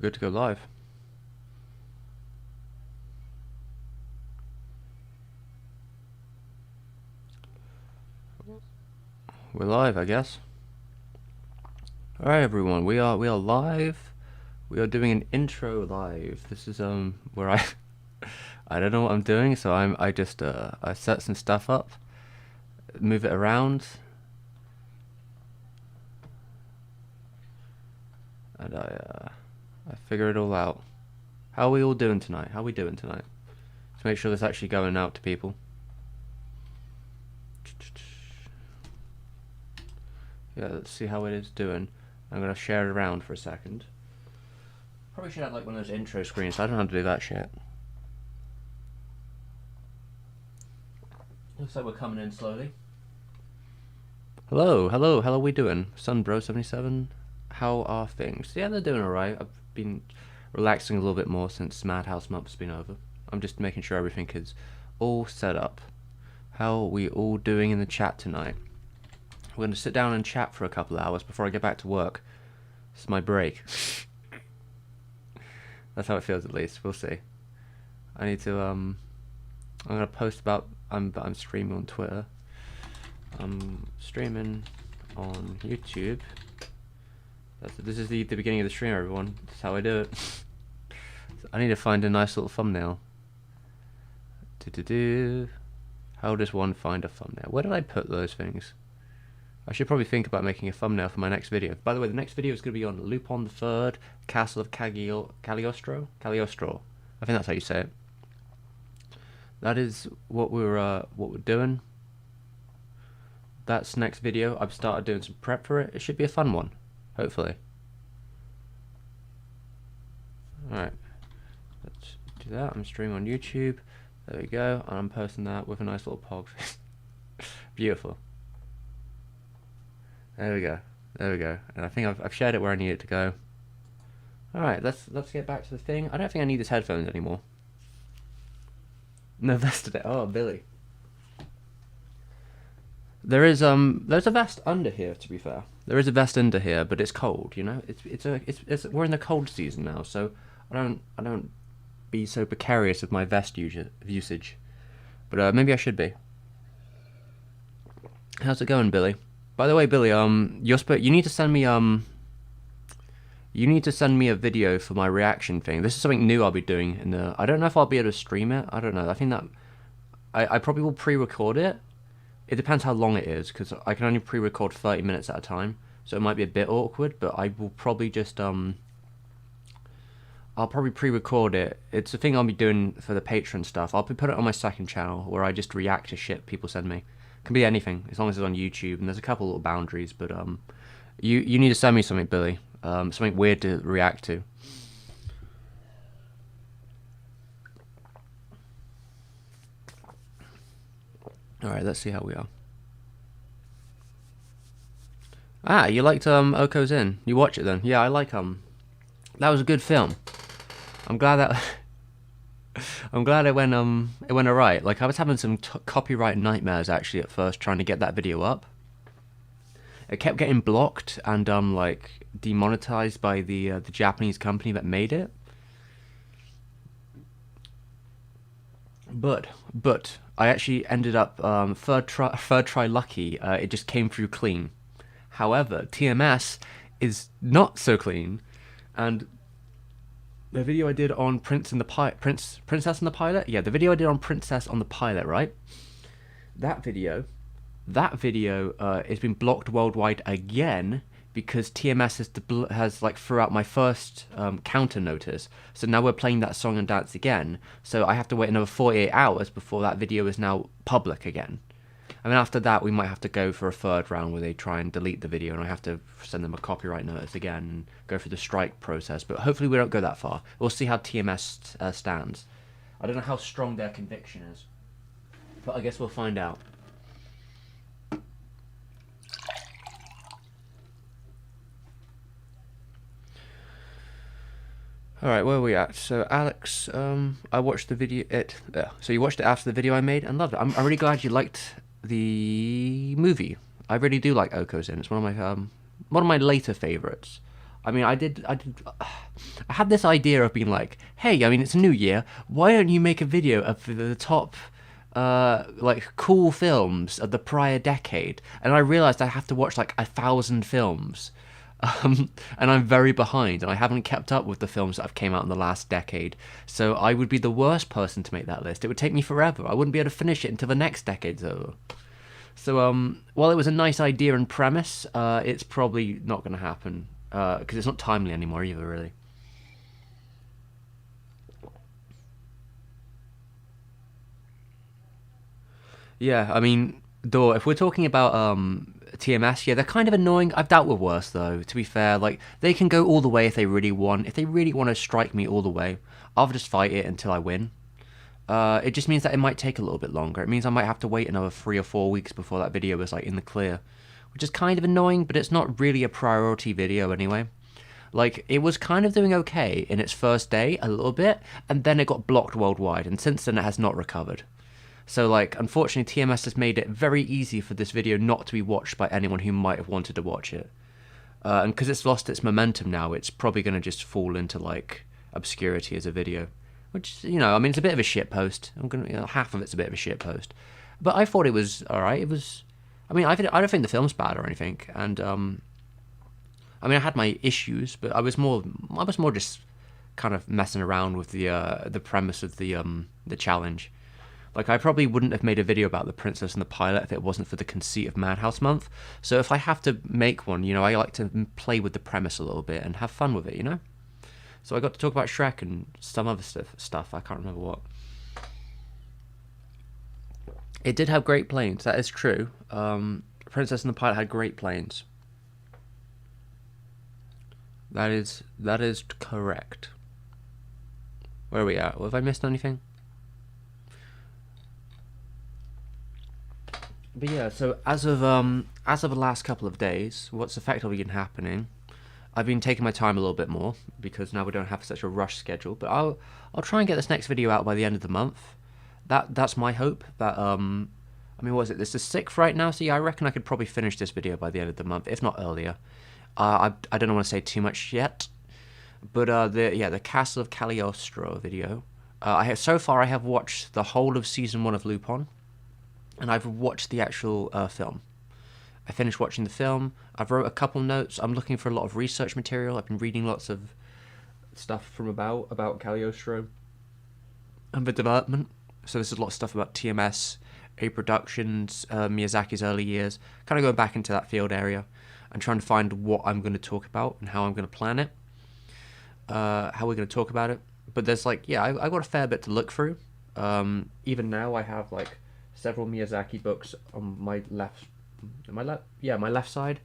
Good to go live. We're live, I guess. Alright everyone, we are live. We are doing an intro live. This is where I don't know what I'm doing, so I just I set some stuff up, move it around, and I figure it all out. How are we all doing tonight? How are we doing tonight? To make sure this actually going out to people. Yeah, let's see how it is doing. I'm gonna share it around for a second. Probably should have like one of those intro screens. I don't know how to do that shit. Looks like we're coming in slowly. Hello, how are we doing? Sunbro77, how are things? Yeah, they're doing alright. I've been relaxing a little bit more since Madhouse Month's been over. I'm just making sure everything is all set up. How are we all doing in the chat tonight? We're going to sit down and chat for a couple of hours before I get back to work. This is my break. That's how it feels, at least. We'll see. I need to I'm gonna post about I'm streaming on Twitter. I'm streaming on YouTube. This is the beginning of the stream, everyone. That's how I do it. I need to find a nice little thumbnail. How does one find a thumbnail? Where did I put those things? I should probably think about making a thumbnail for my next video. By the way, the next video is going to be on Lupin III, Castle of Cagliostro? Cagliostro. I think that's how you say it. That is what we're doing. That's next video. I've started doing some prep for it. It should be a fun one, hopefully. Alright, let's do that. I'm streaming on YouTube. There we go. And I'm posting that with a nice little pog. Beautiful. There we go. There we go. And I think I've shared it where I need it to go. Alright, let's get back to the thing. I don't think I need these headphones anymore. No vest today. Oh, Billy. There's a vest under here, to be fair. There is a vest under here, but it's cold, you know? We're in the cold season now, so I don't be so precarious with my vest usage. But maybe I should be. How's it going, Billy? By the way, Billy, you need to send me a video for my reaction thing. This is something new I'll be doing I don't know if I'll be able to stream it. I don't know. I think that I probably will pre-record it. It depends how long it is, because I can only pre-record 30 minutes at a time, so it might be a bit awkward, but I will probably just I'll probably pre-record it. It's a thing I'll be doing for the Patreon stuff. I'll put it on my second channel where I just react to shit people send me. Can be anything, as long as it's on YouTube, and there's a couple little boundaries, but you need to send me something, Billy. Something weird to react to. Alright, let's see how we are. Ah, you liked Oko's Inn. You watch it then? Yeah, I like that was a good film. I'm glad that I'm glad it went alright. Like, I was having some copyright nightmares actually at first trying to get that video up. It kept getting blocked and like demonetized by the Japanese company that made it. But I actually ended up third try lucky. It just came through clean. However, TMS is not so clean, and the video I did on Princess and the Pilot. Yeah, the video I did on Princess on the Pilot, right? That video has been blocked worldwide again because TMS has like threw out my first counter notice. So now we're playing that song and dance again. So I have to wait another 48 hours before that video is now public again. And then after that, we might have to go for a third round where they try and delete the video, and I have to send them a copyright notice again and go through the strike process. But hopefully we don't go that far. We'll see how TMS stands. I don't know how strong their conviction is, but I guess we'll find out. Alright, where are we at? So Alex, I watched the video. So you watched it after the video I made and loved it. I'm really glad you liked the movie. I really do like Oko's Inn. It's one of my later favorites. I mean, I had this idea of being like, hey, I mean, it's a new year. Why don't you make a video of the top, like, cool films of the prior decade? And I realized I have to watch like 1,000 films. And I'm very behind, and I haven't kept up with the films that have came out in the last decade. So I would be the worst person to make that list. It would take me forever. I wouldn't be able to finish it until the next decade's over. So, while it was a nice idea and premise, it's probably not going to happen because it's not timely anymore either, really. Yeah, I mean, though, if we're talking about TMS, yeah, they're kind of annoying. I've dealt with worse, though, to be fair. Like, they can go all the way if they really want. If they really want to strike me all the way, I'll just fight it until I win. It just means that it might take a little bit longer. It means I might have to wait another 3 or 4 weeks before that video is like in the clear, which is kind of annoying, but it's not really a priority video anyway. Like, it was kind of doing okay in its first day, a little bit, and then it got blocked worldwide, and since then it has not recovered. So, like, unfortunately, TMS has made it very easy for this video not to be watched by anyone who might have wanted to watch it. And because it's lost its momentum now, it's probably going to just fall into, like, obscurity as a video. Which, I mean, it's a bit of a shit post. Half of it's a bit of a shit post. But I thought it was alright. It was... I mean, I don't think the film's bad or anything. And, I mean, I had my issues, but I was more just kind of messing around with the premise of the challenge. Like, I probably wouldn't have made a video about the princess and the pilot if it wasn't for the conceit of Madhouse Month. So if I have to make one, I like to play with the premise a little bit and have fun with it. So I got to talk about Shrek and some other stuff. I can't remember what. It did have great planes. That is true. Princess and the Pilot had great planes. That is correct. Where are we at? Have I missed anything? But yeah, so as of the last couple of days, what's effectively been happening? I've been taking my time a little bit more because now we don't have such a rush schedule. But I'll try and get this next video out by the end of the month. That's my hope. That I mean, what is it? This is 6th right now, so yeah, I reckon I could probably finish this video by the end of the month, if not earlier. I don't want to say too much yet, but the Castle of Cagliostro video. So far I have watched the whole of season 1 of Lupin, and I've watched the actual film. I finished watching the film. I've wrote a couple notes. I'm looking for a lot of research material. I've been reading lots of stuff from about Cagliostro and the development. So this is a lot of stuff about TMS, A Productions, Miyazaki's early years, kind of going back into that field area and trying to find what I'm going to talk about and how I'm going to plan it, how we're going to talk about it. But there's I got a fair bit to look through. Even now I have several Miyazaki books on my left side.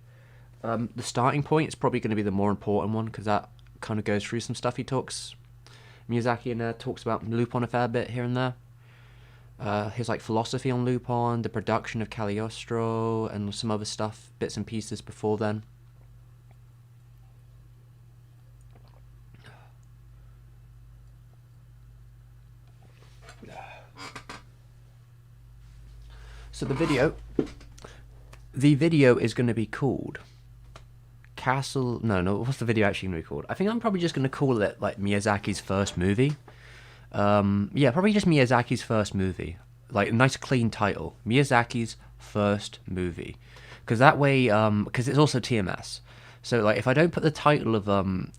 The starting point is probably going to be the more important one because that kind of goes through some stuff Miyazaki in there talks about Lupin a fair bit here and there. His philosophy on Lupin, the production of Cagliostro, and some other stuff, bits and pieces before then. So the video is going to be called Castle... No, what's the video actually going to be called? I think I'm probably just going to call it, Miyazaki's first movie. Yeah, probably just Miyazaki's first movie. A nice clean title. Miyazaki's first movie. Because that way... Because it's also TMS. So, if I don't put the title of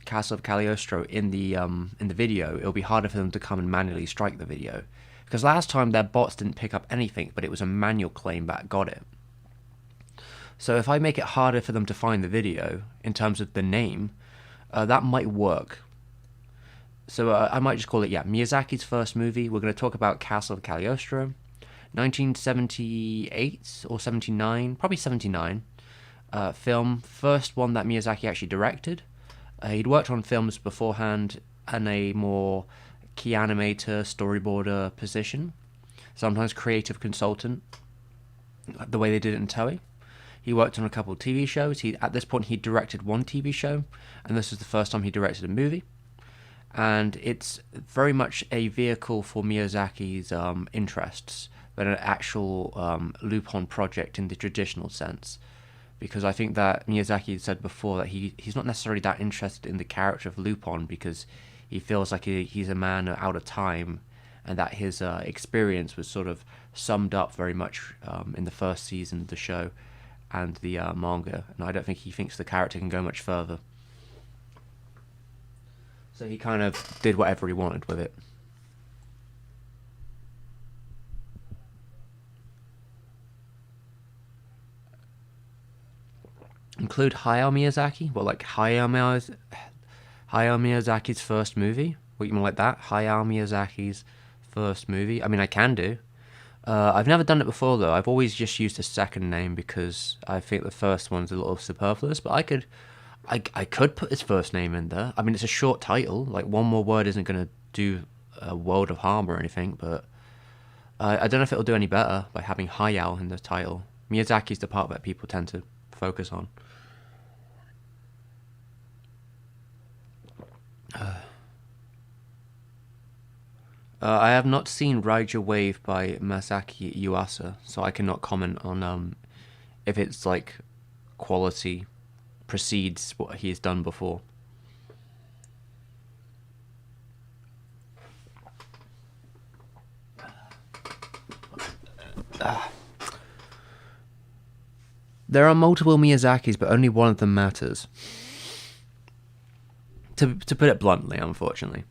Castle of Cagliostro in the video, it'll be harder for them to come and manually strike the video. Because last time their bots didn't pick up anything, but it was a manual claim that got it. So if I make it harder for them to find the video, in terms of the name, that might work. So I might just call it, Miyazaki's first movie. We're going to talk about Castle of Cagliostro. 1978 or 79, probably 79. Film, first one that Miyazaki actually directed. He'd worked on films beforehand in a more key animator, storyboarder position, sometimes creative consultant, the way they did it in Toei. He worked on a couple of TV shows. At this point, he directed one TV show, and this was the first time he directed a movie. And it's very much a vehicle for Miyazaki's interests than an actual Lupin project in the traditional sense. because I think that Miyazaki said before that he's not necessarily that interested in the character of Lupin because he feels like he's a man out of time, and that his experience was sort of summed up very much in the first season of the show and the manga, and I don't think he thinks the character can go much further. So he kind of did whatever he wanted with it. Include Hayao Miyazaki? Well, like Hayao Miyazaki's first movie? What, you mean like that? Hayao Miyazaki's first movie? I mean, I can do. I've never done it before though. I've always just used a second name because I think the first one's a little superfluous. But I could put his first name in there. I mean, it's a short title. Like one more word isn't gonna do a world of harm or anything. But I don't know if it'll do any better by having Hayao in the title. Miyazaki's the part that people tend to focus on. I have not seen Ride Your Wave by Masaki Yuasa, so I cannot comment on if it's like quality precedes what he has done before. There are multiple Miyazakis, but only one of them matters. To put it bluntly, unfortunately.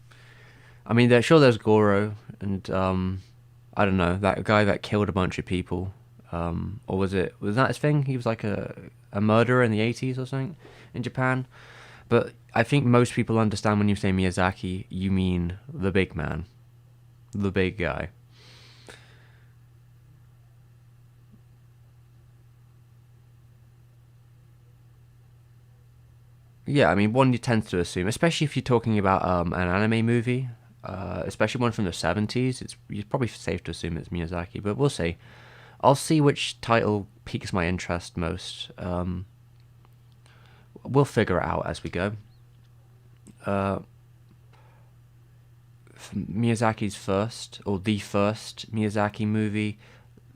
I mean, sure there's Goro, and I don't know, that guy that killed a bunch of people, or was that his thing? He was like a murderer in the 80s or something in Japan. But I think most people understand when you say Miyazaki, you mean the big man, the big guy. Yeah, I mean, one you tend to assume, especially if you're talking about an anime movie, especially one from the 70s, it's probably safe to assume it's Miyazaki, but we'll see. I'll see which title piques my interest most. We'll figure it out as we go. Uh, Miyazaki's first, or the first Miyazaki movie,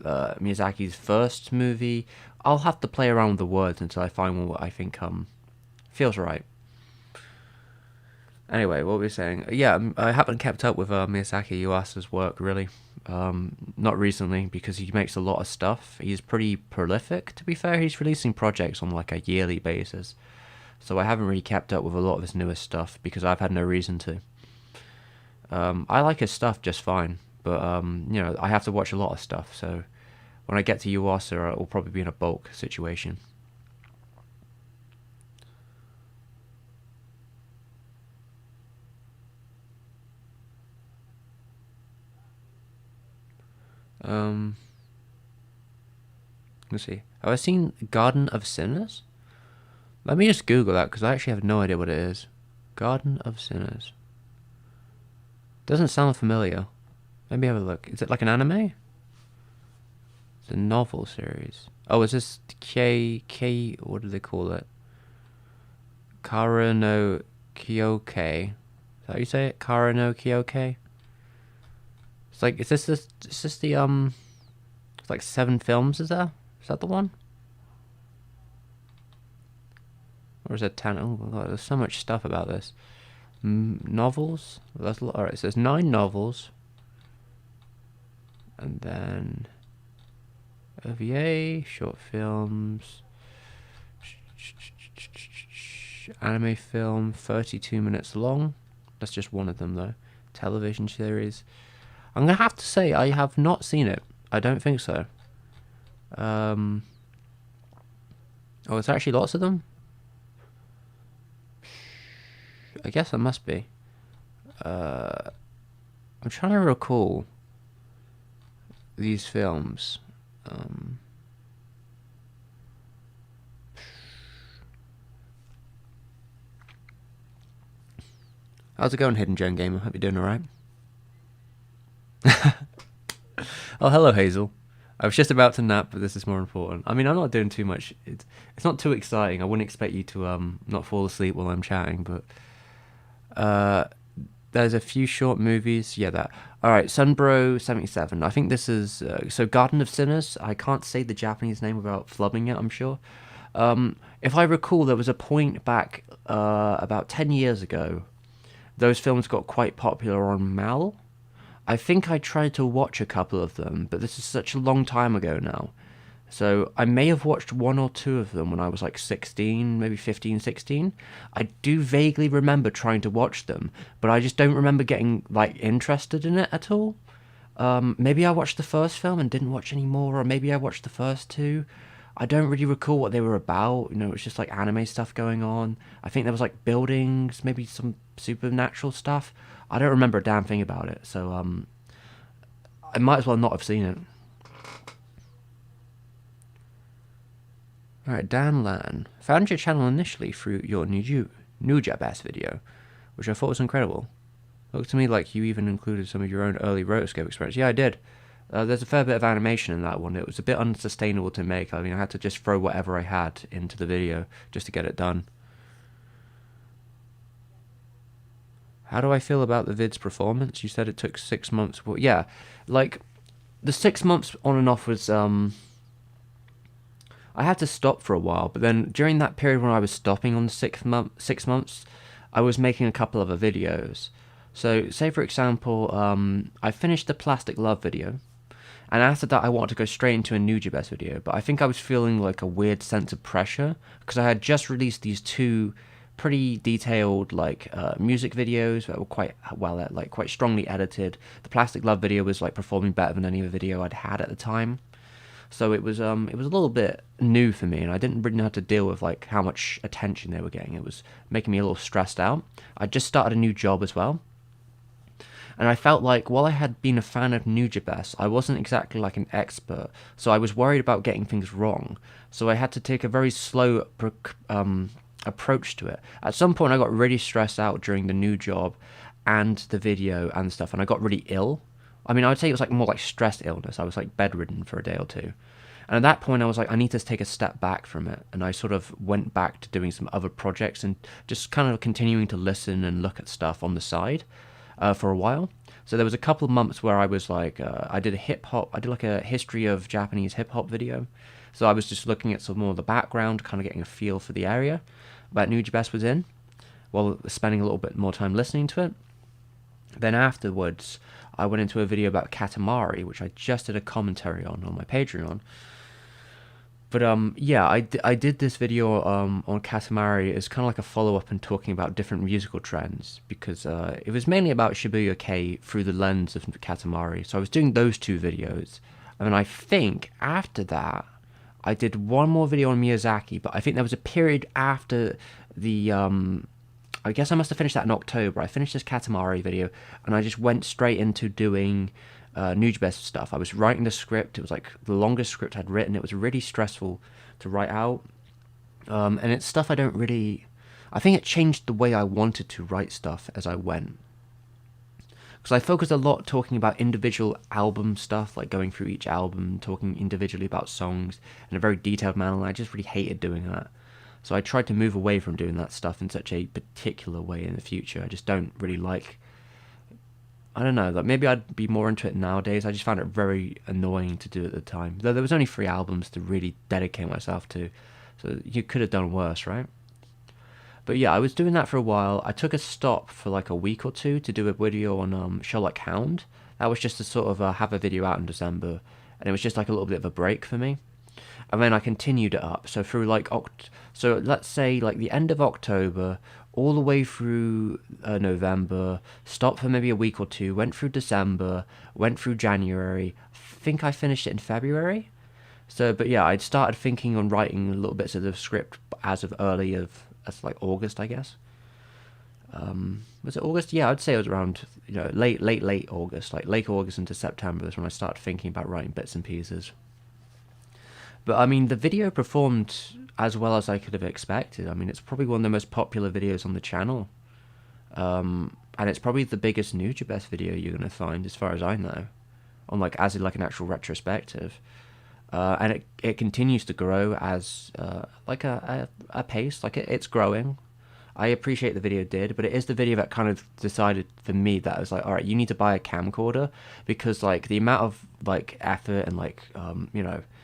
Miyazaki's first movie. I'll have to play around with the words until I find one what I think feels right. Anyway, what were we saying? Yeah, I haven't kept up with Miyazaki Yuasa's work really. Not recently because he makes a lot of stuff. He's pretty prolific, to be fair. He's releasing projects on like a yearly basis, so I haven't really kept up with a lot of his newest stuff because I've had no reason to. I like his stuff just fine, but I have to watch a lot of stuff. So when I get to Yuasa, it will probably be in a bulk situation. Um, let's see. Have I seen Garden of Sinners? Let me just Google that because I actually have no idea what it is. Garden of Sinners. Doesn't sound familiar. Maybe have a look. Is it like an anime? It's a novel series. Oh, is this K? What do they call it? Kara no Kyoke. Is that how you say it? Kara no Kyoke. It's like, is this the it's like 7 films? Is that the one? Or is it 10? Oh my god, there's so much stuff about this. Novels. That's all right. So there's 9 novels, and then OVA, short films, anime film, 32 minutes long. That's just one of them though. Television series. I'm gonna have to say I have not seen it. I don't think so. Oh, it's actually lots of them. I guess there must be. I'm trying to recall these films. How's it going, Hidden Gem Gamer? Hope you're doing alright. Oh, hello, Hazel. I was just about to nap, but this is more important. I mean, I'm not doing too much. It's not too exciting. I wouldn't expect you to not fall asleep while I'm chatting, but there's a few short movies. Yeah, that. All right, Sunbro 77. I think this is so Garden of Sinners. I can't say the Japanese name without flubbing it, I'm sure. If I recall, there was a point back about 10 years ago, those films got quite popular on Mal. I think I tried to watch a couple of them, but this is such a long time ago now. So I may have watched one or two of them when I was like 16, maybe 15, 16. I do vaguely remember trying to watch them, but I just don't remember getting like interested in it at all. Maybe I watched the first film and didn't watch any more, or maybe I watched the first two. I don't really recall what they were about. You know, it was just like anime stuff going on. I think there was like buildings, maybe some supernatural stuff. I don't remember a damn thing about it, so I might as well not have seen it. Alright, Dan Lan. Found your channel initially through your Nujabes video, which I thought was incredible. Looked to me like you even included some of your own early rotoscope experience. Yeah, I did. There's a fair bit of animation in that one. It was a bit unsustainable to make. I mean, I had to just throw whatever I had into the video just to get it done. How do I feel about the vid's performance? You said it took 6 months. Well, yeah, like, the 6 months on and off was, I had to stop for a while, but then during that period when I was stopping on the 6 months, I was making a couple other videos. So, say for example, I finished the Plastic Love video, and after that I wanted to go straight into a Nujabes video, but I think I was feeling like a weird sense of pressure, because I had just released these two pretty detailed like music videos that were quite well, like quite strongly edited. The Plastic Love video was like performing better than any other video I'd had at the time. So it was a little bit new for me, and I didn't really know how to deal with like how much attention they were getting. It was making me a little stressed out. I just started a new job as well, and I felt like while I had been a fan of Nujabes, I wasn't exactly like an expert, so I was worried about getting things wrong. So I had to take a very slow approach to it. At some point, I got really stressed out during the new job and the video and stuff, and I got really ill. I mean, I would say it was like more like stress illness. I was like bedridden for a day or two. And at that point, I was like, I need to take a step back from it. And I sort of went back to doing some other projects and just kind of continuing to listen and look at stuff on the side for a while. So there was a couple of months where I was like, I did like a history of Japanese hip hop video. So I was just looking at some more of the background, kind of getting a feel for the area that Nujabes was in, while spending a little bit more time listening to it. Then afterwards, I went into a video about Katamari, which I just did a commentary on my Patreon. But yeah, I did this video on Katamari as kind of like a follow-up and talking about different musical trends, because it was mainly about Shibuya Kei through the lens of Katamari. So I was doing those two videos. And then I think after that, I did one more video on Miyazaki, but I think there was a period after the... I guess I must have finished that in October. I finished this Katamari video, and I just went straight into doing Nujabes stuff. I was writing the script. It was like the longest script I'd written. It was really stressful to write out. And it's stuff I don't really... I think it changed the way I wanted to write stuff as I went. Because I focused a lot talking about individual album stuff, like going through each album, talking individually about songs in a very detailed manner, and I just really hated doing that. So I tried to move away from doing that stuff in such a particular way in the future. I just don't really like... I don't know, like maybe I'd be more into it nowadays. I just found it very annoying to do at the time. Though there was only 3 albums to really dedicate myself to, so you could have done worse, right? But yeah, I was doing that for a while. I took a stop for like a week or two to do a video on Sherlock Hound. That was just to sort of have a video out in December, and it was just like a little bit of a break for me. And then I continued it up. So through like so let's say like the end of October, all the way through November, stopped for maybe a week or two, went through December, went through January. I think I finished it in February. So, but yeah, I'd started thinking on writing little bits of the script as like August, I guess. Was it August? Yeah, I'd say it was around, late August, like late August into September is when I started thinking about writing bits and pieces. But I mean, the video performed as well as I could have expected. I mean, it's probably one of the most popular videos on the channel. And it's probably the biggest Nujabes video you're going to find, as far as I know, on like as in like an actual retrospective. And it continues to grow as like a pace, like it's growing. I appreciate the video did, but it is the video that kind of decided for me that I was like, all right, you need to buy a camcorder, because like the amount of like effort and like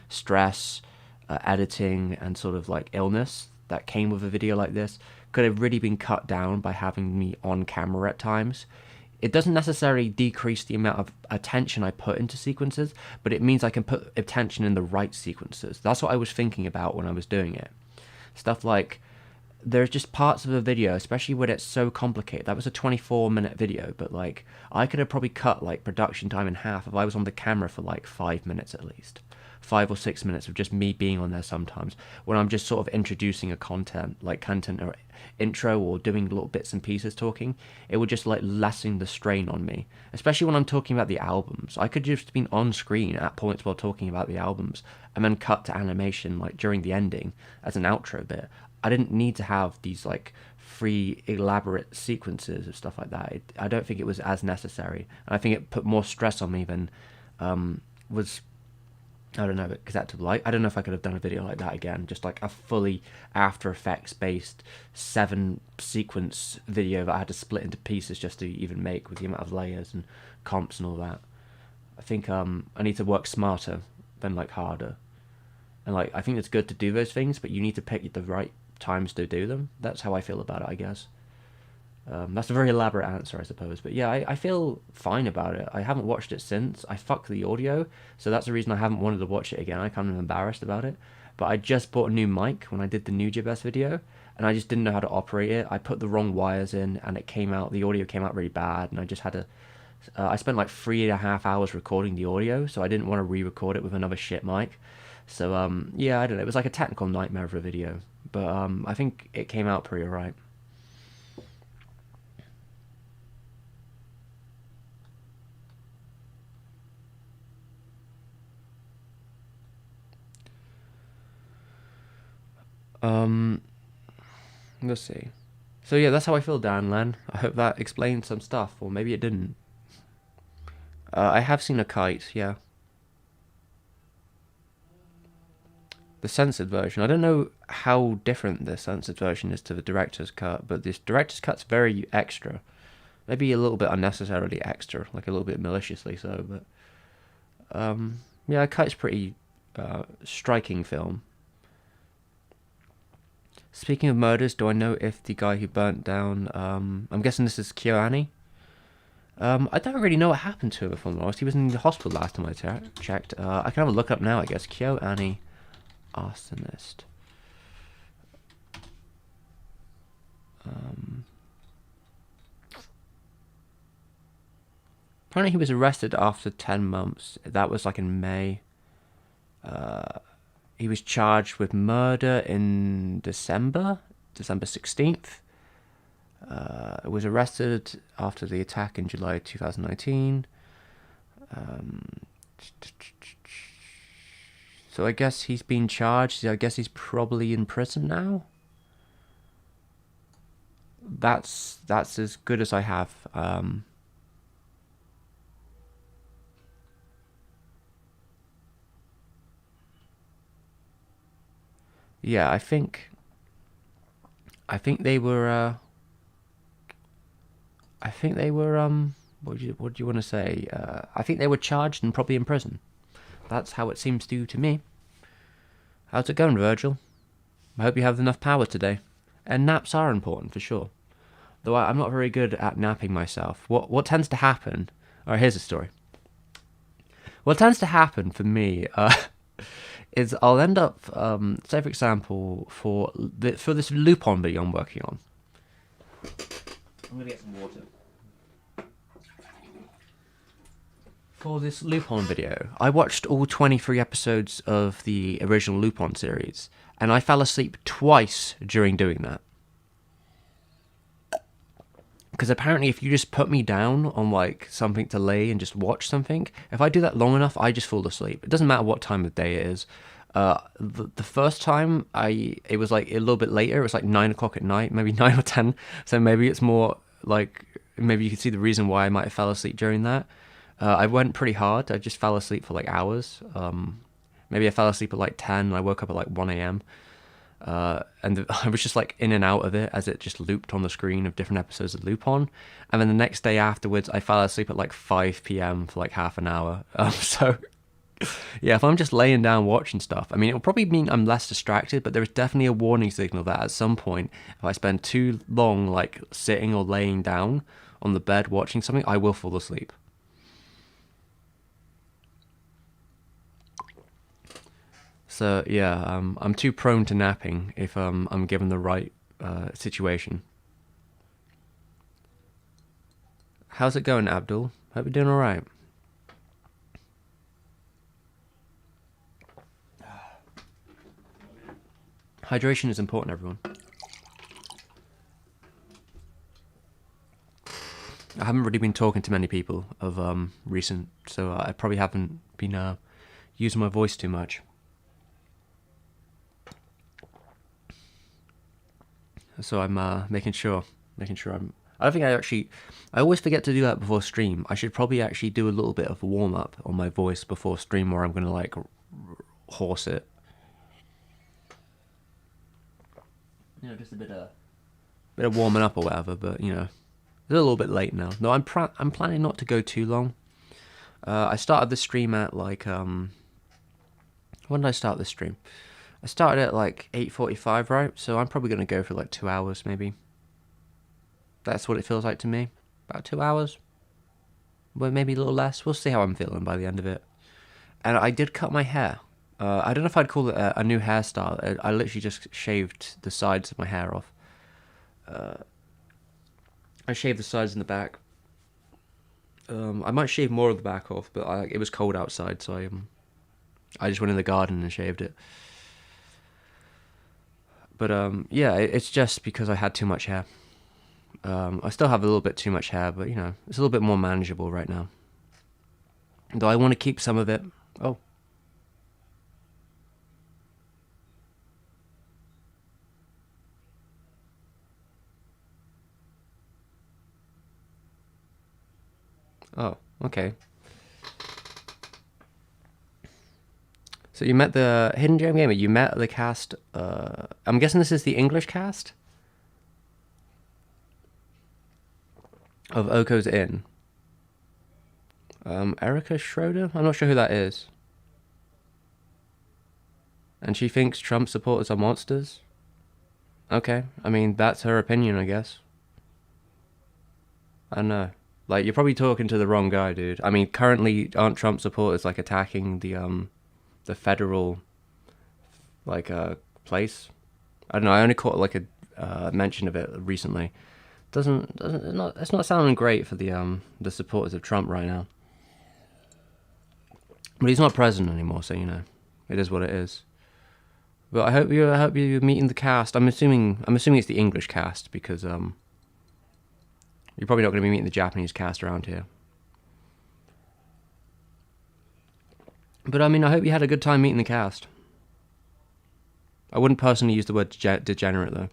stress editing and sort of like illness that came with a video like this could have really been cut down by having me on camera at times. It doesn't necessarily decrease the amount of attention I put into sequences, but it means I can put attention in the right sequences. That's what I was thinking about when I was doing it. Stuff like, there's just parts of a video, especially when it's so complicated. That was a 24-minute video, but like I could have probably cut like production time in half if I was on the camera for like 5 minutes at least. 5 or 6 minutes of just me being on there sometimes when I'm just sort of introducing a content or intro or doing little bits and pieces talking. It would just like lessen the strain on me, especially when I'm talking about the albums. I could just been on screen at points while talking about the albums and then cut to animation like during the ending as an outro bit. I didn't need to have these like free elaborate sequences of stuff like that. I don't think it was as necessary, and I think it put more stress on me than was, I don't know, acceptable. I don't know if I could have done a video like that again, just like a fully After Effects based 7 sequence video that I had to split into pieces just to even make, with the amount of layers and comps and all that. I think I need to work smarter than like harder, and like I think it's good to do those things, but you need to pick the right times to do them. That's how I feel about it, I guess. That's a very elaborate answer, I suppose, but yeah, I feel fine about it. I haven't watched it since. I fucked the audio, so that's the reason I haven't wanted to watch it again. I'm kind of embarrassed about it, but I just bought a new mic when I did the new GBS video, and I just didn't know how to operate it. I put the wrong wires in, and the audio came out really bad, and I just had to, I spent like 3.5 hours recording the audio, so I didn't want to re-record it with another shit mic. So yeah, I don't know, it was like a technical nightmare of a video, but I think it came out pretty alright. Let's see. So yeah, that's how I feel, Dan Len. I hope that explained some stuff, or maybe it didn't. I have seen a kite, yeah. The censored version. I don't know how different the censored version is to the director's cut, but this director's cut's very extra. Maybe a little bit unnecessarily extra, like a little bit maliciously so, but yeah, a kite's pretty striking film. Speaking of murders, do I know if the guy who burnt down, I'm guessing this is KyoAni? I don't really know what happened to him, if I'm honest. He was in the hospital last time I checked. I can have a look up now, I guess. KyoAni, arsonist. Apparently he was arrested after 10 months. That was like in May. He was charged with murder in December 16th. Was arrested after the attack in July 2019. So I guess he's been charged. I guess he's probably in prison now. That's as good as I have. Yeah, I think they were. What do you want to say? I think they were charged and probably in prison. That's how it seems to me. How's it going, Virgil? I hope you have enough power today. And naps are important for sure. Though I'm not very good at napping myself. What tends to happen? Alright, here's a story. What tends to happen for me is I'll end up, say for example, for this Lupin video I'm working on. I'm gonna get some water. For this Lupin video, I watched all 23 episodes of the original Lupin series, and I fell asleep twice during doing that. Because apparently if you just put me down on like something to lay and just watch something, if I do that long enough, I just fall asleep. It doesn't matter what time of day it is. The first time it was like a little bit later. It was like 9 o'clock at night, maybe 9 or 10. So maybe it's more like, maybe you can see the reason why I might have fell asleep during that. I went pretty hard. I just fell asleep for like hours. Maybe I fell asleep at like 10 and I woke up at like 1 a.m. And I was just like in and out of it as it just looped on the screen of different episodes of Lupin. And then the next day afterwards, I fell asleep at like 5 p.m. for like half an hour. So Yeah, if I'm just laying down watching stuff, I mean, it'll probably mean I'm less distracted, but there is definitely a warning signal that at some point, if I spend too long, like, sitting or laying down on the bed watching something, I will fall asleep. So, yeah, I'm too prone to napping if I'm given the right situation. How's it going, Abdul? Hope you're doing alright. Hydration is important, everyone. I haven't really been talking to many people of recent, so I probably haven't been using my voice too much. So I'm making sure I'm. I don't think I actually. I always forget to do that before stream. I should probably actually do a little bit of a warm up on my voice before stream, where I'm gonna like horse it. You know, just a bit of warming up or whatever. But you know, it's a little bit late now. No, I'm planning not to go too long. I started the stream at like when did I start the stream? I started at like 8:45, right? So I'm probably gonna go for like 2 hours maybe. That's what it feels like to me. About 2 hours. Well, maybe a little less. We'll see how I'm feeling by the end of it. And I did cut my hair. I don't know if I'd call it a new hairstyle. I literally just shaved the sides of my hair off. I shaved the sides and the back. I might shave more of the back off, but it was cold outside, so I just went in the garden and shaved it. But yeah, it's just because I had too much hair. I still have a little bit too much hair, but you know, it's a little bit more manageable right now. Though I want to keep some of it. Oh. Oh, okay. So you met the Hidden Gem Gamer. You met the cast. I'm guessing this is the English cast of Oko's Inn. Erica Schroeder? I'm not sure who that is. And she thinks Trump supporters are monsters? Okay, I mean, that's her opinion, I guess. I don't know. Like, you're probably talking to the wrong guy, dude. I mean, currently, aren't Trump supporters, like, attacking the federal, like, place? I don't know, I only caught, like, a mention of it recently. It's not sounding great for the supporters of Trump right now. But he's not president anymore, so you know, it is what it is. But I hope you're meeting the cast. I'm assuming it's the English cast because you're probably not going to be meeting the Japanese cast around here. But I mean, I hope you had a good time meeting the cast. I wouldn't personally use the word degenerate though.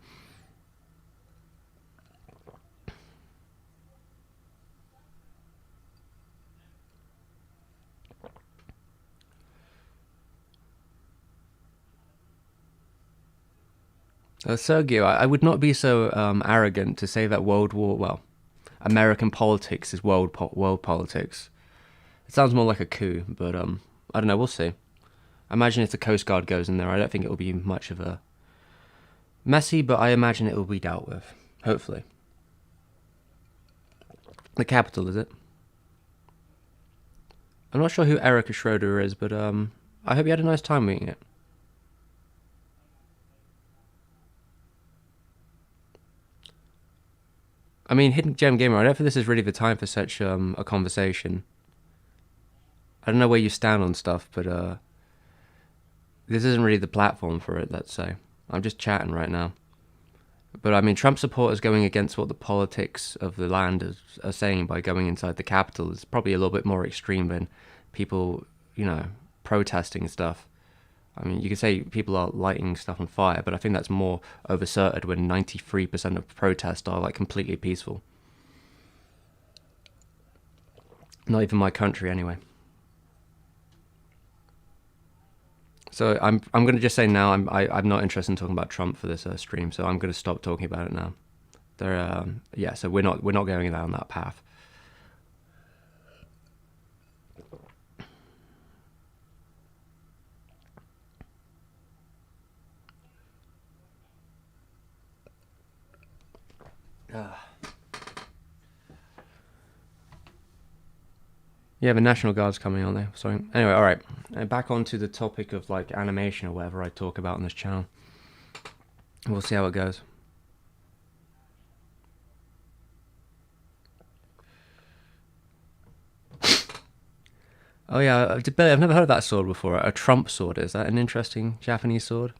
Sergio, I would not be so arrogant to say that American politics is world politics. It sounds more like a coup, but I don't know. We'll see. I imagine if the Coast Guard goes in there, I don't think it will be much of a messy, but I imagine it will be dealt with. Hopefully. The capital, is it? I'm not sure who Erica Schroeder is, but I hope you had a nice time meeting it. I mean, Hidden Gem Gamer, I don't think this is really the time for such a conversation. I don't know where you stand on stuff, but this isn't really the platform for it, let's say. I'm just chatting right now. But I mean, Trump supporters going against what the politics of the land are saying by going inside the Capitol is probably a little bit more extreme than people, you know, protesting stuff. I mean, you could say people are lighting stuff on fire, but I think that's more overcerted when 93% of protests are like completely peaceful. Not even my country, anyway. So I'm going to just say now I'm not interested in talking about Trump for this stream, so I'm going to stop talking about it now. Yeah, so we're not going down that path. Yeah, the National Guard's coming, aren't they? Sorry. Anyway, alright. Back onto the topic of like animation or whatever I talk about on this channel. We'll see how it goes. Oh yeah, I've never heard of that sword before. A Trump sword. Is that an interesting Japanese sword?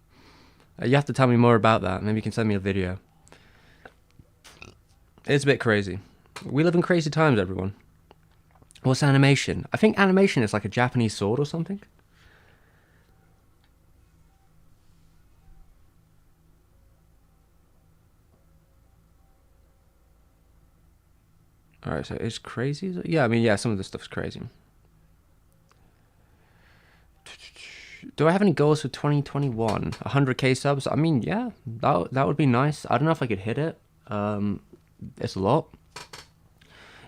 You have to tell me more about that. Maybe you can send me a video. It's a bit crazy. We live in crazy times, everyone. What's animation? I think animation is like a Japanese sword or something. Alright, so it's crazy? Yeah, I mean, yeah, some of this stuff's crazy. Do I have any goals for 2021? 100k subs? I mean, yeah, that would be nice. I don't know if I could hit it. It's a lot.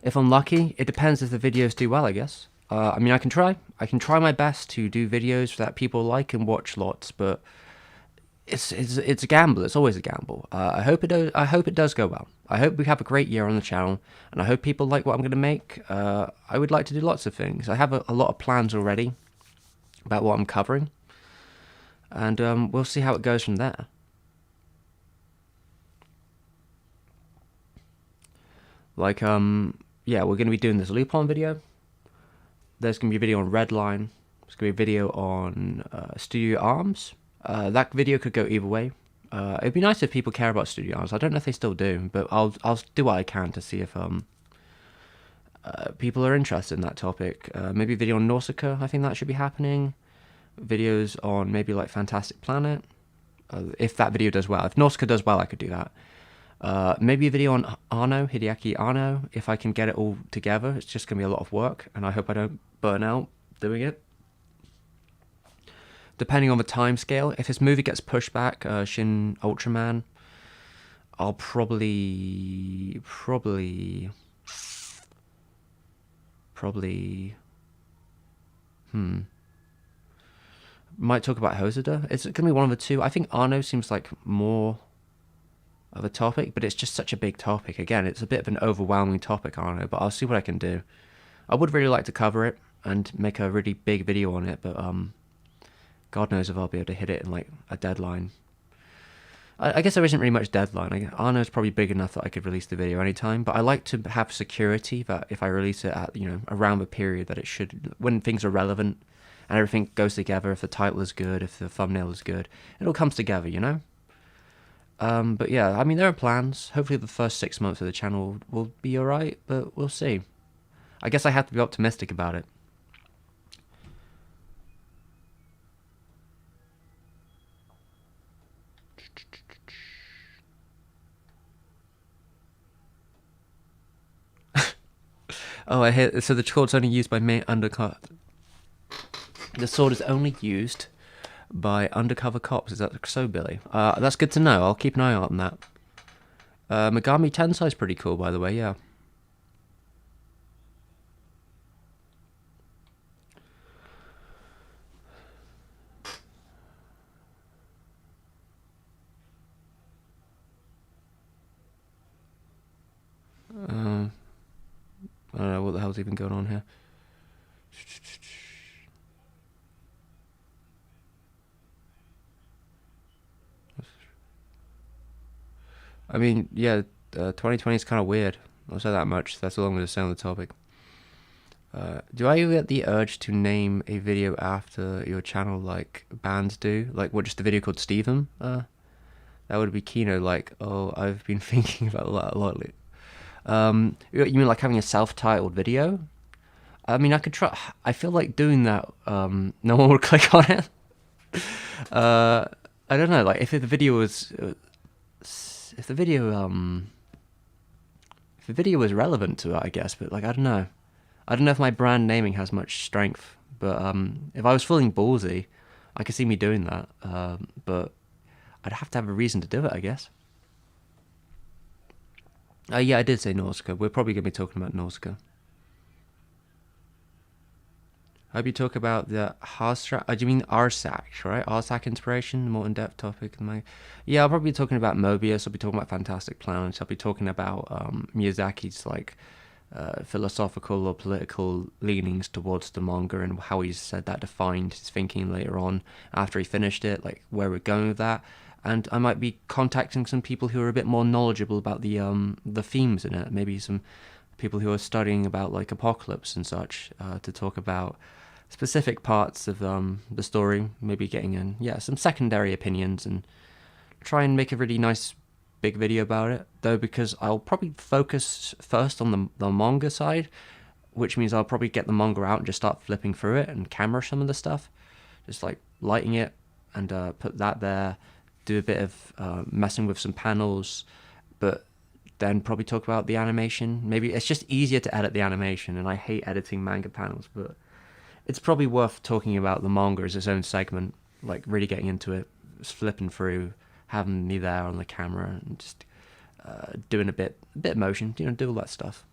If I'm lucky, it depends if the videos do well, I guess. I mean, I can try. I can try my best to do videos that people like and watch lots, but it's a gamble. It's always a gamble. I hope it does go well. I hope we have a great year on the channel, and I hope people like what I'm going to make. I would like to do lots of things. I have a lot of plans already about what I'm covering, and we'll see how it goes from there. Like, yeah, we're going to be doing this Lupin video. There's going to be a video on Redline. There's going to be a video on Studio Arms. That video could go either way. It'd be nice if people care about Studio Arms. I don't know if they still do, but I'll do what I can to see if people are interested in that topic. Maybe a video on Nausicaa. I think that should be happening. Videos on maybe like Fantastic Planet. If that video does well. If Nausicaa does well, I could do that. Maybe a video on Hideaki Anno, if I can get it all together. It's just going to be a lot of work, and I hope I don't burn out doing it. Depending on the time scale, if this movie gets pushed back, Shin Ultraman, I'll probably might talk about Hosoda. It's going to be one of the two. I think Anno seems like more of a topic, but it's just such a big topic. Again, it's a bit of an overwhelming topic, Anno, but I'll see what I can do. I would really like to cover it and make a really big video on it, but God knows if I'll be able to hit it in like a deadline. I guess there isn't really much deadline. Anno's probably big enough that I could release the video anytime, but I like to have security that if I release it at, around the period that it should, when things are relevant and everything goes together, if the title is good, if the thumbnail is good, it all comes together, But yeah, I mean, there are plans. Hopefully the first 6 months of the channel will be alright, but we'll see. I guess I have to be optimistic about it. Oh, I hit. So the sword's only used by undercover. The sword is only used by undercover cops. Is that so, Billy? That's good to know. I'll keep an eye out on that. Megami Tensei is pretty cool, by the way. Yeah. I don't know what the hell's even going on here. I mean, yeah, 2020 is kind of weird. I'll say that much. That's all I'm going to say on the topic. Do I get the urge to name a video after your channel like bands do? Like, what, just a video called STEVEM? That would be Kino, like, oh, I've been thinking about that a lot lately. You mean like having a self-titled video? I mean, I could try. I feel like doing that. No one would click on it. I don't know. Like, if the video was, if the video was relevant to it, I guess. But like, I don't know. I don't know if my brand naming has much strength. But if I was feeling ballsy, I could see me doing that. But I'd have to have a reason to do it, I guess. Yeah, I did say Nausicaa. We're probably going to be talking about Nausicaa. I hope you talk about the do you mean RSAC, right? RSAC inspiration, more in-depth topic. Yeah, I'll probably be talking about Mobius. I'll be talking about Fantastic Planets. I'll be talking about Miyazaki's like philosophical or political leanings towards the manga and how he's said that defined his thinking later on after he finished it, like where we're going with that. And I might be contacting some people who are a bit more knowledgeable about the themes in it. Maybe some people who are studying about like apocalypse and such, to talk about specific parts of the story. Maybe getting in some secondary opinions and try and make a really nice big video about it, though, because I'll probably focus first on the manga side, which means I'll probably get the manga out and just start flipping through it and camera some of the stuff, just like lighting it and put that there, do a bit of messing with some panels, but then probably talk about the animation. Maybe it's just easier to edit the animation, and I hate editing manga panels, but it's probably worth talking about the manga as its own segment, like really getting into it, just flipping through, having me there on the camera and just doing a bit of motion, do all that stuff.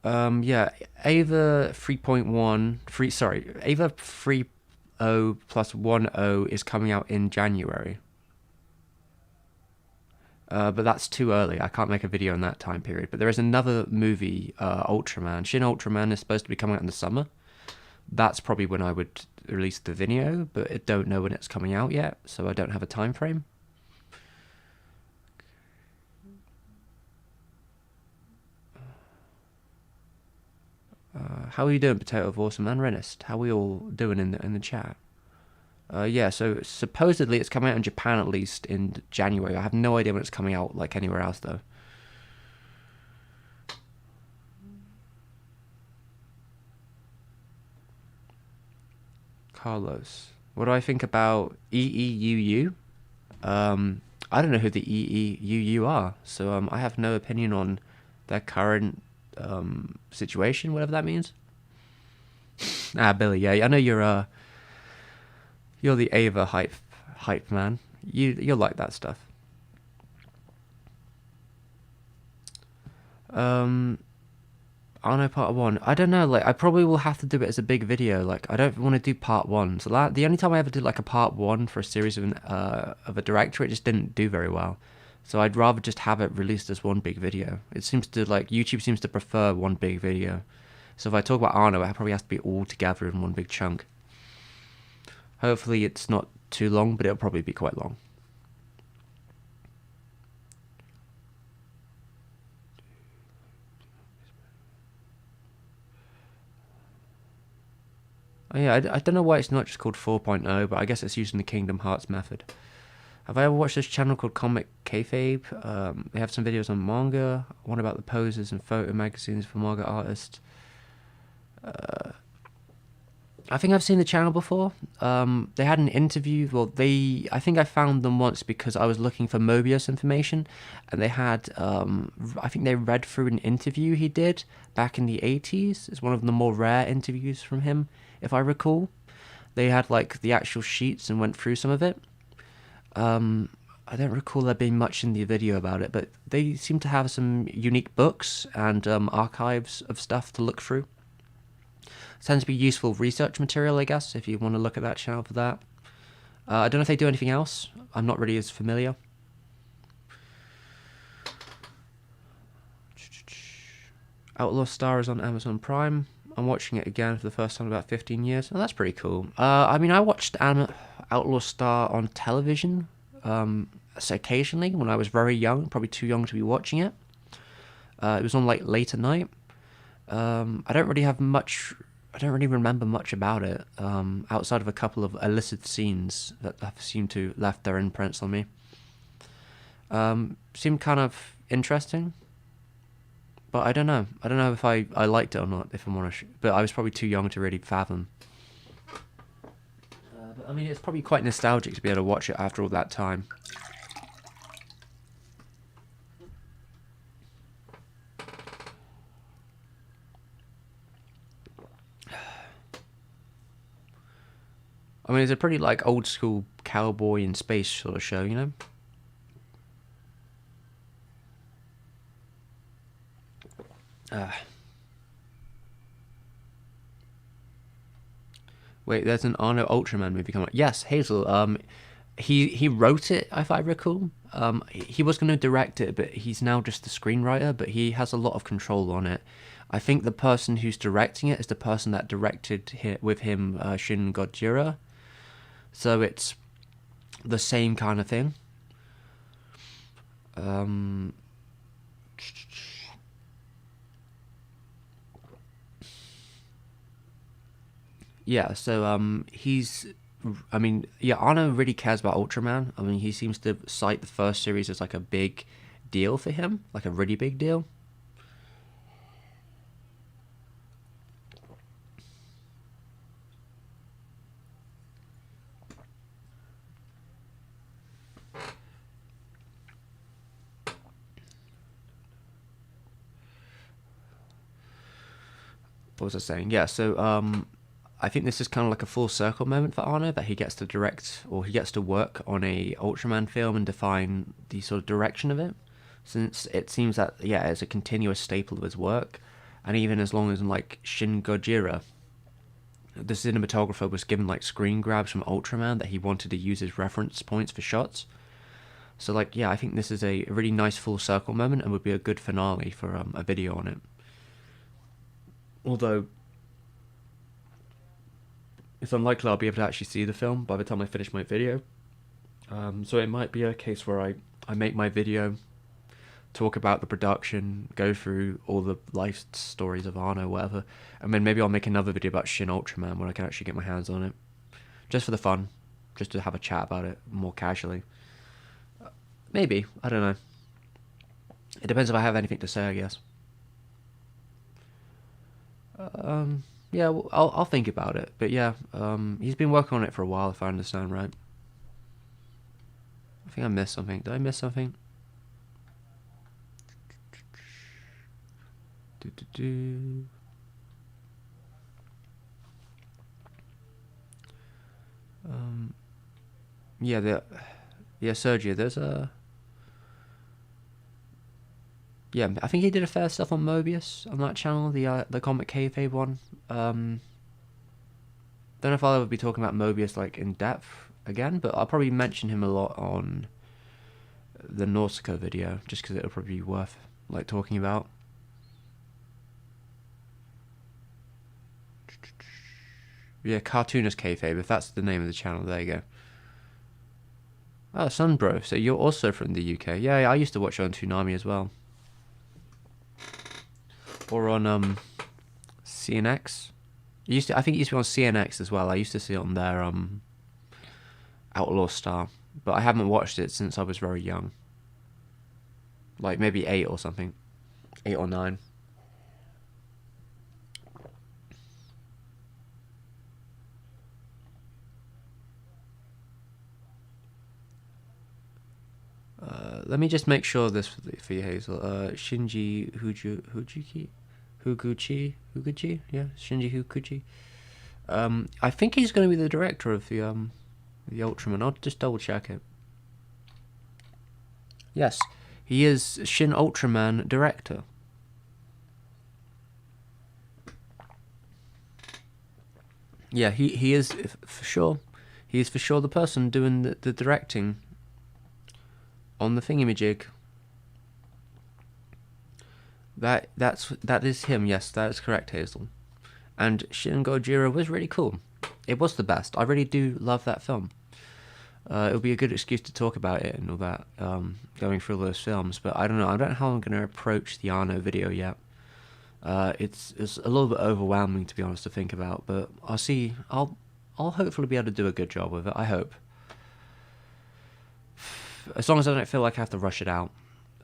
Ava 3.1 Ava 3.0 plus 1.0 is coming out in January. But that's too early. I can't make a video in that time period. But there is another movie, Ultraman. Shin Ultraman is supposed to be coming out in the summer. That's probably when I would release the video, but I don't know when it's coming out yet, so I don't have a time frame. How are you doing, Potato of Awesome and Renist? How are we all doing in the chat? So supposedly it's coming out in Japan at least in January. I have no idea when it's coming out like anywhere else though. Carlos, what do I think about EEUU? I don't know who the EEUU are, so I have no opinion on their current situation, whatever that means. Billy, yeah, I know you're the Ava hype man. You'll like that stuff. Arno part 1. I don't know, like I probably will have to do it as a big video. Like I don't want to do part 1. So the only time I ever did like a part 1 for a series of a director, it just didn't do very well. So I'd rather just have it released as one big video. It seems to like YouTube seems to prefer one big video. So if I talk about Arno, it probably has to be all together in one big chunk. Hopefully it's not too long, but it'll probably be quite long. Oh yeah, I don't know why it's not just called 4.0, but I guess it's using the Kingdom Hearts method. Have I ever watched this channel called Comic Kayfabe? They have some videos on manga, one about the poses and photo magazines for manga artists. I think I've seen the channel before. They had an interview. Well, I think I found them once because I was looking for Mobius information, and they had, I think they read through an interview he did back in the 80s. It's one of the more rare interviews from him, if I recall. They had like the actual sheets and went through some of it. I don't recall there being much in the video about it, but they seem to have some unique books and archives of stuff to look through. Tends to be useful research material, I guess, if you want to look at that channel for that. I don't know if they do anything else. I'm not really as familiar. Outlaw Star is on Amazon Prime. I'm watching it again for the first time in about 15 years. Oh, that's pretty cool. I mean, I watched Outlaw Star on television so occasionally when I was very young, probably too young to be watching it. It was on like late at night. I don't really remember much about it, outside of a couple of illicit scenes that have seemed to left their imprints on me. Seemed kind of interesting, but I don't know. I don't know if I liked it or not, if I'm honest. But I was probably too young to really fathom. But I mean, it's probably quite nostalgic to be able to watch it after all that time. I mean, it's a pretty like old school cowboy in space sort of show, you know? Wait, there's an Arno Ultraman movie coming out. Yes, Hazel. He wrote it, if I recall. He was going to direct it, but he's now just the screenwriter. But he has a lot of control on it. I think the person who's directing it is the person that directed with him Shin Gojira. So it's the same kind of thing. Yeah, so he's I mean, yeah, Arno really cares about Ultraman. I mean, he seems to cite the first series as like a big deal for him, like a really big deal. What was I saying? Yeah, so I think this is kind of like a full circle moment for Arno, that he gets to direct, or he gets to work on a Ultraman film and define the sort of direction of it. Since it seems that, yeah, it's a continuous staple of his work, and even as long as in like Shin Gojira, the cinematographer was given like screen grabs from Ultraman that he wanted to use as reference points for shots. So like, yeah, I think this is a really nice full circle moment and would be a good finale for a video on it. Although it's unlikely I'll be able to actually see the film by the time I finish my video. So it might be a case where I make my video, talk about the production, go through all the life stories of Arno, whatever, and then maybe I'll make another video about Shin Ultraman when I can actually get my hands on it. Just for the fun. Just to have a chat about it more casually. Maybe. I don't know. It depends if I have anything to say, I guess. Yeah, well, I'll think about it. But yeah, he's been working on it for a while, if I understand right. I think I missed something. Did I miss something? Yeah, Sergio, there's a... Yeah, I think he did a fair stuff on Mobius on that channel, the Comic Kayfabe one. Don't know if I'll ever be talking about Mobius like in depth again, but I'll probably mention him a lot on the Nausicaa video, just because it'll probably be worth like talking about. Yeah, Cartoonist Kayfabe, if that's the name of the channel, there you go. Oh, Sunbro, so you're also from the UK. Yeah, I used to watch it on Toonami as well. Or on CNX. I think it used to be on CNX as well. I used to see it on their Outlaw Star, but I haven't watched it since I was very young. Like maybe 8 or something. 8 or 9. Let me just make sure this for you, Hazel. Shinji Higuchi, yeah, Shinji Higuchi. I think he's going to be the director of the Ultraman. I'll just double check it. Yes, he is Shin Ultraman director. Yeah, he is for sure. He is for sure the person doing the directing on the thingamajig. That is him. Yes, that is correct, Hazel. And Shin Gojira was really cool. It was the best. I really do love that film. It'll be a good excuse to talk about it and all that, going through all those films. But I don't know. I don't know how I'm going to approach the Arno video yet. It's a little bit overwhelming, to be honest, to think about. But I'll see. I'll hopefully be able to do a good job with it. I hope. As long as I don't feel like I have to rush it out.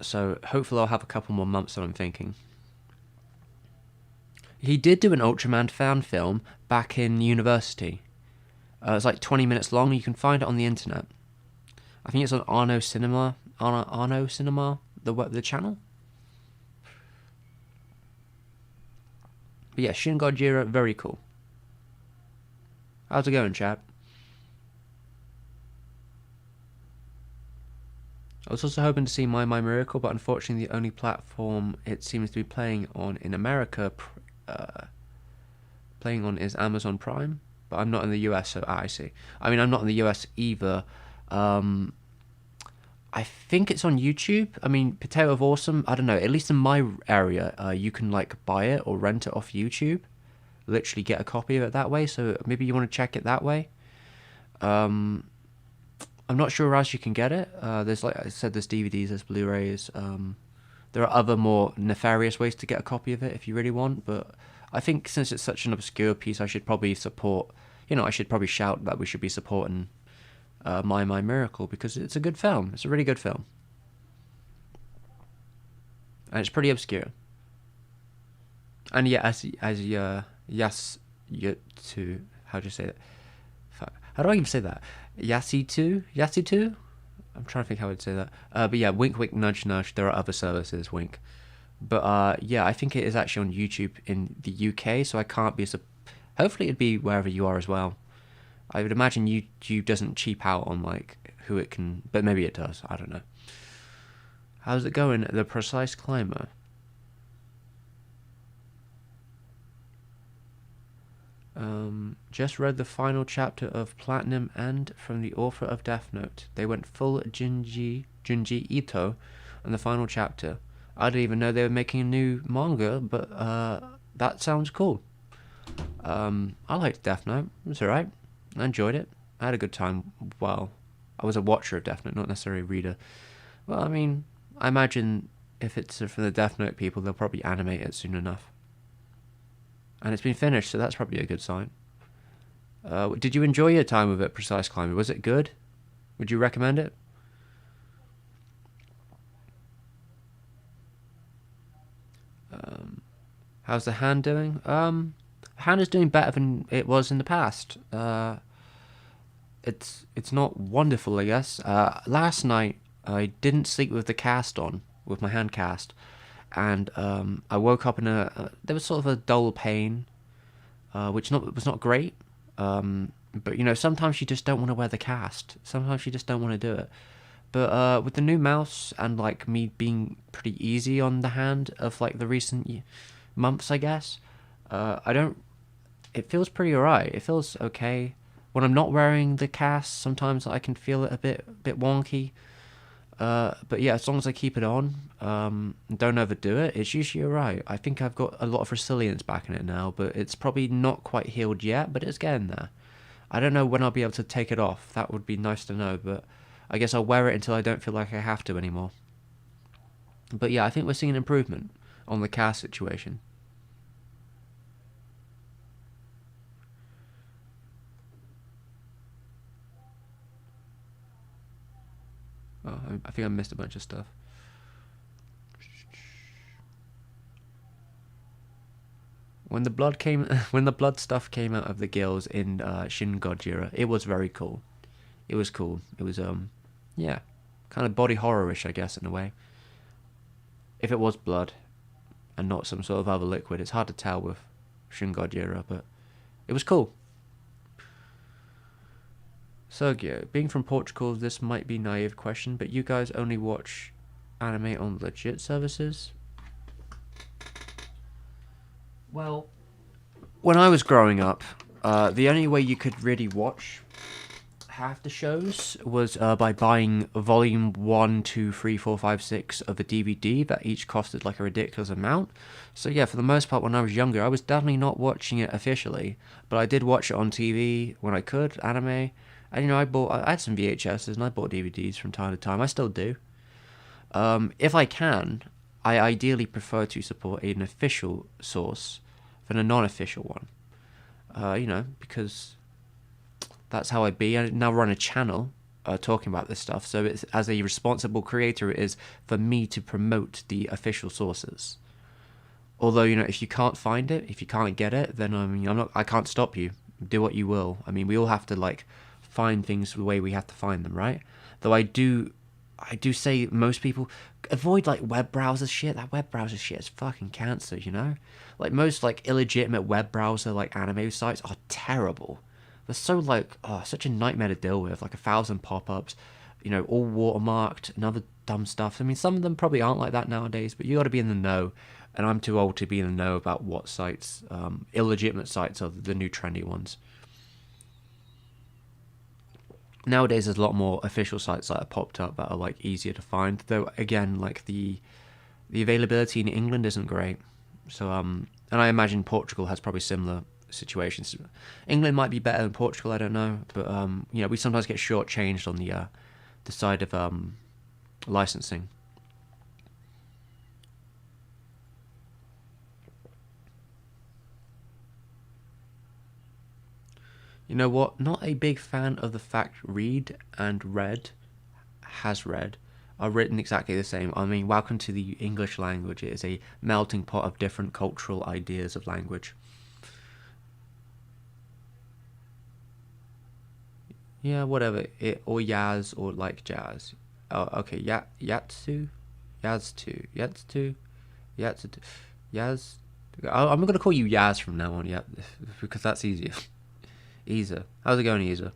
So hopefully I'll have a couple more months that I'm thinking. He did do an Ultraman fan film back in university. It's like 20 minutes long. You can find it on the internet. I think it's on Arno Cinema. Arno Cinema, the channel. But yeah, Shin Gojira, very cool. How's it going, chat? I was also hoping to see My Miracle, but unfortunately the only platform it seems to be playing on in America, playing on is Amazon Prime. But I'm not in the US, so I see. I mean, I'm not in the US either. Um, I think it's on YouTube. I mean, Potato of Awesome. I don't know. At least in my area, you can like buy it or rent it off YouTube. Literally get a copy of it that way. So maybe you want to check it that way. Um, I'm not sure where else you can get it. There's like I said, there's DVDs, there's Blu-rays. There are other more nefarious ways to get a copy of it if you really want. But I think since it's such an obscure piece, I should probably support. I should probably shout that we should be supporting My Miracle because it's a good film. It's a really good film, and it's pretty obscure. And yeah, as Yas Yutu, how do you say that? How do I even say that? Yasitu. I'm trying to think how I'd say that. But yeah, wink, wink, nudge, nudge. There are other services, wink. But yeah, I think it is actually on YouTube in the UK, so I can't be. Hopefully, it'd be wherever you are as well. I would imagine YouTube doesn't cheap out on like who it can, but maybe it does. I don't know. How's it going? The Precise Climber. Just read the final chapter of Platinum and from the author of Death Note. They went full Junji Ito on the final chapter. I didn't even know they were making a new manga, but that sounds cool. I liked Death Note. It was alright. I enjoyed it. I had a good time. Well, I was a watcher of Death Note, not necessarily a reader. Well, I mean, I imagine if it's for the Death Note people, they'll probably animate it soon enough. And it's been finished, so that's probably a good sign. Did you enjoy your time with it, Precise Climber? Was it good? Would you recommend it? How's the hand doing? The hand is doing better than it was in the past. It's not wonderful, I guess. Last night I didn't sleep with the cast on, with my hand cast, and I woke up in there was sort of a dull pain, which was not great. But sometimes you just don't want to wear the cast. Sometimes you just don't want to do it. But with the new mouse and like me being pretty easy on the hand of like the recent months, I guess, I don't. It feels pretty alright. It feels okay. When I'm not wearing the cast, sometimes I can feel it a bit wonky. But yeah, as long as I keep it on, don't overdo it, it's usually alright. I think I've got a lot of resilience back in it now, but it's probably not quite healed yet, but it's getting there. I don't know when I'll be able to take it off. That would be nice to know, but I guess I'll wear it until I don't feel like I have to anymore. But yeah, I think we're seeing an improvement on the cast situation. Oh, I think I missed a bunch of stuff. When the blood came, when the blood stuff came out of the gills in Shin Godzilla, it was very cool. It was cool. It was yeah, kind of body horror-ish, I guess, in a way. If it was blood and not some sort of other liquid, it's hard to tell with Shin Godzilla, but it was cool. Sergio, being from Portugal, this might be a naive question, but you guys only watch anime on legit services? Well, when I was growing up, the only way you could really watch half the shows was by buying volume 1, 2, 3, 4, 5, 6 of a DVD that each costed like a ridiculous amount. So yeah, for the most part when I was younger, I was definitely not watching it officially, but I did watch it on TV when I could, anime. And I had some VHSs and I bought DVDs from time to time. I still do. If I can, I ideally prefer to support an official source than a non-official one. Because that's how I be. I now run a channel talking about this stuff, so it's, as a responsible creator, it is for me to promote the official sources. Although, if you can't find it, if you can't get it, then I can't stop you. Do what you will. I mean, we all have to find things the way we have to find them, right? Though I do say most people avoid web browser shit. That web browser shit is fucking cancer, most illegitimate web browser anime sites are terrible. They're so such a nightmare to deal with, 1,000 pop-ups, all watermarked, another dumb stuff. I mean, some of them probably aren't like that nowadays, but you got to be in the know. And I'm too old to be in the know about what sites, illegitimate sites, are the new trendy ones. Nowadays, there's a lot more official sites that have popped up that are like easier to find. Though again, like the availability in England isn't great. So and I imagine Portugal has probably similar situations. England might be better than Portugal, I don't know, but we sometimes get shortchanged on the side of licensing. You know what? Not a big fan of the fact read and read has read are written exactly the same. I mean, welcome to the English language. It is a melting pot of different cultural ideas of language. Yeah, whatever. It or Yaz or like jazz. Oh, okay. Yatsu, Yatsu, Yatsu, Yaz. I'm gonna call you Yaz from now on. Yeah, because that's easier. Easer. How's it going, Easer?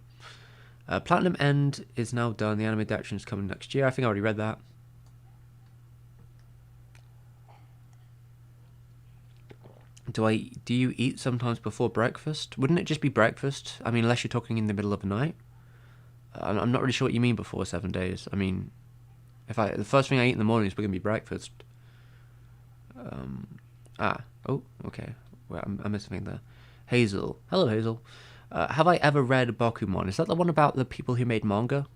Platinum End is now done. The anime adaptation is coming next year. I think I already read that. Do you eat sometimes before breakfast? Wouldn't it just be breakfast? I mean, unless you're talking in the middle of the night. I'm not really sure what you mean before 7 days. I mean, if the first thing I eat in the morning is going to be breakfast. Oh, okay. Well, I'm missing something there. Hazel. Hello, Hazel. Have I ever read Bakumon? Is that the one about the people who made manga?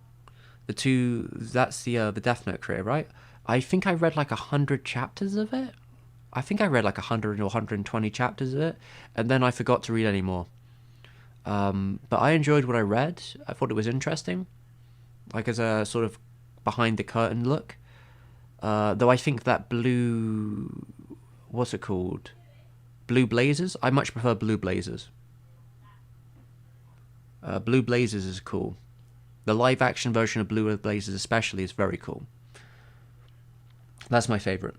That's the Death Note creator, right? I think I read like 100 chapters of it. I think I read like 100 or 120 chapters of it, and then I forgot to read any more. But I enjoyed what I read. I thought it was interesting, like as a sort of behind the curtain look. Though I think that what's it called? Blue Blazers? I much prefer Blue Blazers. Blue Blazers is cool. The live action version of Blue Blazers especially is very cool. That's my favourite.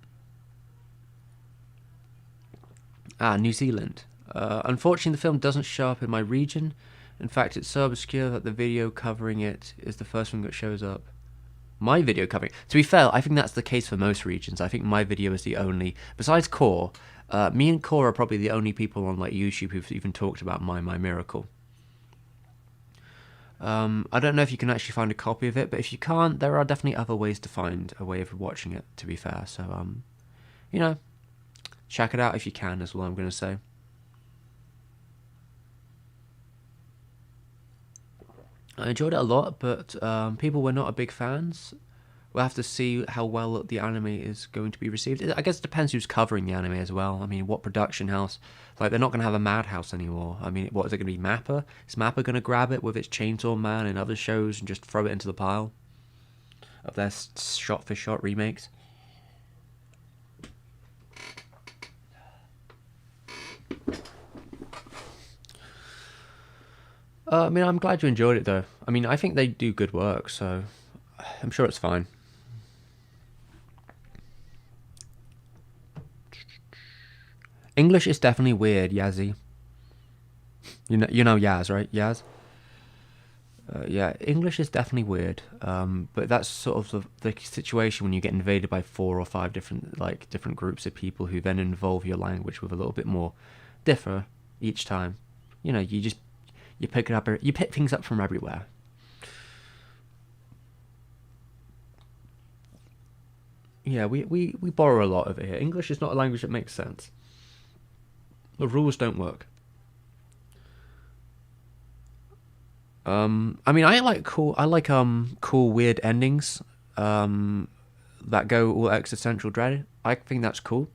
New Zealand. Unfortunately, the film doesn't show up in my region. In fact, it's so obscure that the video covering it is the first one that shows up. My video covering. To be fair, I think that's the case for most regions. I think my video is the only, besides Core. Me and Core are probably the only people on like YouTube who've even talked about My Miracle. I don't know if you can actually find a copy of it, but if you can't, there are definitely other ways to find a way of watching it, to be fair. So, check it out if you can, is what I'm going to say. I enjoyed it a lot, but people were not a big fans. We'll have to see how well the anime is going to be received. I guess it depends who's covering the anime as well. I mean, what production house? Like, they're not going to have a Madhouse anymore. I mean, what is it going to be, Mappa? Is Mappa going to grab it with its Chainsaw Man and other shows and just throw it into the pile of their shot-for-shot remakes? I mean, I'm glad you enjoyed it, though. I mean, I think they do good work, so I'm sure it's fine. English is definitely weird, Yazzie. You know Yaz, right? Yaz? Yeah, English is definitely weird. But that's sort of the situation when you get invaded by 4 or 5 different groups of people who then involve your language with a little bit more differ each time. You pick it up. You pick things up from everywhere. Yeah, we borrow a lot over here. English is not a language that makes sense. The rules don't work. I mean, I like cool weird endings. That go all existential dread. I think that's cool.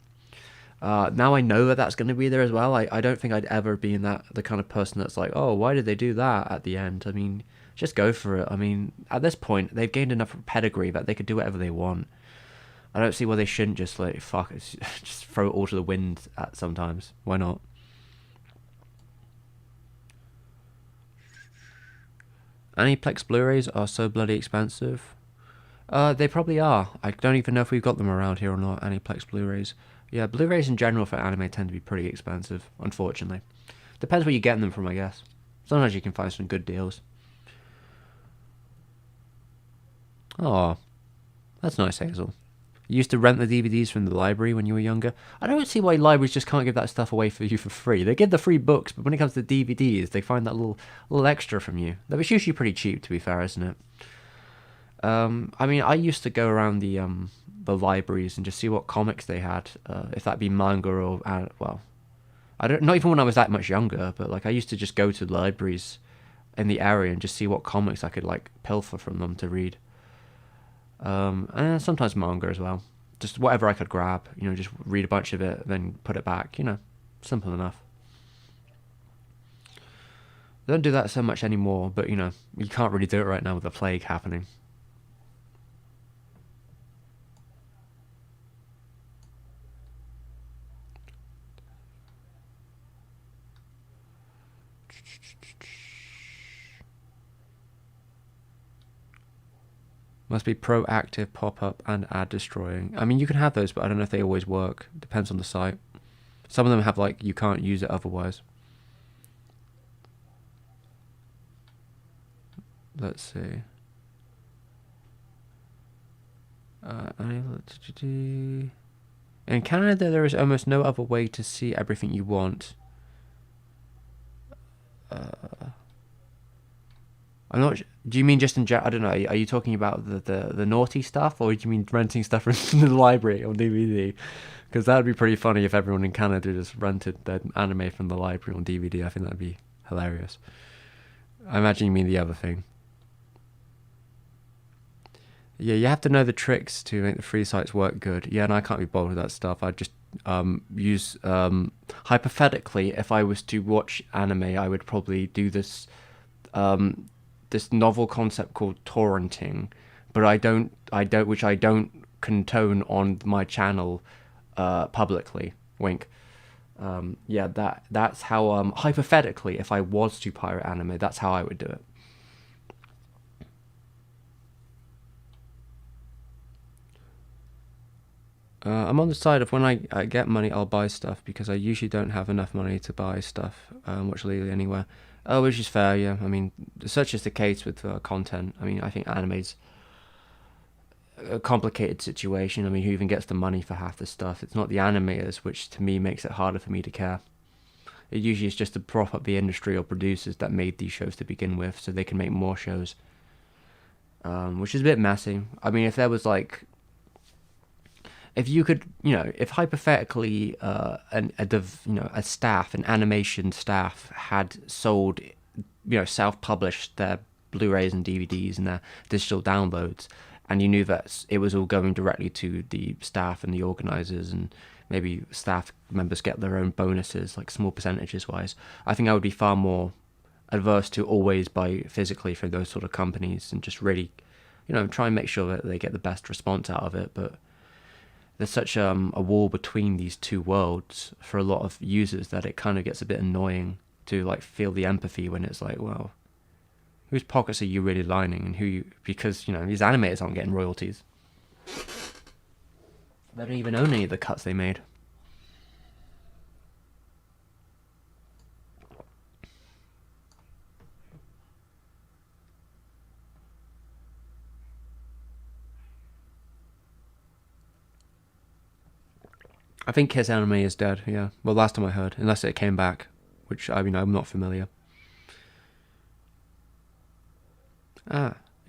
Now I know that that's going to be there as well. I don't think I'd ever be in the kind of person that's like, oh, why did they do that at the end? I mean, just go for it. I mean, at this point, they've gained enough pedigree that they could do whatever they want. I don't see why they shouldn't just like fuck it, just throw it all to the wind at sometimes. Why not? Aniplex Blu-rays are so bloody expensive. They probably are. I don't even know if we've got them around here or not. Aniplex Blu-rays. Yeah, Blu-rays in general for anime tend to be pretty expensive, unfortunately. Depends where you're getting them from, I guess. Sometimes you can find some good deals. Oh, That's nice, Hazel. You used to rent the DVDs from the library when you were younger. I don't see why libraries just can't give that stuff away for you for free. They give the free books, but when it comes to DVDs, they find that little extra from you. That was usually pretty cheap, to be fair, isn't it? I mean, I used to go around the libraries and just see what comics they had, if that be manga or well, I don't not even when I was that much younger, but like I used to just go to libraries in the area and just see what comics I could like pilfer from them to read. And sometimes manga as well. Just whatever I could grab, just read a bunch of it, then put it back. Simple enough. They don't do that so much anymore, but you can't really do it right now with the plague happening. Must be proactive, pop-up, and ad destroying. I mean, you can have those, but I don't know if they always work. Depends on the site. Some of them have, like, you can't use it otherwise. Let's see. In Canada, there is almost no other way to see everything you want. I'm not. Do you mean just in general? I don't know. Are you talking about the naughty stuff, or do you mean renting stuff from the library on DVD? Because that would be pretty funny if everyone in Canada just rented the anime from the library on DVD. I think that'd be hilarious. I imagine you mean the other thing. Yeah, you have to know the tricks to make the free sites work good. Yeah, and I can't be bothered with that stuff. I just use hypothetically, if I was to watch anime, I would probably do this this novel concept called torrenting, but I don't condone on my channel publicly. Wink. Yeah, that's how hypothetically, if I was to pirate anime, that's how I would do it. I'm on the side of when I get money, I'll buy stuff because I usually don't have enough money to buy stuff, watch legally anywhere. Oh, which is fair, yeah. I mean, such is the case with content. I mean, I think anime's a complicated situation. I mean, who even gets the money for half the stuff? It's not the animators, which to me makes it harder for me to care. It usually is just to prop up the industry or producers that made these shows to begin with, so they can make more shows. Which is a bit messy. I mean, if there was like if you could, if hypothetically, a staff, an animation staff, had sold, self-published their Blu-rays and DVDs and their digital downloads, and you knew that it was all going directly to the staff and the organizers, and maybe staff members get their own bonuses, like small percentages wise, I think I would be far more adverse to always buy physically from those sort of companies and just really, try and make sure that they get the best response out of it. But there's such a wall between these two worlds for a lot of users that it kind of gets a bit annoying to like feel the empathy when it's like, well, whose pockets are you really lining, and because these animators aren't getting royalties. They don't even own any of the cuts they made. I think Kiss Anime is dead, yeah. Well, last time I heard, unless it came back, which, I mean, I'm not familiar.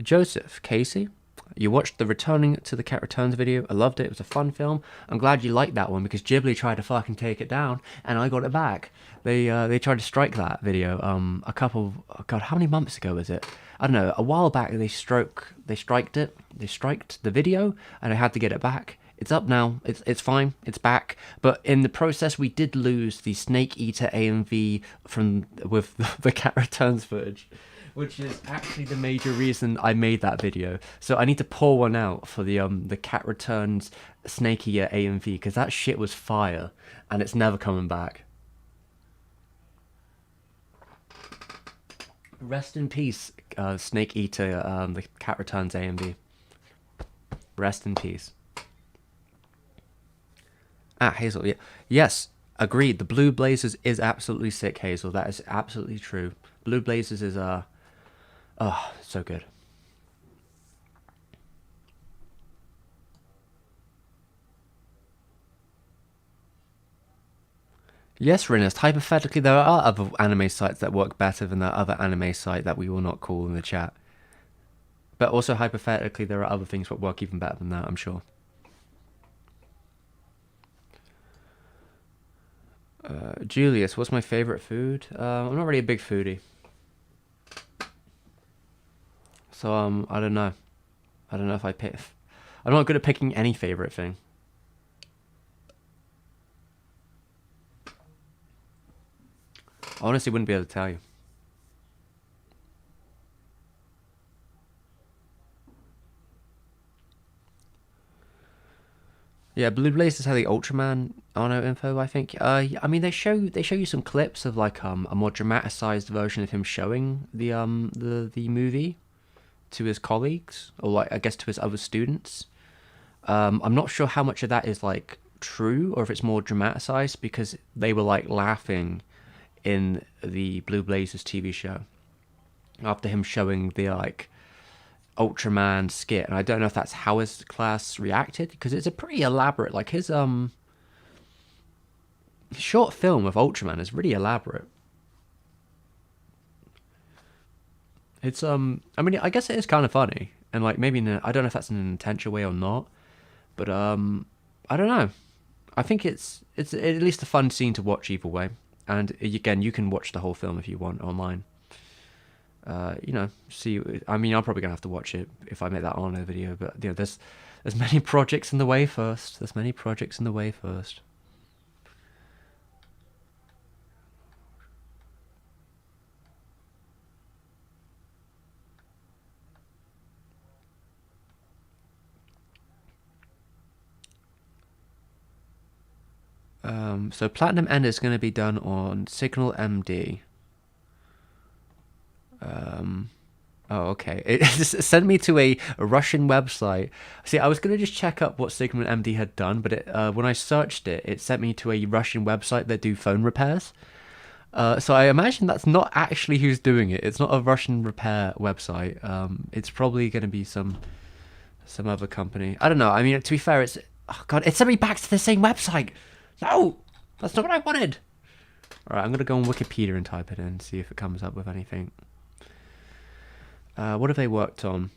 Joseph, Casey, you watched the Returning to the Cat Returns video. I loved it. It was a fun film. I'm glad you liked that one because Ghibli tried to fucking take it down, and I got it back. They tried to strike that video a couple. Oh God, how many months ago was it? I don't know. A while back they striked it. They striked the video, and I had to get it back. It's up now. It's fine. It's back. But in the process, we did lose the Snake Eater AMV with the Cat Returns footage, which is actually the major reason I made that video. So I need to pour one out for the Cat Returns Snake Eater AMV because that shit was fire, and it's never coming back. Rest in peace, Snake Eater, the Cat Returns AMV. Rest in peace. Hazel, yeah. Yes, agreed. The Blue Blazers is absolutely sick, Hazel. That is absolutely true. Blue Blazers is, so good. Yes, Rinus, hypothetically, there are other anime sites that work better than that other anime site that we will not call in the chat. But also, hypothetically, there are other things that work even better than that, I'm sure. Julius, what's my favorite food? I'm not really a big foodie. So, I don't know. I don't know if I pick. I'm not good at picking any favorite thing. I honestly wouldn't be able to tell you. Yeah, Blue Blazers had the Ultraman Arno info, I think. I mean they show you some clips of like a more dramatized version of him showing the movie to his colleagues or like I guess to his other students. I'm not sure how much of that is like true or if it's more dramatized because they were like laughing in the Blue Blazers TV show after him showing the like Ultraman skit, and I don't know if that's how his class reacted because it's a pretty elaborate like his short film of Ultraman is really elaborate. It's I mean I guess it is kind of funny and like maybe I don't know if that's in an intentional way or not, but I don't know. I think it's at least a fun scene to watch either way. And again, you can watch the whole film if you want online. See. I mean, I'm probably gonna have to watch it if I make that on a video. But there's many projects in the way first. There's many projects in the way first. So Platinum End is going to be done on Signal MD. Oh, okay. It just sent me to a Russian website. See, I was going to just check up what Sigmund MD had done, but when I searched it, it sent me to a Russian website that do phone repairs. So I imagine that's not actually who's doing it. It's not a Russian repair website. It's probably going to be some other company. I don't know. I mean, to be fair, it's oh god, it sent me back to the same website. No, that's not what I wanted. All right, I'm gonna go on Wikipedia and type it in and see if it comes up with anything. What have they worked on?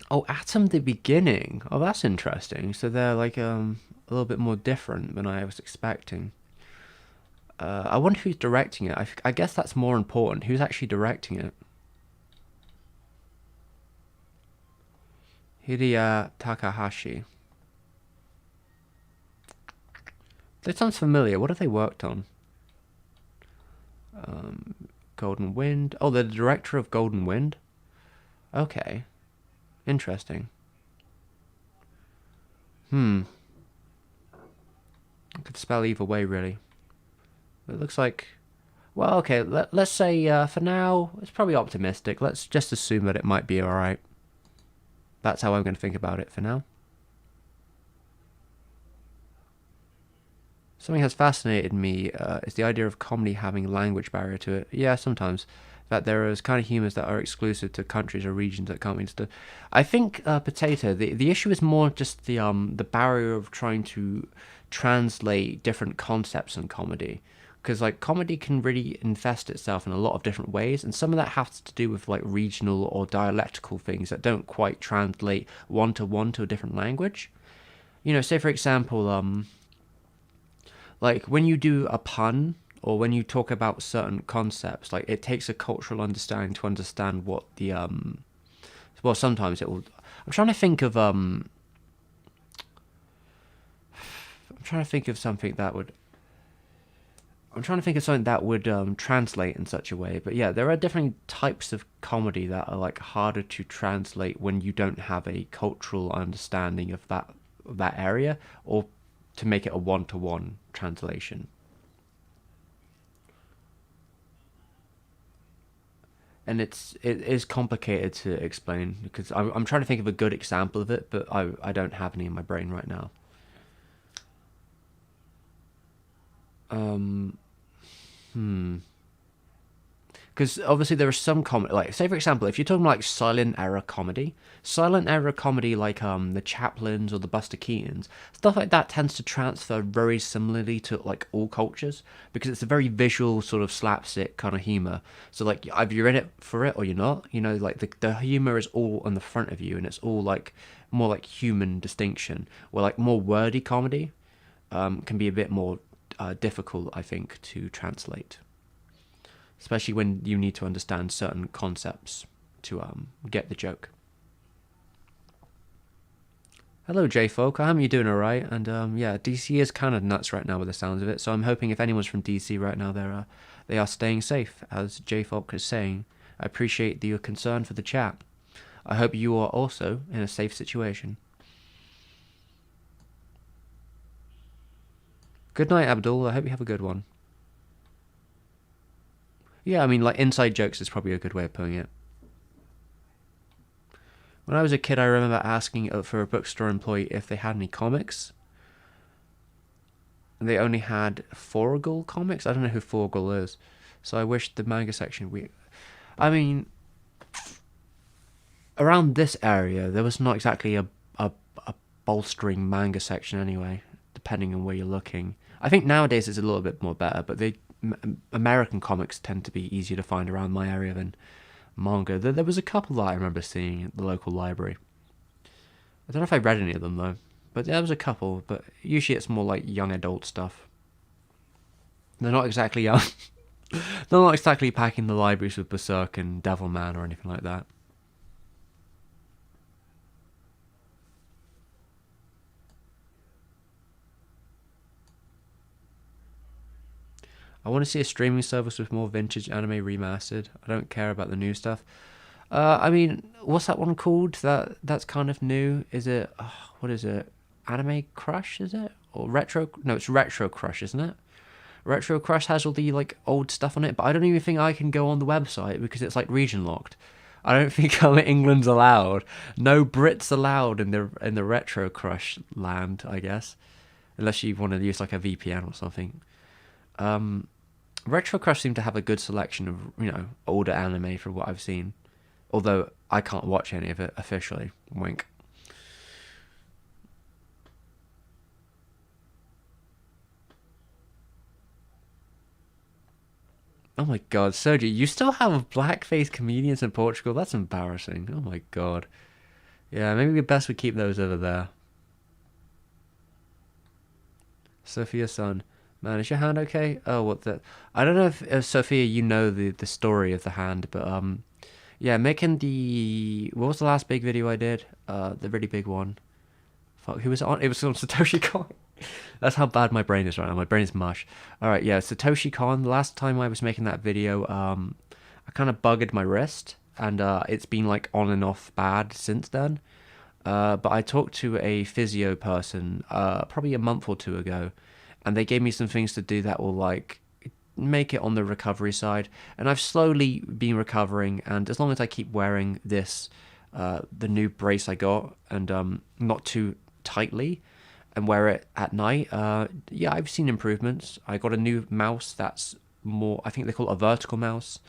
Oh, Atom the Beginning. Oh, that's interesting. So they're like a little bit more different than I was expecting. I wonder who's directing it. I guess that's more important. Who's actually directing it? Hideya Takahashi. That sounds familiar. What have they worked on? Golden Wind. Oh, they're the director of Golden Wind. Okay, interesting. Hmm. I could spell either way, really. It looks like. Well, okay. Let's say for now, it's probably optimistic. Let's just assume that it might be all right. That's how I'm going to think about it for now. Something has fascinated me is the idea of comedy having a language barrier to it. Yeah, sometimes. That there is kind of humours that are exclusive to countries or regions that can't be understood. I think Potato. The issue is more just the barrier of trying to translate different concepts in comedy, because like comedy can really invest itself in a lot of different ways, and some of that has to do with like regional or dialectical things that don't quite translate one to a different language. Say for example, like when you do a pun or when you talk about certain concepts, like it takes a cultural understanding to understand what the well sometimes it will. I'm trying to think of I'm trying to think of something that would I'm trying to think of something that would translate in such a way. But yeah, there are different types of comedy that are like harder to translate when you don't have a cultural understanding of that area, or to make it a one-to-one translation. And it is complicated to explain because I'm trying to think of a good example of it, but I don't have any in my brain right now. Um, hmm. Because obviously there are some comedy, like say for example, if you're talking like silent era comedy like the Chaplins or the Buster Keatons, stuff like that tends to transfer very similarly to like all cultures because it's a very visual sort of slapstick kind of humor. So like either you're in it for it or you're not. You know, like the humor is all on the front of you and it's all like more like human distinction. Where like more wordy comedy can be a bit more difficult, I think, to translate, especially when you need to understand certain concepts to get the joke. Hello, J-Folk. I hope you're doing alright. And yeah, DC is kind of nuts right now with the sounds of it. So I'm hoping if anyone's from DC right now, they are staying safe, as J-Folk is saying. I appreciate your concern for the chat. I hope you are also in a safe situation. Good night, Abdul. I hope you have a good one. Yeah, I mean, like, inside jokes is probably a good way of putting it. When I was a kid, I remember asking for a bookstore employee if they had any comics. And they only had Forgel comics. I don't know who Forgel is. So I wish the manga section... I mean, around this area, there was not exactly a bolstering manga section anyway, depending on where you're looking. I think nowadays it's a little bit more better, but American comics tend to be easier to find around my area than manga. There was a couple that I remember seeing at the local library. I don't know if I read any of them though, but there was a couple. But usually it's more like young adult stuff. They're not exactly young. They're not exactly packing the libraries with Berserk and Devilman or anything like that. I want to see a streaming service with more vintage anime remastered. I don't care about the new stuff. I mean, what's that one called? That's kind of new. Is it? What is it? Anime Crush? Is it? Or Retro? No, it's Retro Crush, isn't it? Retro Crush has all the like old stuff on it, but I don't even think I can go on the website because it's like region locked. I don't think England's allowed. No Brits allowed in the Retro Crush land, I guess, unless you want to use like a VPN or something. Retro Crush seemed to have a good selection of older anime from what I've seen, although I can't watch any of it officially. Wink. Oh my god, Sergi, you still have blackface comedians in Portugal? That's embarrassing. Oh my god. Yeah, maybe best we keep those over there. Sophia's son. Man, is your hand okay? Oh, what the... I don't know if Sophia, you know the story of the hand, but yeah, making the... What was the last big video I did? The really big one. Fuck, who was it on? It was on Satoshi Kon. That's how bad my brain is right now. My brain is mush. Alright, yeah, Satoshi Kon. The last time I was making that video, I kind of bugged my wrist, and it's been like on and off bad since then. But I talked to a physio person probably a month or two ago, and they gave me some things to do that will like make it on the recovery side. And I've slowly been recovering, and as long as I keep wearing this, the new brace I got, and not too tightly, and wear it at night, yeah, I've seen improvements. I got a new mouse that's more, I think they call it a vertical mouse,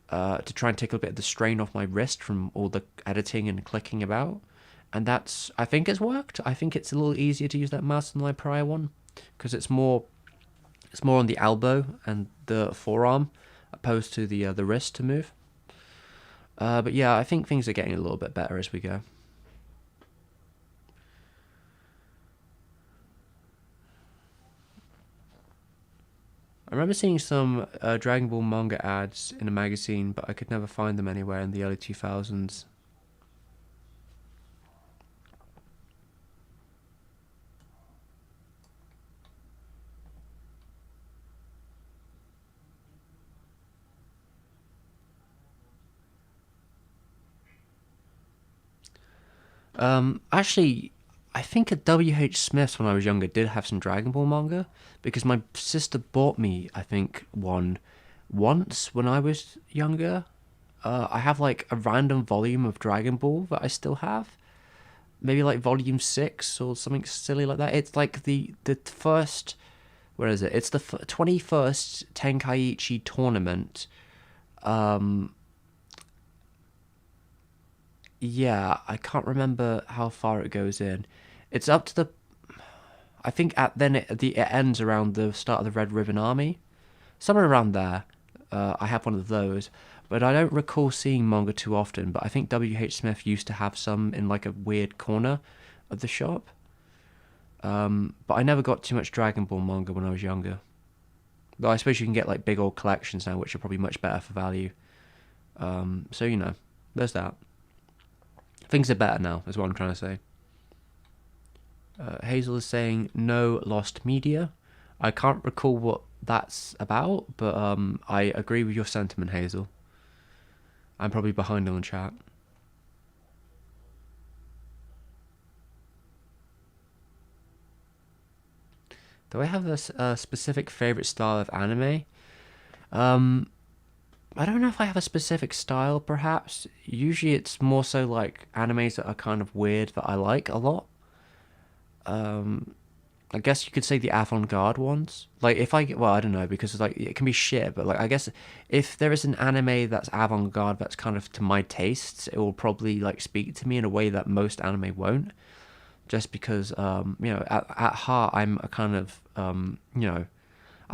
to try and take a bit of the strain off my wrist from all the editing and clicking about. And that's, I think it's worked. I think it's a little easier to use that mouse than my prior one, because it's more on the elbow and the forearm opposed to the wrist to move. But yeah, I think things are getting a little bit better as we go. I remember seeing some Dragon Ball manga ads in a magazine, but I could never find them anywhere in the early 2000s. Actually, I think at WH Smith's when I was younger did have some Dragon Ball manga, because my sister bought me, I think, one once when I was younger. I have like a random volume of Dragon Ball that I still have. Maybe like volume 6 or something silly like that. It's like the first, where is it? It's the 21st Tenkaichi tournament Yeah, I can't remember how far it goes in. It's up to the. I think it ends around the start of the Red Ribbon Army, somewhere around there. I have one of those, but I don't recall seeing manga too often. But I think W.H. Smith used to have some in like a weird corner of the shop. But I never got too much Dragon Ball manga when I was younger. Though I suppose you can get like big old collections now, which are probably much better for value. So there's that. Things are better now, is what I'm trying to say. Hazel is saying no lost media. I can't recall what that's about, but I agree with your sentiment, Hazel. I'm probably behind on the chat. Do I have a specific favorite style of anime? I don't know if I have a specific style, perhaps. Usually it's more so like animes that are kind of weird that I like a lot. I guess you could say the avant-garde ones. Like if I get, well, I don't know because like it can be shit, but like I guess if there is an anime that's avant-garde that's kind of to my tastes, it will probably like speak to me in a way that most anime won't. Just because at heart I'm a kind of I'm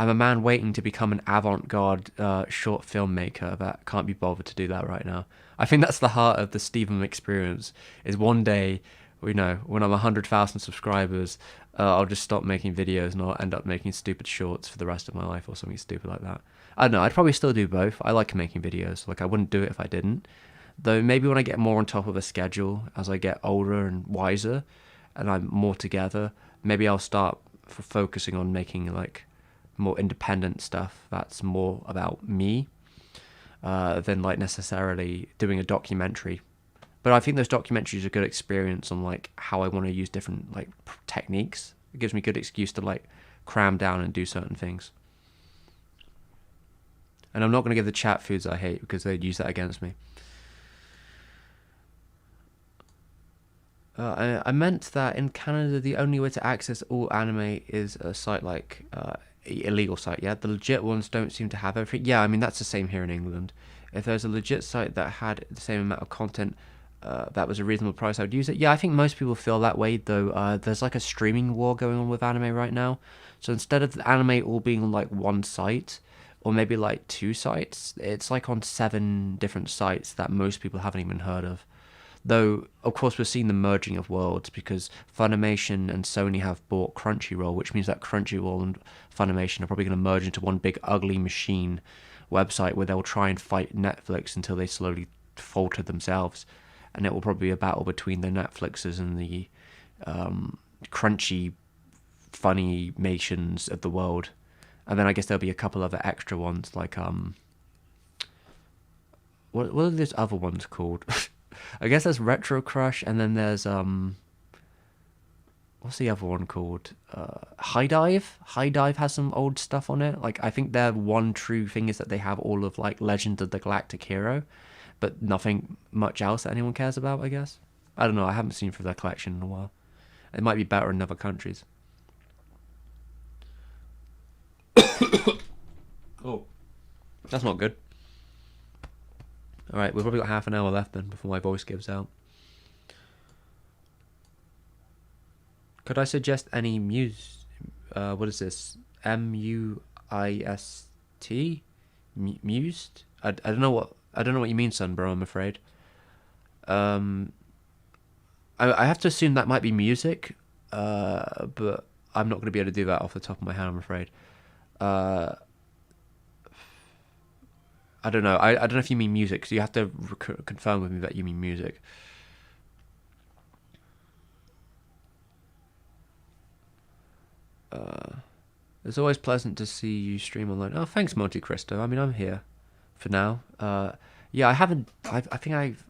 a man waiting to become an avant-garde short filmmaker that can't be bothered to do that right now. I think that's the heart of the STEVEM experience. Is one day, when I'm 100,000 subscribers, I'll just stop making videos and I'll end up making stupid shorts for the rest of my life or something stupid like that. I don't know. I'd probably still do both. I like making videos. Like I wouldn't do it if I didn't. Though maybe when I get more on top of a schedule, as I get older and wiser, and I'm more together, maybe I'll start focusing on making like more independent stuff that's more about me than like necessarily doing a documentary. But I think those documentaries are a good experience on like how I want to use different like techniques. It gives me a good excuse to like cram down and do certain things. And I'm not going to give the chat foods I hate because they'd use that against me. I meant that in Canada the only way to access all anime is a site like illegal site. Yeah, the legit ones don't seem to have everything. Yeah, I mean that's the same here in England. If there's a legit site that had the same amount of content that was a reasonable price, I would use it. Yeah, I think most people feel that way though. There's like a streaming war going on with anime right now. So instead of the anime all being on like one site or maybe like two sites, it's like on 7 different sites that most people haven't even heard of. Though, of course, we're seeing the merging of worlds because Funimation and Sony have bought Crunchyroll, which means that Crunchyroll and Funimation are probably going to merge into one big ugly machine website where they'll try and fight Netflix until they slowly falter themselves. And it will probably be a battle between the Netflixes and the crunchy Funimations of the world. And then I guess there'll be a couple other extra ones like what are those other ones called? I guess there's Retro Crush, and then there's what's the other one called? High Dive. High Dive has some old stuff on it. Like I think their one true thing is that they have all of like Legend of the Galactic Hero, but nothing much else that anyone cares about. I guess I don't know. I haven't seen through their collection in a while. It might be better in other countries. Oh, that's not good. Alright, we've probably got half an hour left then before my voice gives out. Could I suggest any what is this? M-U-I-S-T? Mused? I don't know what you mean, son, bro, I'm afraid. I have to assume that might be music, but I'm not going to be able to do that off the top of my head, I'm afraid. I don't know. I don't know if you mean music, so you have to confirm with me that you mean music. It's always pleasant to see you stream online. Oh, thanks, Monte Cristo. I mean, I'm here for now. Yeah, I haven't. I think I've.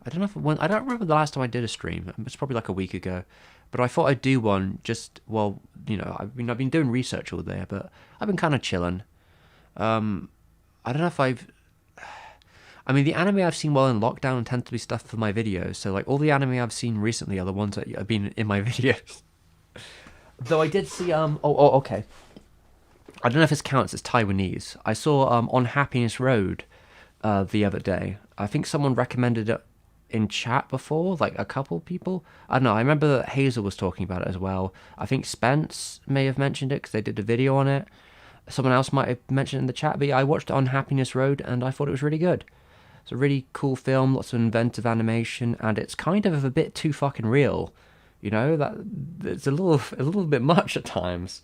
I don't know if I don't remember the last time I did a stream. It's probably like a week ago, but I thought I'd do one. Just I've been doing research all day, but I've been kind of chilling. I don't know if I mean, the anime I've seen while in lockdown tends to be stuff for my videos. So, like, all the anime I've seen recently are the ones that have been in my videos. Though I did see, okay. I don't know if this counts as Taiwanese. I saw, On Happiness Road, the other day. I think someone recommended it in chat before, like a couple people. I don't know. I remember that Hazel was talking about it as well. I think Spence may have mentioned it because they did a video on it. Someone else might have mentioned it in the chat, but yeah, I watched it on Happiness Road and I thought it was really good. It's a really cool film, lots of inventive animation, and it's kind of a bit too fucking real. You know that it's a little bit much at times.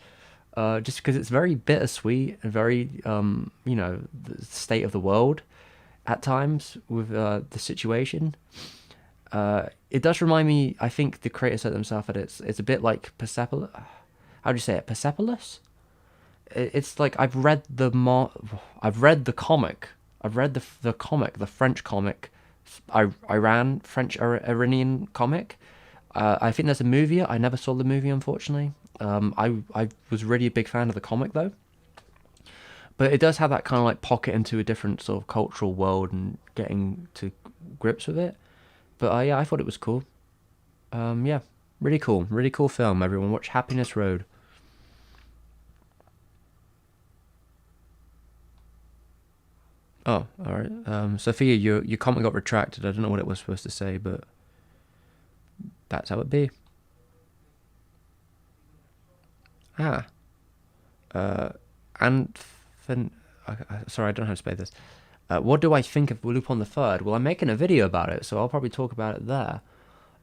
Just because it's very bittersweet and very the state of the world at times with the situation. It does remind me. I think the creator said themselves that it's a bit like Persepolis. How do you say it? Persepolis. It's like I've read the comic. I've read the comic, the French comic, Iran French Iranian comic. I think there's a movie. I never saw the movie, unfortunately. I was really a big fan of the comic though, but it does have that kind of like pocket into a different sort of cultural world and getting to grips with it. But yeah, I thought it was cool. Yeah, really cool film. Everyone watch Happiness Road. Oh, all right. Sophia, your comment got retracted. I don't know what it was supposed to say, but that's how it be. Ah, and sorry, I don't know how to spell this. What do I think of Lupin the Third? Well, I'm making a video about it, so I'll probably talk about it there.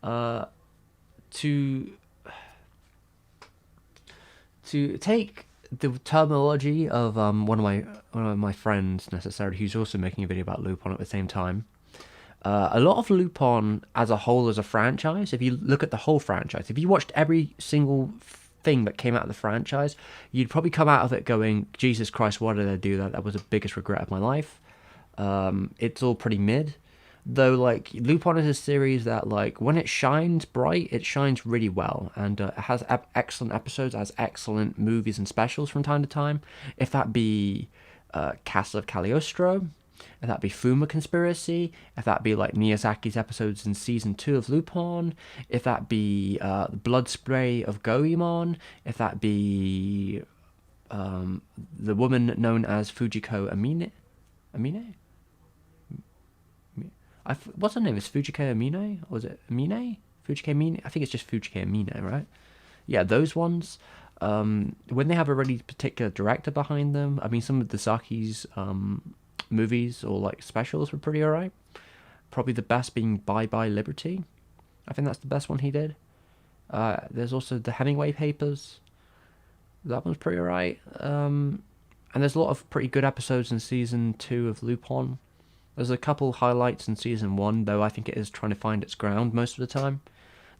Uh, to to take the terminology of one of my friends necessarily, who's also making a video about Lupin at the same time. A lot of Lupin as a whole as a franchise, if you look at the whole franchise, if you watched every single thing that came out of the franchise, you'd probably come out of it going, Jesus Christ, why did I do that? That was the biggest regret of my life. It's all pretty mid. Though, like, Lupin is a series that, like, when it shines bright, it shines really well. And it has excellent episodes, has excellent movies and specials from time to time. If that be Castle of Cagliostro, if that be Fuma Conspiracy, if that be like Miyazaki's episodes in season 2 of Lupin, if that be the Blood Spray of Goemon, if that be the woman known as Fujiko Amine? What's her name? Is Fujiko Amine? Or was it Amine? Fujiko Amine? I think it's just Fujiko Amine, right? Yeah, those ones. When they have a really particular director behind them, I mean, some of the Saki's movies or like specials were pretty alright. Probably the best being Bye Bye Liberty. I think that's the best one he did. There's also the Hemingway Papers. That one's pretty alright. And there's a lot of pretty good episodes in season 2 of Lupin. There's a couple highlights in season 1, though I think it is trying to find its ground most of the time.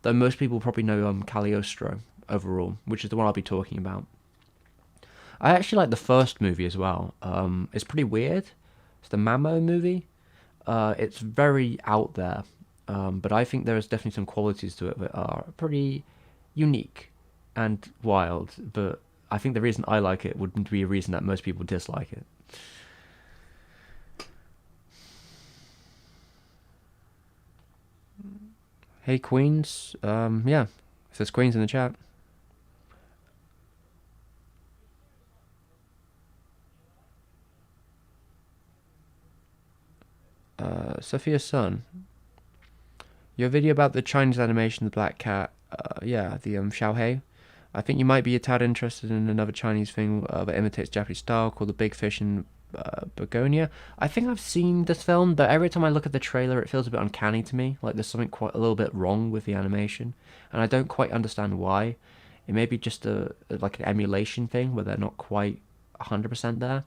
Though most people probably know Cagliostro overall, which is the one I'll be talking about. I actually like the first movie as well. It's pretty weird. It's the Mamo movie. It's very out there, but I think there is definitely some qualities to it that are pretty unique and wild. But I think the reason I like it wouldn't be a reason that most people dislike it. Hey Queens, yeah, if there's Queens in the chat. Sophia's son. Your video about the Chinese animation, the Black Cat, yeah, the Xiaohei. I think you might be a tad interested in another Chinese thing that imitates Japanese style called The Big Fish in Begonia. I think I've seen this film, but every time I look at the trailer, it feels a bit uncanny to me. Like there's something quite a little bit wrong with the animation, and I don't quite understand why. It may be just like an emulation thing where they're not quite 100% there.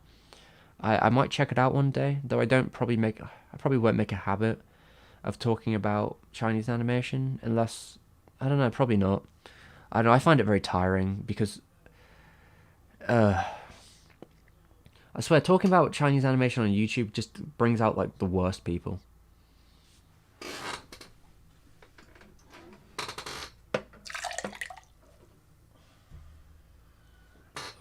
I might check it out one day, though I probably won't make a habit of talking about Chinese animation unless, I don't know, probably not. I don't know, I find it very tiring because I swear talking about Chinese animation on YouTube just brings out like the worst people.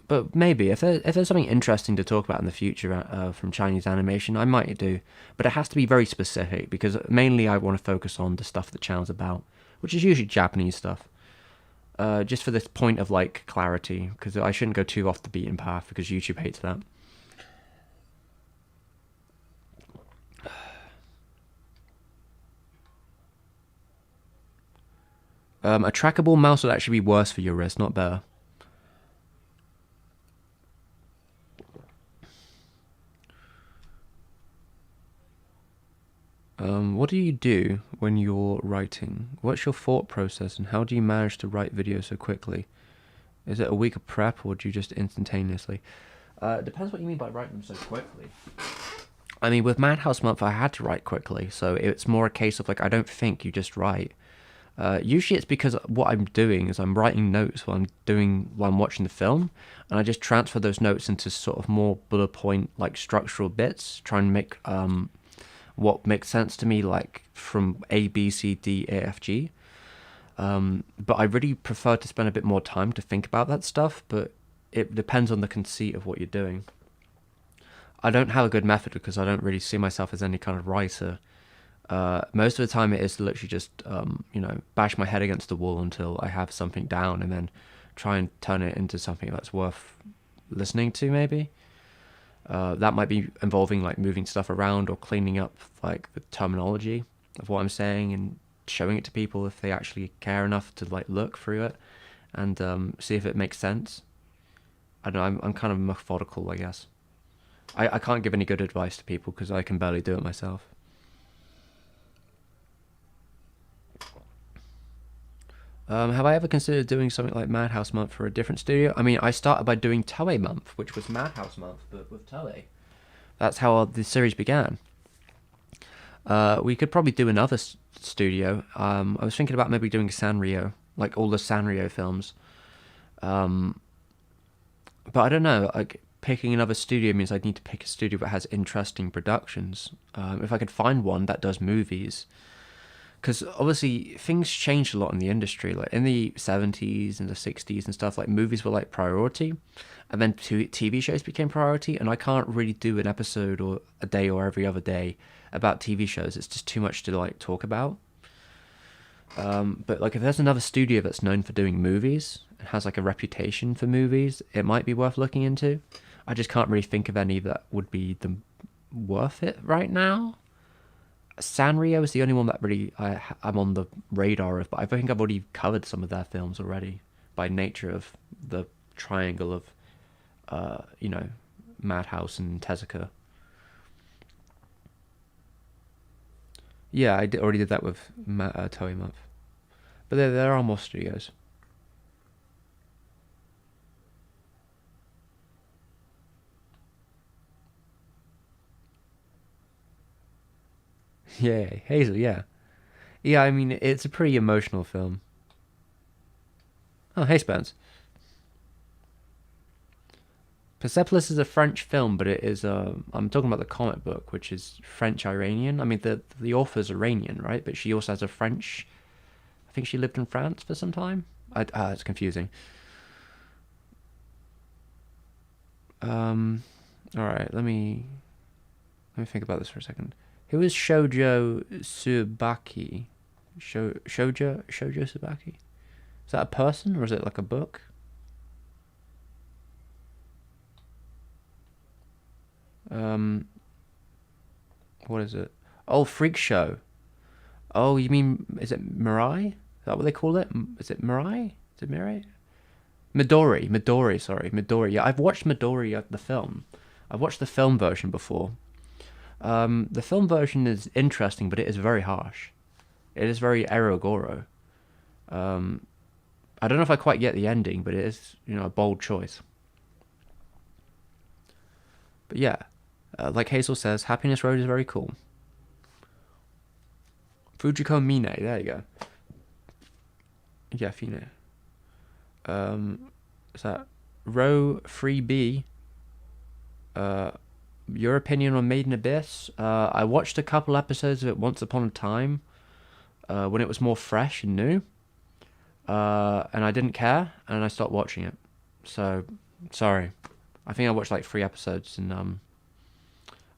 But maybe if there's something interesting to talk about in the future from Chinese animation, I might do. But it has to be very specific because mainly I want to focus on the stuff the channel's about, which is usually Japanese stuff. Just for this point of like clarity, because I shouldn't go too off the beaten path because YouTube hates that. A trackable mouse would actually be worse for your wrist, not better. What do you do when you're writing? What's your thought process, and how do you manage to write videos so quickly? Is it a week of prep, or do you just instantaneously? It depends what you mean by writing them so quickly. I mean, with Madhouse Month, I had to write quickly, so it's more a case of like, I don't think, you just write. Usually it's because what I'm doing is I'm writing notes while I'm watching the film, and I just transfer those notes into sort of more bullet point, like, structural bits, try and make what makes sense to me, like from A, B, C, D, A, F, G. But I really prefer to spend a bit more time to think about that stuff, but it depends on the conceit of what you're doing. I don't have a good method because I don't really see myself as any kind of writer. Most of the time it is literally just, bash my head against the wall until I have something down, and then try and turn it into something that's worth listening to, maybe. That might be involving like moving stuff around or cleaning up like the terminology of what I'm saying and showing it to people if they actually care enough to like look through it and see if it makes sense. I don't know, I'm kind of methodical, I guess. I can't give any good advice to people because I can barely do it myself. Have I ever considered doing something like Madhouse Month for a different studio? I mean, I started by doing Toei Month, which was Madhouse Month, but with Toei. That's how the series began. We could probably do another studio. I was thinking about maybe doing Sanrio, like all the Sanrio films. But I don't know. Like, picking another studio means I need to pick a studio that has interesting productions. If I could find one that does movies, because obviously things changed a lot in the industry. Like in the 70s and the 60s and stuff, like movies were like priority, and then TV shows became priority. And I can't really do an episode or a day or every other day about TV shows. It's just too much to like talk about. But like if there's another studio that's known for doing movies and has like a reputation for movies, it might be worth looking into. I just can't really think of any that would be worth it right now. Sanrio is the only one that really I'm on the radar of, but I think I've already covered some of their films already by nature of the triangle of, Madhouse and Tezuka. Yeah, already did that with Toei Month. But there are more studios. Yeah, Hazel, yeah. Yeah, I mean, it's a pretty emotional film. Oh, hey, Spence. Persepolis is a French film, but it is. I'm talking about the comic book, which is French Iranian. I mean, the author's Iranian, right? But she also has a French. I think she lived in France for some time. It's confusing. Um, all right, let me think about this for a second. Who is Shoujo Tsubaki? Shoujo Tsubaki? Is that a person or is it like a book? Um, what is it? Oh, Freak Show. Oh, you mean, is it Mirai? Is that what they call it? Is it Mirai? Is it Mirai? Midori, sorry. Midori. Yeah, I've watched Midori, the film. I've watched the film version before. The film version is interesting, but it is very harsh. It is very Erogoro. Um, I don't know if I quite get the ending, but it is, a bold choice. But yeah, like Hazel says, Happiness Road is very cool. Fujiko Mine, there you go. Yeah, Fine. Is that Row 3B? Your opinion on Made in Abyss? I watched a couple episodes of it once upon a time, when it was more fresh and new, and I didn't care, and I stopped watching it. So, sorry. I think I watched like 3 episodes, and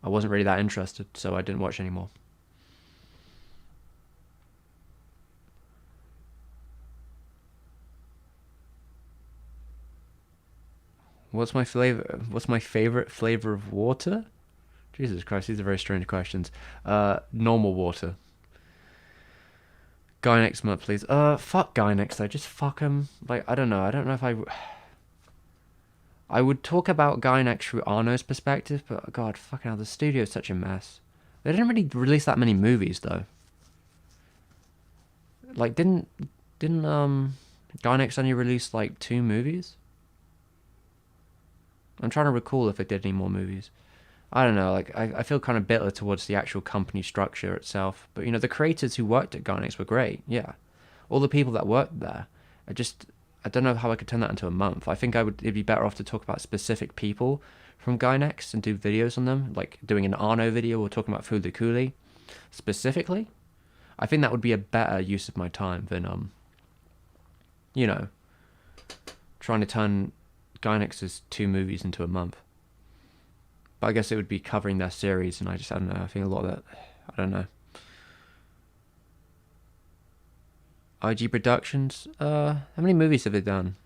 I wasn't really that interested, so I didn't watch anymore. What's my flavor? What's my favorite flavor of water? Jesus Christ, these are very strange questions. Normal water. Guy next month, please. Fuck Guy next though. Just fuck him. Like, I don't know. I don't know if I would talk about Guy next through Arno's perspective, but God, fucking hell, the studio is such a mess. They didn't really release that many movies though. Like, didn't Guy next only release like 2 movies? I'm trying to recall if it did any more movies. I don't know, like, I feel kind of bitter towards the actual company structure itself. But, the creators who worked at Gainax were great, yeah. All the people that worked there, I don't know how I could turn that into a month. I think it'd be better off to talk about specific people from Gainax and do videos on them, like doing an Arno video or talking about Fooly Cooly specifically. I think that would be a better use of my time than, trying to turn Gainax's 2 movies into a month. But I guess it would be covering their series, and I don't know, I think a lot of that, I don't know. IG Productions, how many movies have they done?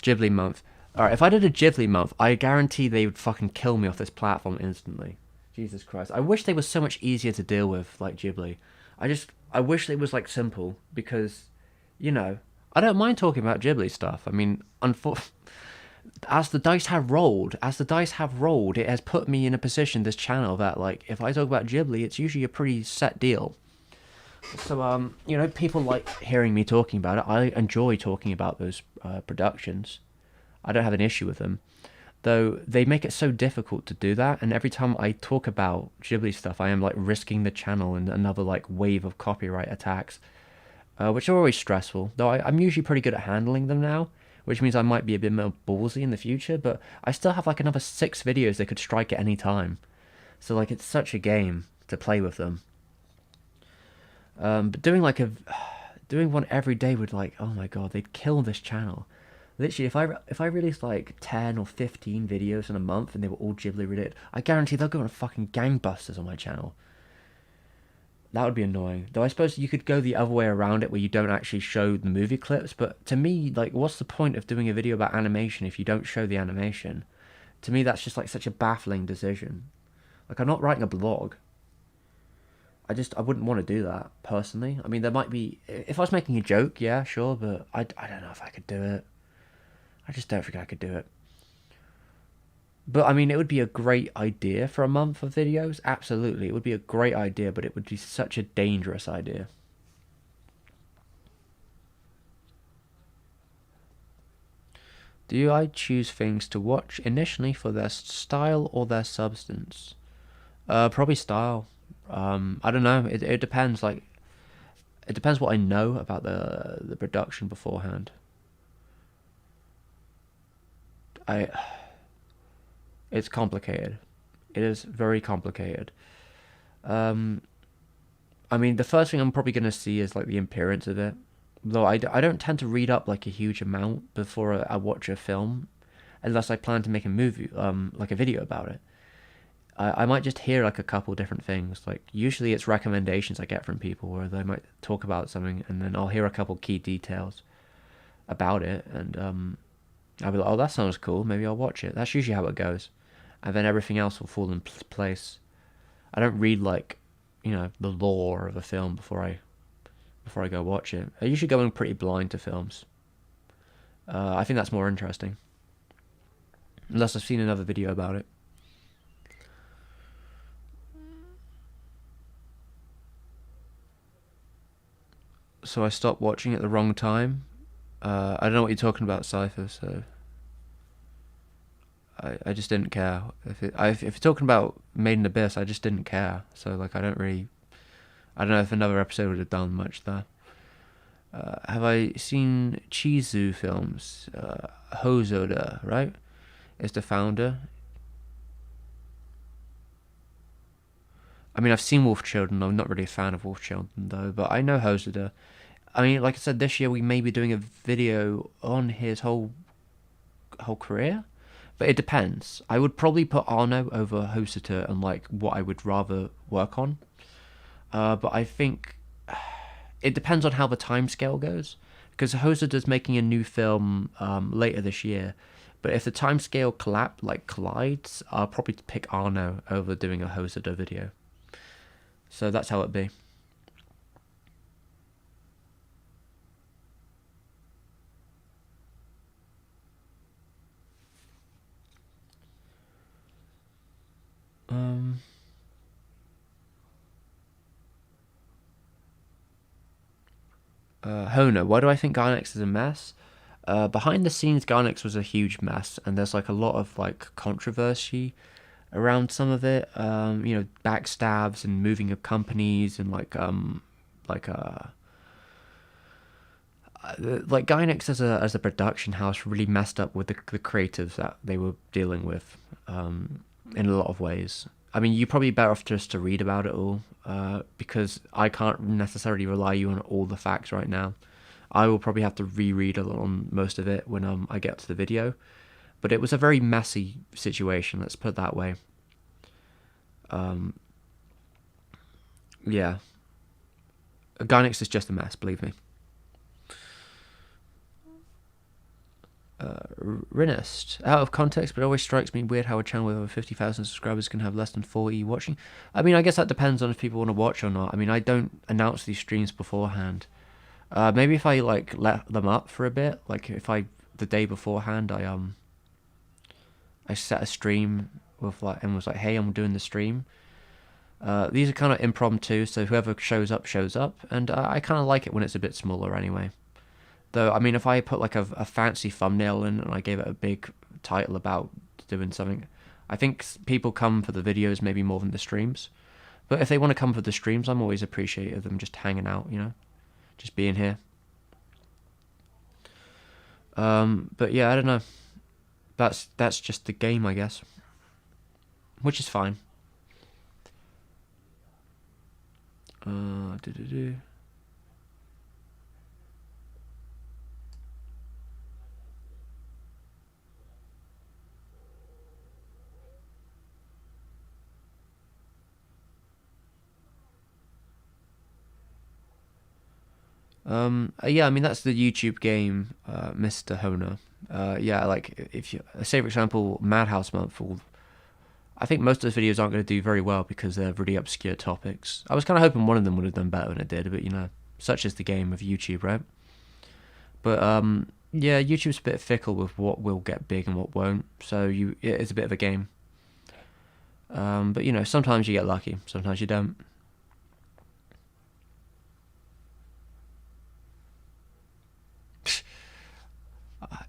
Ghibli month. Alright, if I did a Ghibli month, I guarantee they would fucking kill me off this platform instantly. Jesus Christ. I wish they were so much easier to deal with, like Ghibli. I wish it was, like, simple, because, I don't mind talking about Ghibli stuff. I mean, as the dice have rolled, it has put me in a position, this channel, that, like, if I talk about Ghibli, it's usually a pretty set deal. So, people like hearing me talking about it. I enjoy talking about those productions. I don't have an issue with them. Though, they make it so difficult to do that, and every time I talk about Ghibli stuff, I am, like, risking the channel and another, like, wave of copyright attacks, which are always stressful. Though I'm usually pretty good at handling them now, which means I might be a bit more ballsy in the future, but I still have, like, another 6 videos they could strike at any time. So, like, it's such a game to play with them. But doing one every day would, like, oh my God, they'd kill this channel. Literally, if I released like 10 or 15 videos in a month and they were all Ghibli related, I guarantee they'll go on fucking gangbusters on my channel. That would be annoying. Though I suppose you could go the other way around it, where you don't actually show the movie clips. But to me, like, what's the point of doing a video about animation if you don't show the animation? To me, that's just, like, such a baffling decision. Like, I'm not writing a blog. I wouldn't want to do that, personally. I mean, there might be... If I was making a joke, yeah, sure, but I don't know if I could do it. I just don't think I could do it. But, I mean, it would be a great idea for a month of videos. Absolutely, it would be a great idea, but it would be such a dangerous idea. Do I choose things to watch initially for their style or their substance? Probably style. I don't know. It depends. Like, it depends what I know about the production beforehand. It's complicated. It is very complicated. I mean, the first thing I'm probably going to see is, like, the appearance of it. Though I don't tend to read up, like, a huge amount before I watch a film, unless I plan to make a movie, like a video about it. I might just hear, like, a couple different things. Like, usually it's recommendations I get from people, where they might talk about something, and then I'll hear a couple key details about it, and I'll be like, oh, that sounds cool, maybe I'll watch it. That's usually how it goes. And then everything else will fall in place. I don't read, like, the lore of a film before I go watch it. I usually go in pretty blind to films. I think that's more interesting. Unless I've seen another video about it. So I stopped watching at the wrong time. I don't know what you're talking about, Cypher, so... I just didn't care. If you're talking about Made in Abyss, I just didn't care. So, like, I don't know if another episode would have done much there. Have I seen Chizu films? Hosoda, right? Is the founder. I mean, I've seen Wolf Children. I'm not really a fan of Wolf Children, though. But I know Hosoda. I mean, like I said, this year we may be doing a video on his whole career. But it depends. I would probably put Arno over Hosoda and, like, what I would rather work on. But I think it depends on how the timescale goes. Because Hosoda's making a new film later this year. But if the timescale collides, I'll probably pick Arno over doing a Hosoda video. So that's how it be. Hono, why do I think Gainax is a mess? Behind the scenes, Gainax was a huge mess, and there's like a lot of like controversy around some of it. You know, backstabs and moving of companies and like like Gainax as a production house really messed up with the creatives that they were dealing with in a lot of ways. I mean, you're probably better off just to read about it all because I can't necessarily rely you on all the facts right now. I will probably have to reread on most of it when I get to the video. But it was a very messy situation, let's put it that way. Yeah. Gainax is just a mess, believe me. Rinist. Out of context, but it always strikes me weird how a channel with over 50,000 subscribers can have less than 40 watching. I mean, I guess that depends on if people want to watch or not. I mean, I don't announce these streams beforehand. Maybe if I like let them up for a bit, like if I the day beforehand, I set a stream with like and was like, hey, I'm doing the stream. These are kind of impromptu, so whoever shows up, and I kind of like it when it's a bit smaller anyway. Though, I mean, if I put like a fancy thumbnail in and I gave it a big title about doing something, I think people come for the videos maybe more than the streams. But if they want to come for the streams, I'm always appreciative of them just hanging out, you know, just being here. But yeah, I don't know. That's just the game, I guess, which is fine. Do. Yeah, I mean that's the YouTube game, Mr. Honer. Yeah, like if you say for example Madhouse Month, I think most of the videos aren't going to do very well because they're really obscure topics. I was kind of hoping one of them would have done better than it did, but you know, such is the game of YouTube, right? But yeah, YouTube's a bit fickle with what will get big and what won't, so it's a bit of a game. But you know, sometimes you get lucky, sometimes you don't.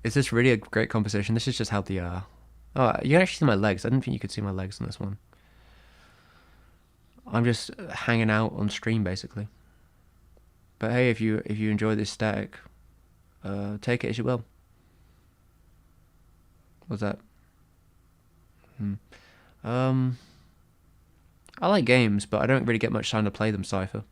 Is this really a great conversation? This is just how the oh, you can actually see my legs. I didn't think you could see my legs in this one. I'm just hanging out on stream basically. But hey, if you enjoy this static, take it as you will. What's that? Um, I like games, but I don't really get much time to play them, Cypher.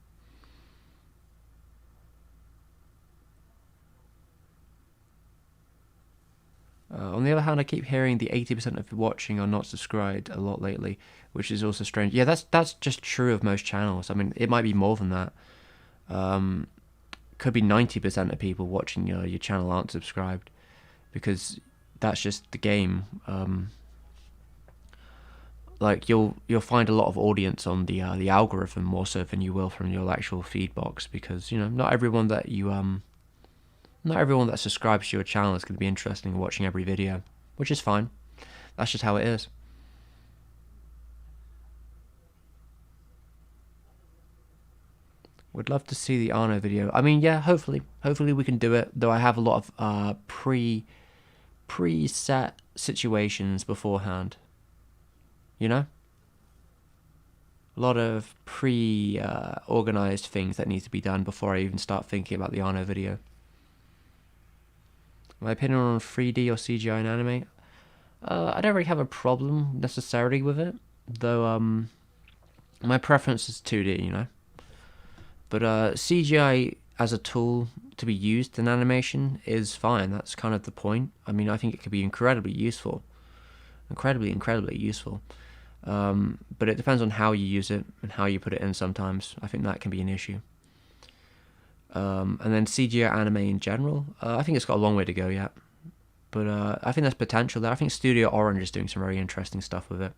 On the other hand, I keep hearing the 80% of watching are not subscribed a lot lately, which is also strange. Yeah, that's just true of most channels. I mean, it might be more than that. Could be 90% of people watching your channel aren't subscribed, because that's just the game. Like you'll find a lot of audience on the algorithm more so than you will from your actual feed box, because you know not everyone that subscribes to your channel is going to be interested in watching every video, which is fine. That's just how it is. Would love to see the Arno video. I mean, yeah, hopefully we can do it. Though I have a lot of preset situations beforehand. You know, a lot of organized things that need to be done before I even start thinking about the Arno video. My opinion on 3D or CGI in anime, I don't really have a problem necessarily with it, though my preference is 2D, you know. But CGI as a tool to be used in animation is fine. That's kind of the point. I mean, I think it could be incredibly useful, incredibly useful. But it depends on how you use it and how you put it in. Sometimes I think that can be an issue. And then CGI anime in general, I think it's got a long way to go yet. But I think there's potential there. I think Studio Orange is doing some very interesting stuff with it.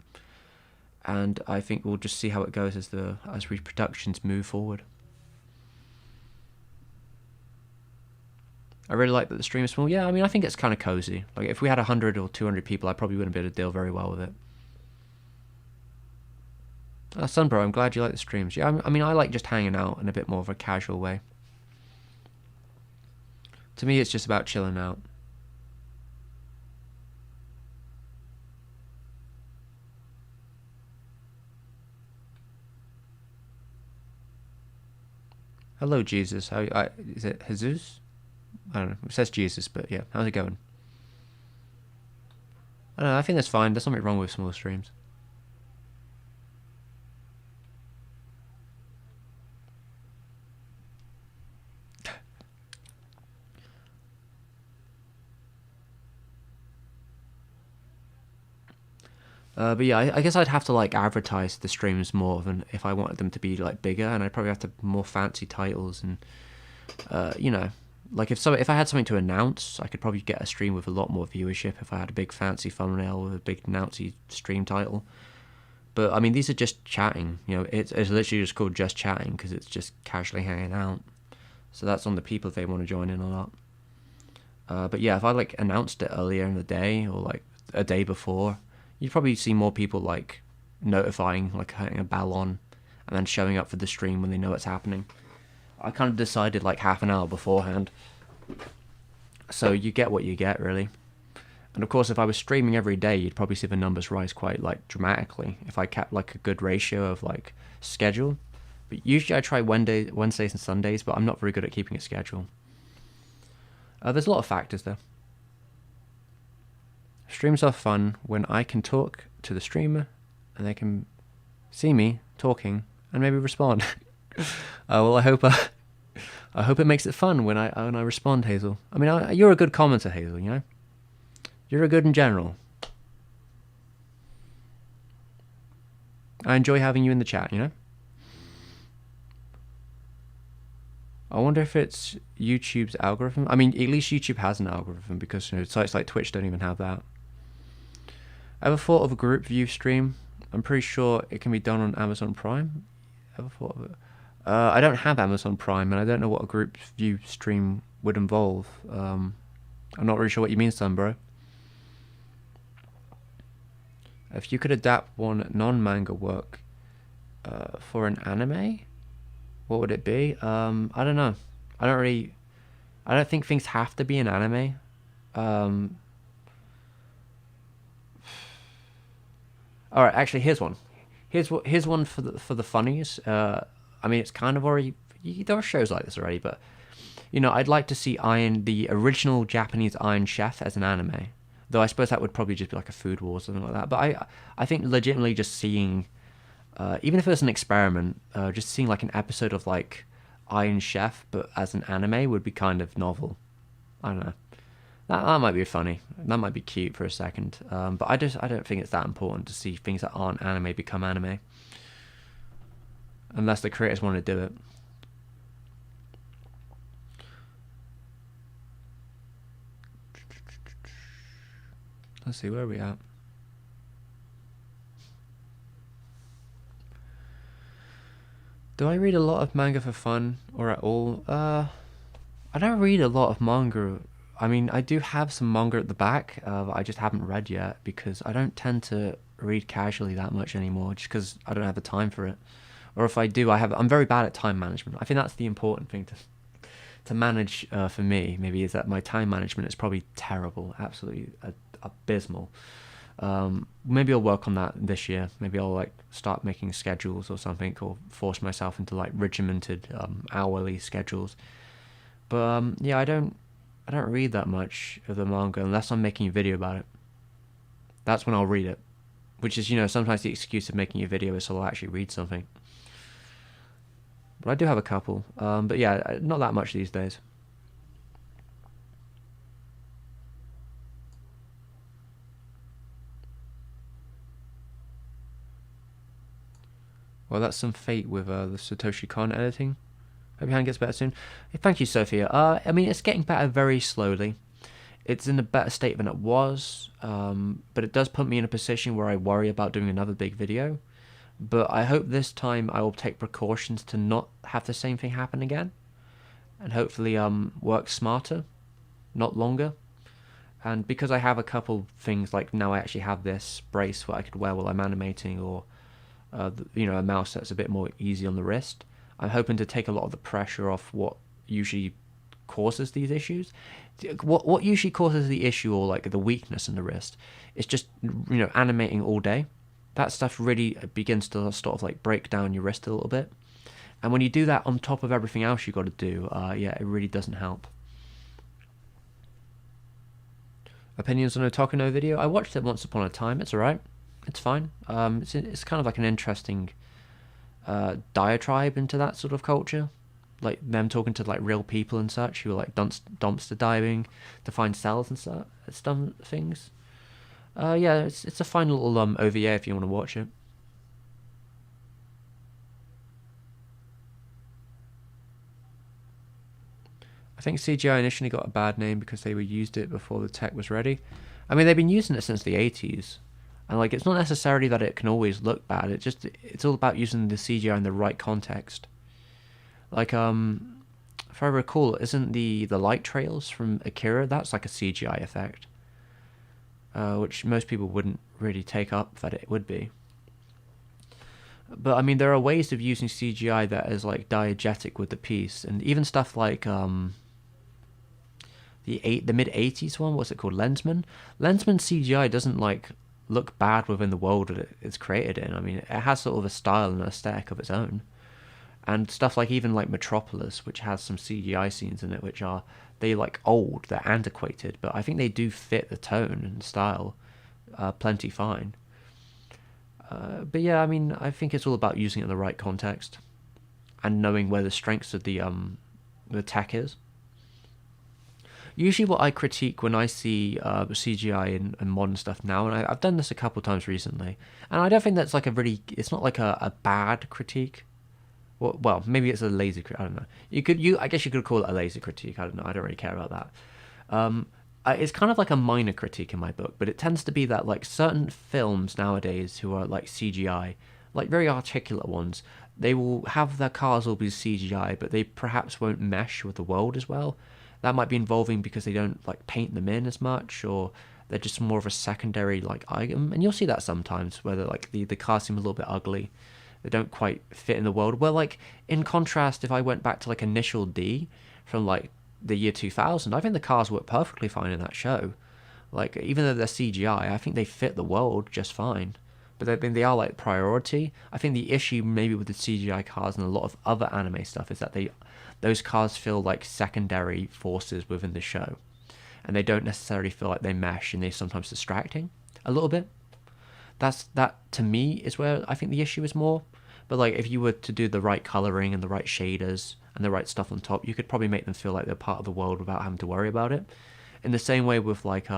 And I think we'll just see how it goes as reproductions move forward. I really like that the stream is small. Yeah, I mean, I think it's kind of cozy. Like, if we had 100 or 200 people, I probably wouldn't be able to deal very well with it. Sunbro, I'm glad you like the streams. Yeah, I mean, I like just hanging out in a bit more of a casual way. To me, it's just about chilling out. Hello, Jesus. Is it Jesus? I don't know. It says Jesus, but yeah. How's it going? I don't know. I think that's fine. There's nothing wrong with small streams. But yeah, I guess I'd have to like advertise the streams more than if I wanted them to be like bigger, and I'd probably have to more fancy titles and you know, like if I had something to announce, I could probably get a stream with a lot more viewership if I had a big fancy thumbnail with a big announcy stream title. But I mean, these are just chatting. You know, it's literally just called just chatting because it's just casually hanging out. So that's on the people if they want to join in or not. But yeah, if I like announced it earlier in the day or like a day before, you'd probably see more people like notifying, like hitting a bell on, and then showing up for the stream when they know it's happening. I kind of decided like half an hour beforehand, so you get what you get really. And of course, if I was streaming every day, you'd probably see the numbers rise quite like dramatically if I kept like a good ratio of like schedule. But usually I try Wednesdays and Sundays, but I'm not very good at keeping a schedule. There's a lot of factors though. Streams are fun when I can talk to the streamer and they can see me talking and maybe respond. Well, I hope it makes it fun when I respond, Hazel. I mean, you're a good commenter, Hazel. You know, you're a good in general. I enjoy having you in the chat. You know. I wonder if it's YouTube's algorithm. I mean, at least YouTube has an algorithm because you know sites like Twitch don't even have that. Ever thought of a group view stream? I'm pretty sure it can be done on Amazon Prime. Ever thought of it? I don't have Amazon Prime, and I don't know what a group view stream would involve. I'm not really sure what you mean, son, bro. If you could adapt one non-manga work for an anime, what would it be? I don't know. I don't think things have to be an anime. All right, actually, here's one. Here's one for the funnies. I mean, it's kind of already there are shows like this already, but you know, I'd like to see the original Japanese Iron Chef as an anime. Though I suppose that would probably just be like a Food War or something like that. But I think legitimately just seeing, even if it was an experiment, just seeing like an episode of like Iron Chef but as an anime would be kind of novel. I don't know. That might be funny. That might be cute for a second. But I don't think it's that important to see things that aren't anime become anime. Unless the creators want to do it. Let's see, where are we at? Do I read a lot of manga for fun or at all? I don't read a lot of manga. I mean, I do have some manga at the back, I just haven't read yet because I don't tend to read casually that much anymore just because I don't have the time for it. Or if I do, I'm very bad at time management. I think that's the important thing to manage for me, maybe, is that my time management is probably terrible, absolutely abysmal. Maybe I'll work on that this year. Maybe I'll like start making schedules or something, or force myself into like regimented hourly schedules. But yeah, I don't read that much of the manga unless I'm making a video about it. That's when I'll read it, which is, you know, sometimes the excuse of making a video is so I'll actually read something. But I do have a couple. But yeah, not that much these days. Well, that's some fate with the Satoshi Kon editing. Hope your hand gets better soon. Thank you, Sophia. I mean, it's getting better very slowly. It's in a better state than it was, but it does put me in a position where I worry about doing another big video. But I hope this time I will take precautions to not have the same thing happen again, and hopefully work smarter, not longer. And because I have a couple things, like now I actually have this brace that I could wear while I'm animating, or you know, a mouse that's a bit more easy on the wrist. I'm hoping to take a lot of the pressure off what usually causes these issues. What usually causes the issue or like the weakness in the wrist is just animating all day. That stuff really begins to sort of like break down your wrist a little bit. And when you do that on top of everything else you got to do, yeah, it really doesn't help. Opinions on a Takano video? I watched it once upon a time. It's alright. It's fine. It's kind of like an interesting diatribe into that sort of culture, like them talking to like real people and such who are like dumpster diving to find cells and stuff things. Yeah, it's a fine little OVA if you want to watch it. I think CGI initially got a bad name because they were used it before the tech was ready. I mean, they've been using it since the 80s. And like, it's not necessarily that it can always look bad. It's all about using the CGI in the right context. Like, if I recall, isn't the light trails from Akira, that's like a CGI effect, which most people wouldn't really take up that it would be. But I mean, there are ways of using CGI that is like diegetic with the piece, and even stuff like the mid 80s one, what's it called, Lensman CGI doesn't like look bad within the world that it's created in. I mean, it has sort of a style and aesthetic of its own, and stuff like even like Metropolis, which has some CGI scenes in it which are, they like old, they're antiquated, but I think they do fit the tone and style plenty fine. But yeah, I mean, I think it's all about using it in the right context and knowing where the strengths of the tech is. Usually what I critique when I see CGI and modern stuff now, and I've done this a couple times recently, and I don't think that's like it's not like a bad critique. Well, maybe it's a lazy critique, I don't know. I guess you could call it a lazy critique, I don't know, I don't really care about that. It's kind of like a minor critique in my book, but it tends to be that like certain films nowadays who are like CGI, like very articulate ones, they will have their cars all be CGI, but they perhaps won't mesh with the world as well. That might be involving because they don't like paint them in as much, or they're just more of a secondary like item. And you'll see that sometimes where like the cars seem a little bit ugly. They don't quite fit in the world. Well, like in contrast, if I went back to like Initial D from like the year 2000, I think the cars work perfectly fine in that show. Like even though they're CGI, I think they fit the world just fine. But they are like priority. I think the issue maybe with the CGI cars and a lot of other anime stuff is that those cars feel like secondary forces within the show, and they don't necessarily feel like they mesh, and they're sometimes distracting a little bit. That to me is where I think the issue is more. But like if you were to do the right coloring and the right shaders and the right stuff on top, you could probably make them feel like they're part of the world without having to worry about it. In the same way with like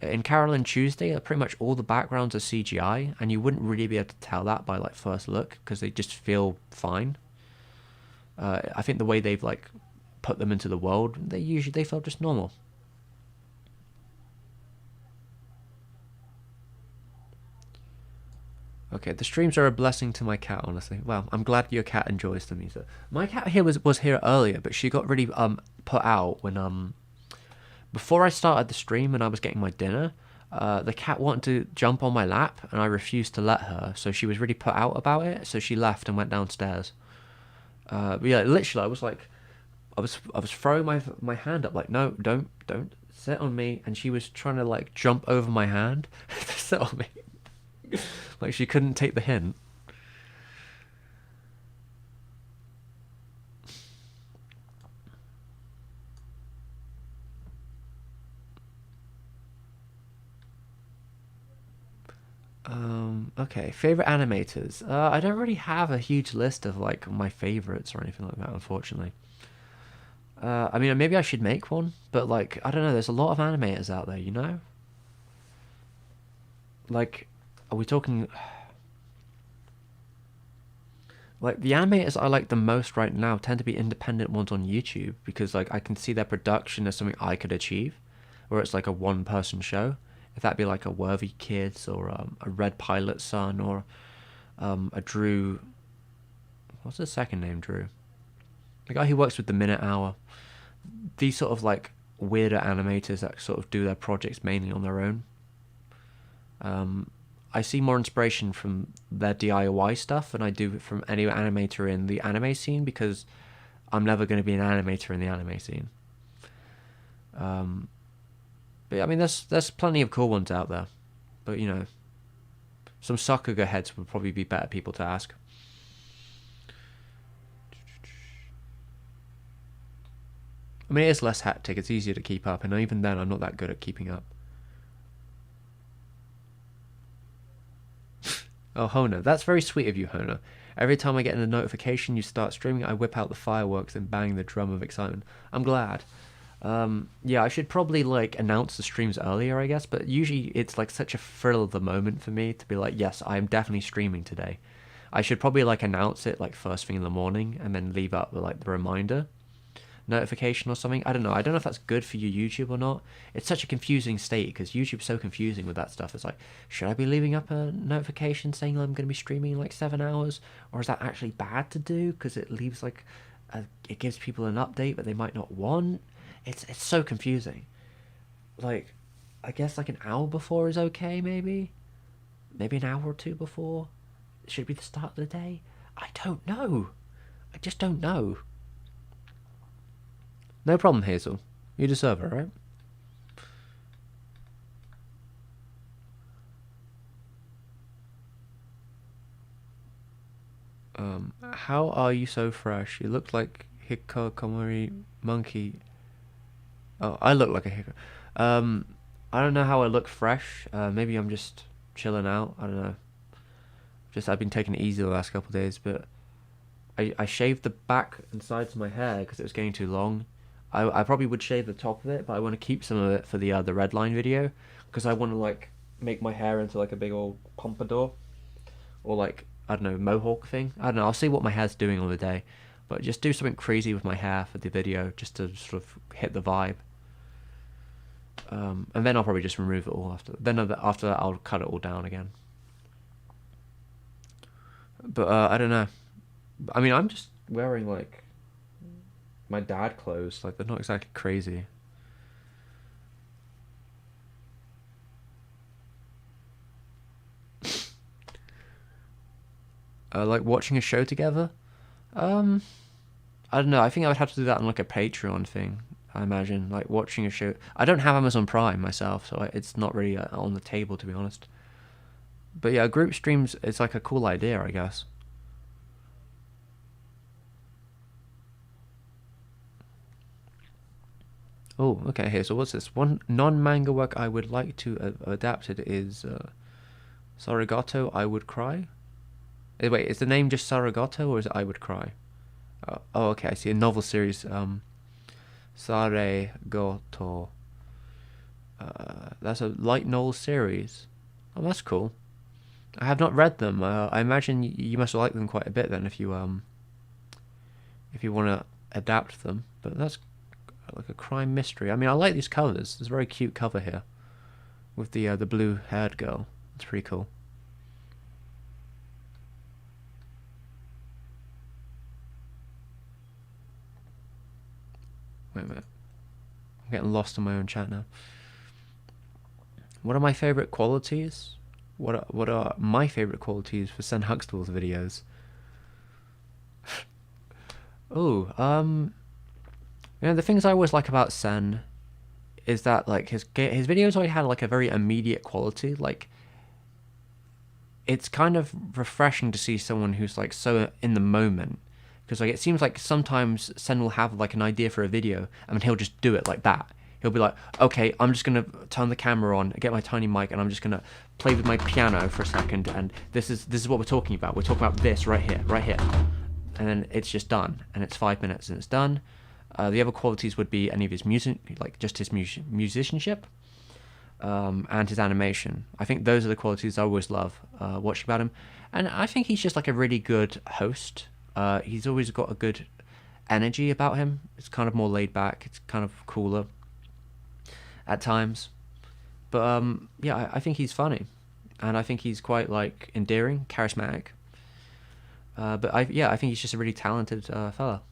in Carol and Tuesday, pretty much all the backgrounds are CGI, and you wouldn't really be able to tell that by like first look because they just feel fine. I think the way they've like put them into the world, they feel just normal. Okay, the streams are a blessing to my cat, honestly. Well, I'm glad your cat enjoys them either. My cat here was here earlier, but she got really put out when before I started the stream and I was getting my dinner. The cat wanted to jump on my lap, and I refused to let her. So she was really put out about it. So she left and went downstairs. But yeah, literally, I was throwing my hand up like, no, don't sit on me, and she was trying to like jump over my hand to sit on me. Like she couldn't take the hint. Okay, favorite animators. I don't really have a huge list of like my favorites or anything like that, unfortunately. I mean, maybe I should make one, but like, I don't know. There's a lot of animators out there, you know. Like, are we talking? Like the animators I like the most right now tend to be independent ones on YouTube because like I can see their production as something I could achieve, or it's like a one-person show. If that be like a Worthy Kids or a Red Pilot Son or a Drew. What's his second name? Drew. The guy who works with the Minute Hour. These sort of like weirder animators that sort of do their projects mainly on their own. I see more inspiration from their DIY stuff than I do from any animator in the anime scene because I'm never going to be an animator in the anime scene. But I mean, there's plenty of cool ones out there. But you know, some Sakuga heads would probably be better people to ask. I mean, it is less hectic. It's easier to keep up, and even then, I'm not that good at keeping up. Oh, Hona, that's very sweet of you, Hona. Every time I get a notification you start streaming, I whip out the fireworks and bang the drum of excitement. I'm glad. Yeah, I should probably like announce the streams earlier, I guess, but usually it's like such a thrill of the moment for me to be like, yes, I'm definitely streaming today. I should probably like announce it like first thing in the morning and then leave up like the reminder notification or something. I don't know. I don't know if that's good for your YouTube or not. It's such a confusing state because YouTube's so confusing with that stuff. It's like, should I be leaving up a notification saying I'm going to be streaming in like 7 hours, or is that actually bad to do because it leaves like it gives people an update but they might not want. It's so confusing. Like, I guess like an hour before is okay, maybe an hour or two before. It should be the start of the day. I don't know. I just don't know. No problem, Hazel. You deserve it, right? How are you so fresh? You look like Hikikomori monkey. Oh, I look like a hickory. I don't know how I look fresh. Maybe I'm just chilling out. I don't know. Just I've been taking it easy the last couple of days, but I shaved the back and sides of my hair because it was getting too long. I probably would shave the top of it, but I want to keep some of it for the red line video because I want to like make my hair into like a big old pompadour or like I don't know mohawk thing. I don't know. I'll see what my hair's doing on the day, but just do something crazy with my hair for the video just to sort of hit the vibe. And then I'll probably just remove it all after. Then after that, I'll cut it all down again. But I don't know. I mean, I'm just wearing like my dad clothes. Like they're not exactly crazy. Like watching a show together. I don't know. I think I would have to do that on like a Patreon thing. I imagine like watching a show. I don't have Amazon Prime myself, so it's not really on the table to be honest. But yeah, group streams is like a cool idea, I guess. Oh, okay. Here, so what's this? One non-manga work I would like to adapted is Saragoto. I Would Cry. Wait, is the name just Saragoto or is it I Would Cry? Oh, okay. I see a novel series. Saragoto. That's a light novel series. Oh, that's cool. I have not read them. I imagine you must like them quite a bit then if you want to adapt them. But that's like a crime mystery. I mean, I like these covers. There's a very cute cover here with the blue-haired girl. It's pretty cool. Wait a minute. I'm getting lost in my own chat now. What are my favorite qualities? What are my favorite qualities for Sen Huxtable's videos? Oh, you know, the things I always like about Sen is that like his videos always had like a very immediate quality. Like it's kind of refreshing to see someone who's like so in the moment. Because like it seems like sometimes Sen will have like an idea for a video and he'll just do it like that. He'll be like, okay, I'm just gonna turn the camera on, get my tiny mic, and I'm just gonna play with my piano for a second, and this is what we're talking about. We're talking about this right here, and then it's just done, and it's 5 minutes and it's done. The other qualities would be any of his music, like just his musicianship, and his animation. I think those are the qualities I always love watching about him, and I think he's just like a really good host. He's always got a good energy about him. It's kind of more laid back. It's kind of cooler at times, but yeah, I think he's funny, and I think he's quite like endearing, charismatic. But I think he's just a really talented fella,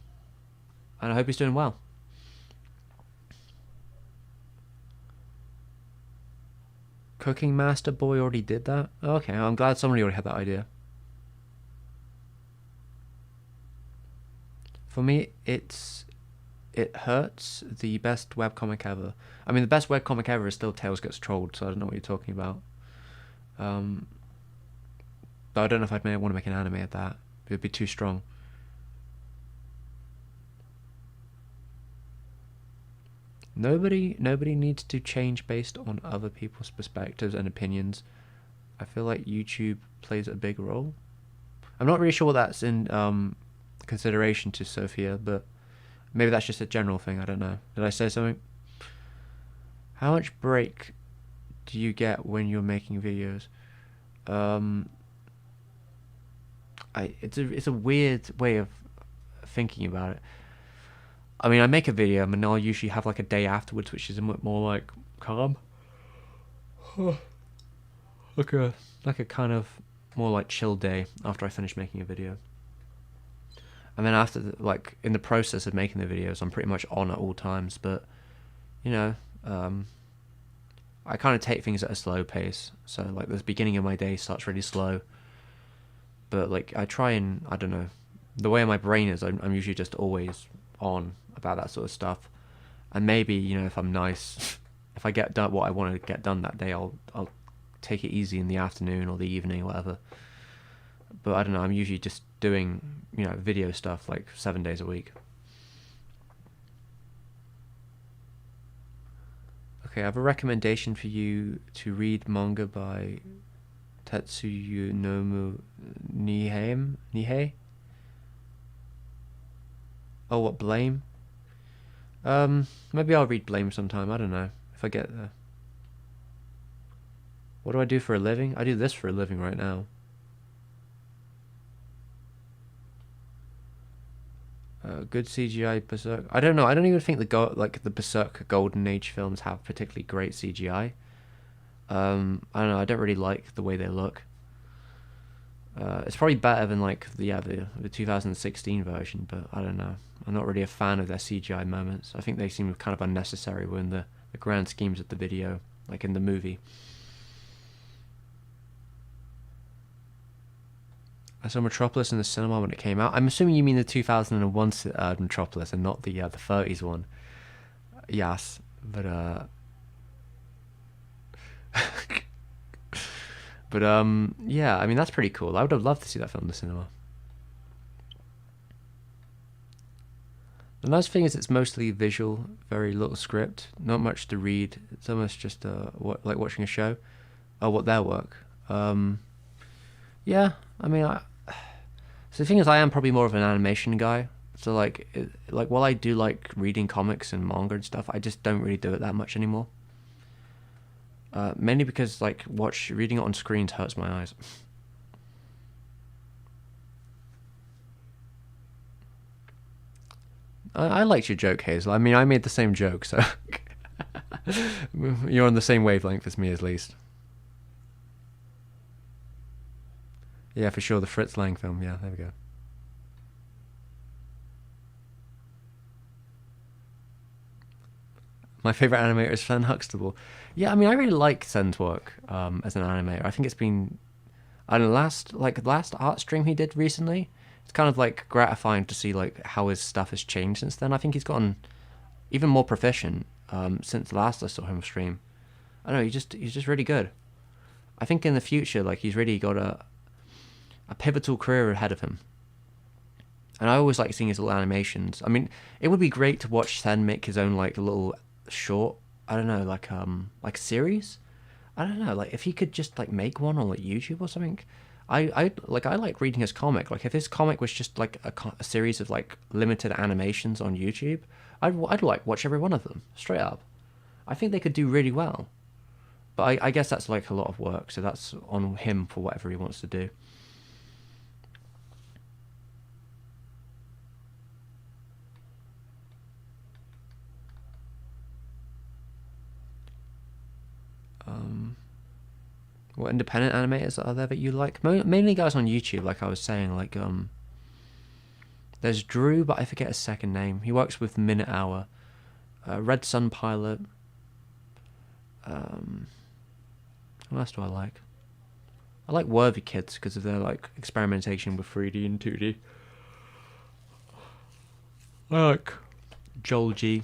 and I hope he's doing well. Cooking Master Boy already did that. Okay, I'm glad somebody already had that idea. For me, it hurts. The best webcomic ever. I mean, the best webcomic ever is still Tails Gets Trolled, so I don't know what you're talking about. But I don't know if I'd want to make an anime of that. It'd be too strong. Nobody needs to change based on other people's perspectives and opinions. I feel like YouTube plays a big role. I'm not really sure what that's in consideration to Sophia, but maybe that's just a general thing. I don't know. Did I say something? How much break do you get when you're making videos? It's a weird way of thinking about it. I mean, I make a video and I'll usually have like a day afterwards, which is a bit more like calm. like a kind of more like chill day after I finish making a video. And then after like in the process of making the videos, I'm pretty much on at all times. But you know, I kind of take things at a slow pace. So like the beginning of my day starts really slow. But like I try and, I don't know, the way my brain is, I'm usually just always on about that sort of stuff. And maybe, you know, if I'm nice, if I get done what I want to get done that day, I'll take it easy in the afternoon or the evening or whatever. But I don't know, I'm usually just doing, you know, video stuff like 7 days a week. Okay, I have a recommendation for you to read manga by Tetsuya Nihei. Oh, what, Blame? Maybe I'll read Blame sometime, I don't know, if I get there. What do I do for a living? I do this for a living right now. Good CGI Berserk. I don't know. I don't even think the Berserk Golden Age films have particularly great CGI. I don't know. I don't really like the way they look. It's probably better than like the 2016 version, but I don't know. I'm not really a fan of their CGI moments. I think they seem kind of unnecessary within the grand schemes of the video, like in the movie. I saw Metropolis in the cinema when it came out. I'm assuming you mean the 2001 Metropolis and not the 30s one. Yes, but but yeah, I mean that's pretty cool. I would have loved to see that film in the cinema. The nice thing is it's mostly visual, very little script, not much to read. It's almost just like watching a show. Oh, what their work. Yeah, I mean, so the thing is, I am probably more of an animation guy. So like while I do like reading comics and manga and stuff, I just don't really do it that much anymore. Mainly because like reading it on screens hurts my eyes. I liked your joke, Hazel. I mean, I made the same joke, so you're on the same wavelength as me, at least. Yeah, for sure, the Fritz Lang film. Yeah, there we go. My favourite animator is Sven Huxtable. Yeah, I mean, I really like Sen's work as an animator. I think it's been, I don't know, last art stream he did recently, it's kind of like gratifying to see like how his stuff has changed since then. I think he's gotten even more proficient since last I saw him stream. I don't know, he's just really good. I think in the future, like he's really got a pivotal career ahead of him. And I always like seeing his little animations. I mean, it would be great to watch Sen make his own like little short, I don't know, like series. I don't know, like if he could just like make one on like YouTube or something. I like reading his comic. Like if his comic was just like a series of like limited animations on YouTube, I'd like watch every one of them straight up. I think they could do really well. But I guess that's like a lot of work, so that's on him for whatever he wants to do. What independent animators are there that you like? Mainly guys on YouTube, like I was saying. Like there's Drew, but I forget his second name. He works with Minute Hour, Red Sun Pilot. What else do I like? I like Worthy Kids because of their like experimentation with 3D and 2D. I like Joel G.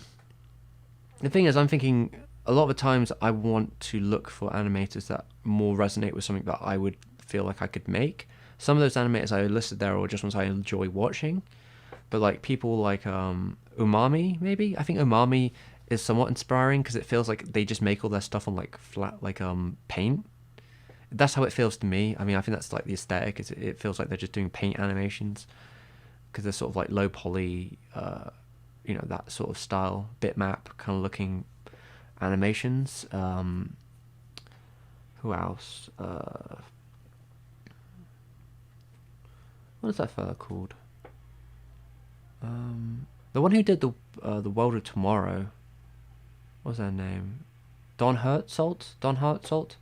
The thing is, I'm thinking a lot of the times I want to look for animators that more resonate with something that I would feel like I could make. Some of those animators I listed there are just ones I enjoy watching, but like people like Umami, maybe. I think Umami is somewhat inspiring because it feels like they just make all their stuff on like flat, like paint. That's how it feels to me. I mean, I think that's like the aesthetic. It feels like they're just doing paint animations because they're sort of like low poly, that sort of style, bitmap kind of looking animations. Who else? What is that fella called? The one who did the World of Tomorrow. What was their name? Don Hertzelt.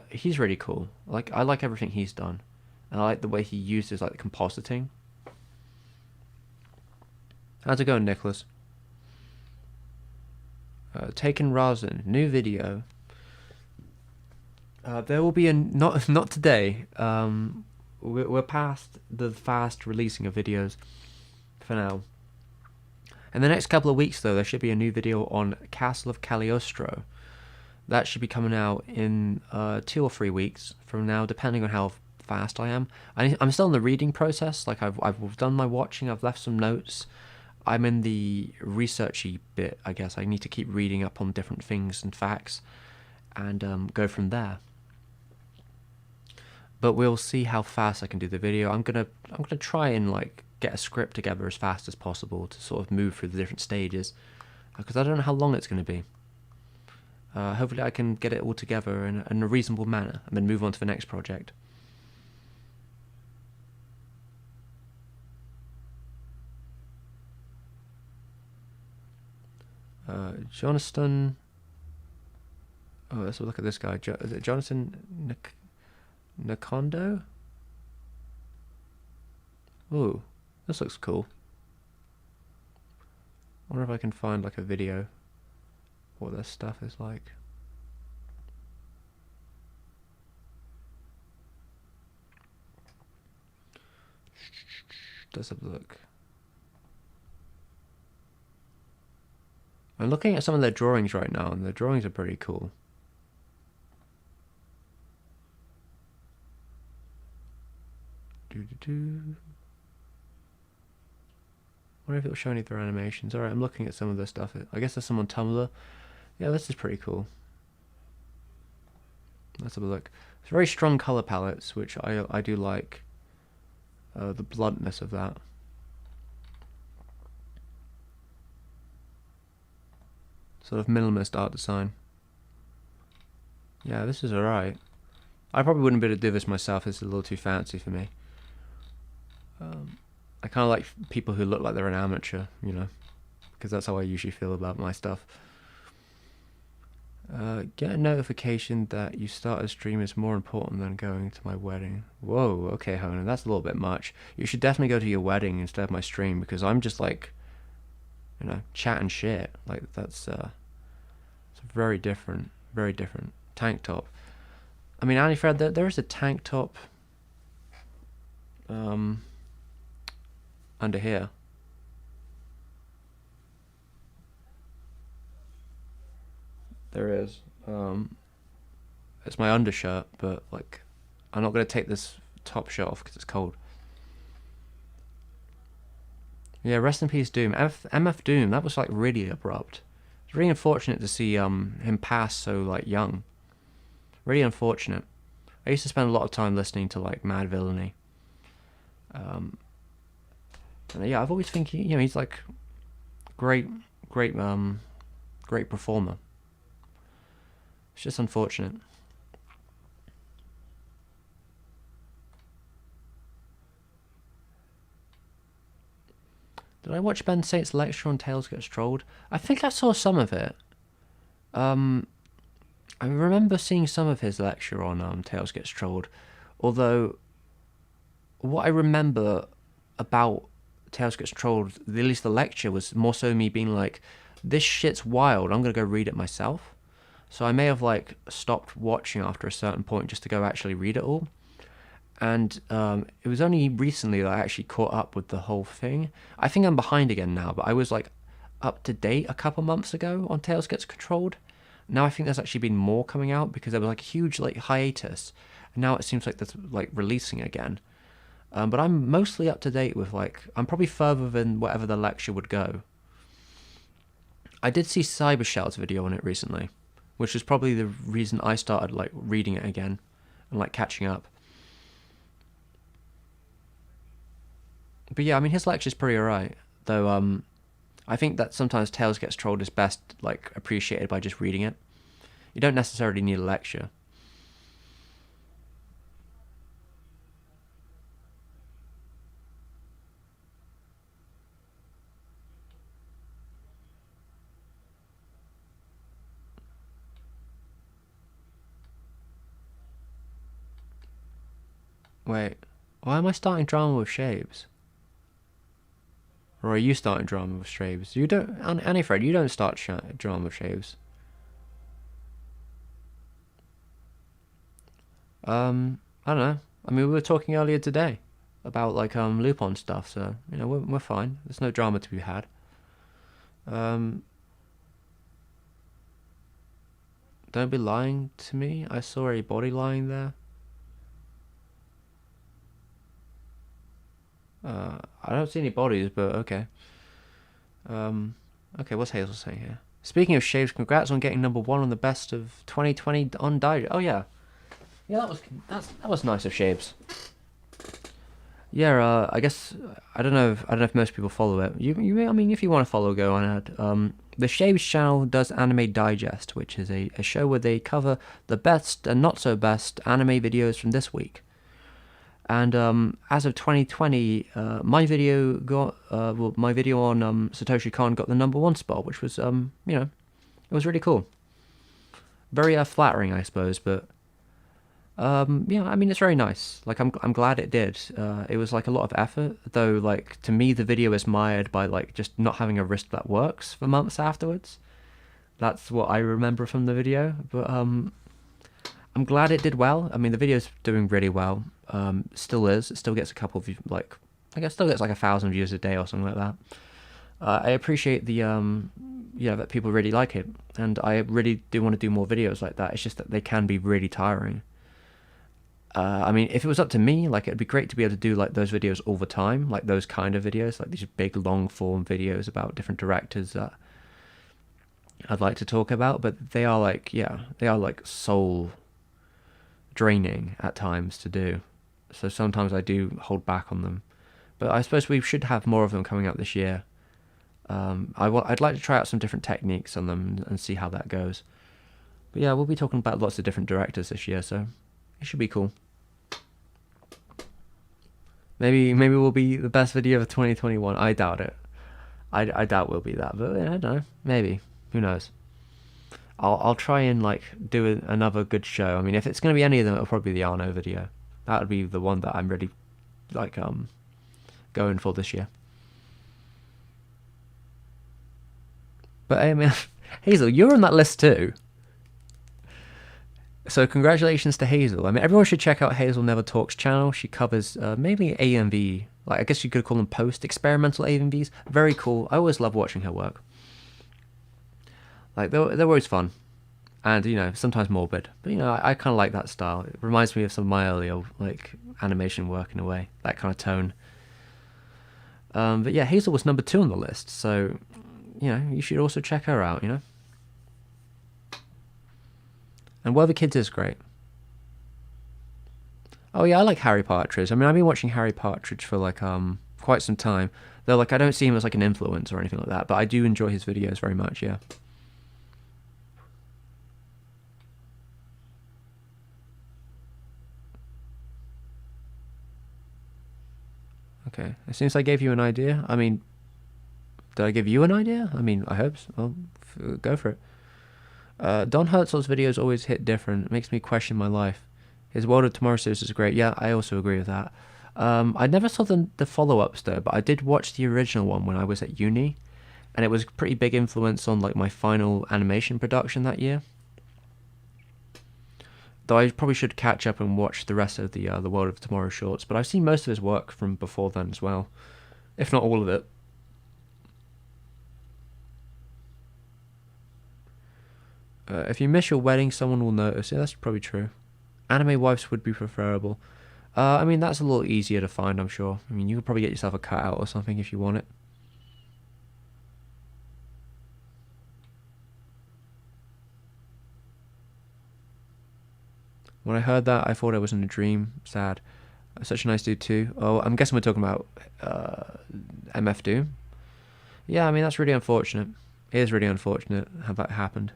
He's really cool. I like everything he's done, and I like the way he uses like the compositing. How's it going, Nicholas? Taken Razin, new video. There will be a not today. We're past the fast releasing of videos for now. In the next couple of weeks, though, there should be a new video on Castle of Cagliostro. That should be coming out in 2 or 3 weeks from now, depending on how fast I am. I'm still in the reading process. Like I've done my watching. I've left some notes. I'm in the researchy bit, I guess. I need to keep reading up on different things and facts, and go from there. But we'll see how fast I can do the video. I'm gonna try and like get a script together as fast as possible to sort of move through the different stages, because I don't know how long it's going to be. Hopefully I can get it all together in a reasonable manner and then move on to the next project. Jonathan. Oh, let's look at this guy. Is it Jonathan Nakondo? Ooh, this looks cool. I wonder if I can find like a video what this stuff is like. Let's have a look. I'm looking at some of their drawings right now, and the drawings are pretty cool. Wonder if it'll show any of their animations. Alright, I'm looking at some of their stuff. I guess there's some on Tumblr. Yeah, this is pretty cool. Let's have a look. It's very strong color palettes, which I do like. The bluntness of that. Sort of minimalist art design. Yeah, this is alright. I probably wouldn't be able to do this myself. It's a little too fancy for me. I kind of like people who look like they're an amateur, because that's how I usually feel about my stuff. Get a notification that you start a stream is more important than going to my wedding. Whoa, okay, Honan, that's a little bit much. You should definitely go to your wedding instead of my stream, because I'm just like, chatting shit. Like it's very different, very different. Tank top. I mean, Annie Fred, there is a tank top under here. There is. It's my undershirt, but like, I'm not gonna take this top shirt off because it's cold. Yeah, rest in peace, Doom. MF Doom. That was like really abrupt. It's really unfortunate to see him pass so like young. Really unfortunate. I used to spend a lot of time listening to like Mad Villainy. And yeah, I've always thinking, he's like great performer. It's just unfortunate. Did I watch Ben Saint's lecture on Tails Gets Trolled? I think I saw some of it. I remember seeing some of his lecture on Tails Gets Trolled, although what I remember about Tails Gets Trolled, at least the lecture, was more so me being like, this shit's wild, I'm gonna go read it myself. So I may have like stopped watching after a certain point just to go actually read it all. And it was only recently that I actually caught up with the whole thing. I think I'm behind again now, but I was like up to date a couple months ago on Tails Gets Controlled. Now I think there's actually been more coming out because there was like a huge like hiatus, and now it seems like there's like releasing again. But I'm mostly up to date with like I'm probably further than whatever the lecture would go. I did see Cybershell's video on it recently, which is probably the reason I started like reading it again and like catching up. But yeah, I mean his lecture's pretty alright, though. I think that sometimes Tails Gets Trolled is best like appreciated by just reading it. You don't necessarily need a lecture. Wait, why am I starting drama with Shaves? Or are you starting drama with Shaves? You don't, Annie Fred, you don't start drama with Shaves. I don't know. I mean, we were talking earlier today about like Lupin stuff, so you know we're fine. There's no drama to be had. Um, don't be lying to me. I saw a body lying there. I don't see any bodies, but okay. Okay, what's Hazel saying here? Speaking of Shaves, congrats on getting #1 on the best of 2020 on Digest. Oh yeah, yeah, that was nice of Shaves. Yeah, I guess I don't know if most people follow it. I mean, if you want to follow, go on ahead. The Shaves channel does Anime Digest, which is a show where they cover the best and not so best anime videos from this week. And as of 2020, my video got my video on Satoshi Kon got the #1 spot, which was you know, it was really cool. Very flattering, I suppose, but yeah, I mean it's very nice. Like I'm glad it did. It was like a lot of effort, though. Like to me, the video is mired by like just not having a wrist that works for months afterwards. That's what I remember from the video, but I'm glad it did well. I mean, the video's doing really well. Still is. It still gets a couple of like, I guess, still gets like 1,000 views a day or something like that. I appreciate the yeah, that people really like it, and I really do want to do more videos like that. It's just that they can be really tiring. I mean, if it was up to me, like it'd be great to be able to do like those videos all the time, like those kind of videos, like these big long form videos about different directors that I'd like to talk about. But they are like, yeah, they are like soul draining at times to do. So sometimes I do hold back on them. But I suppose we should have more of them coming out this year. I'd like to try out some different techniques on them and see how that goes. But yeah, we'll be talking about lots of different directors this year, so it should be cool. Maybe we'll be the best video of 2021. I doubt it. I doubt we'll be that, but I don't know. Maybe. Who knows? I'll try and like do another good show. I mean, if it's gonna be any of them, it'll probably be the Arno video. That would be the one that I'm really like going for this year. But I mean, Hazel, you're on that list too. So congratulations to Hazel. I mean, everyone should check out Hazel Never Talks channel. She covers mainly AMV, like I guess you could call them post-experimental AMVs. Very cool. I always love watching her work. Like they're always fun, and you know sometimes morbid. But you know I kind of like that style. It reminds me of some of my earlier like animation work in a way, that kind of tone. But yeah, Hazel was #2 on the list, so you know you should also check her out. You know. And Where the Kids is great. Oh yeah, I like Harry Partridge. I mean, I've been watching Harry Partridge for like quite some time. Though like I don't see him as like an influence or anything like that, but I do enjoy his videos very much. Yeah. Okay. It seems I gave you an idea. I mean, did I give you an idea? I mean, I hope so. Well, go for it. Don Hertzl's videos always hit different. It makes me question my life. His World of Tomorrow series is great. Yeah, I also agree with that. I never saw the follow-ups though, but I did watch the original one when I was at uni, and it was a pretty big influence on like my final animation production that year. Though I probably should catch up and watch the rest of the World of Tomorrow shorts. But I've seen most of his work from before then as well, if not all of it. If you miss your wedding, someone will notice. Yeah, that's probably true. Anime wives would be preferable. I mean, that's a little easier to find, I'm sure. I mean, you could probably get yourself a cutout or something if you want it. When I heard that, I thought I was in a dream. Sad. Such a nice dude too. Oh, I'm guessing we're talking about MF Doom. Yeah, I mean, that's really unfortunate. It is really unfortunate how that happened.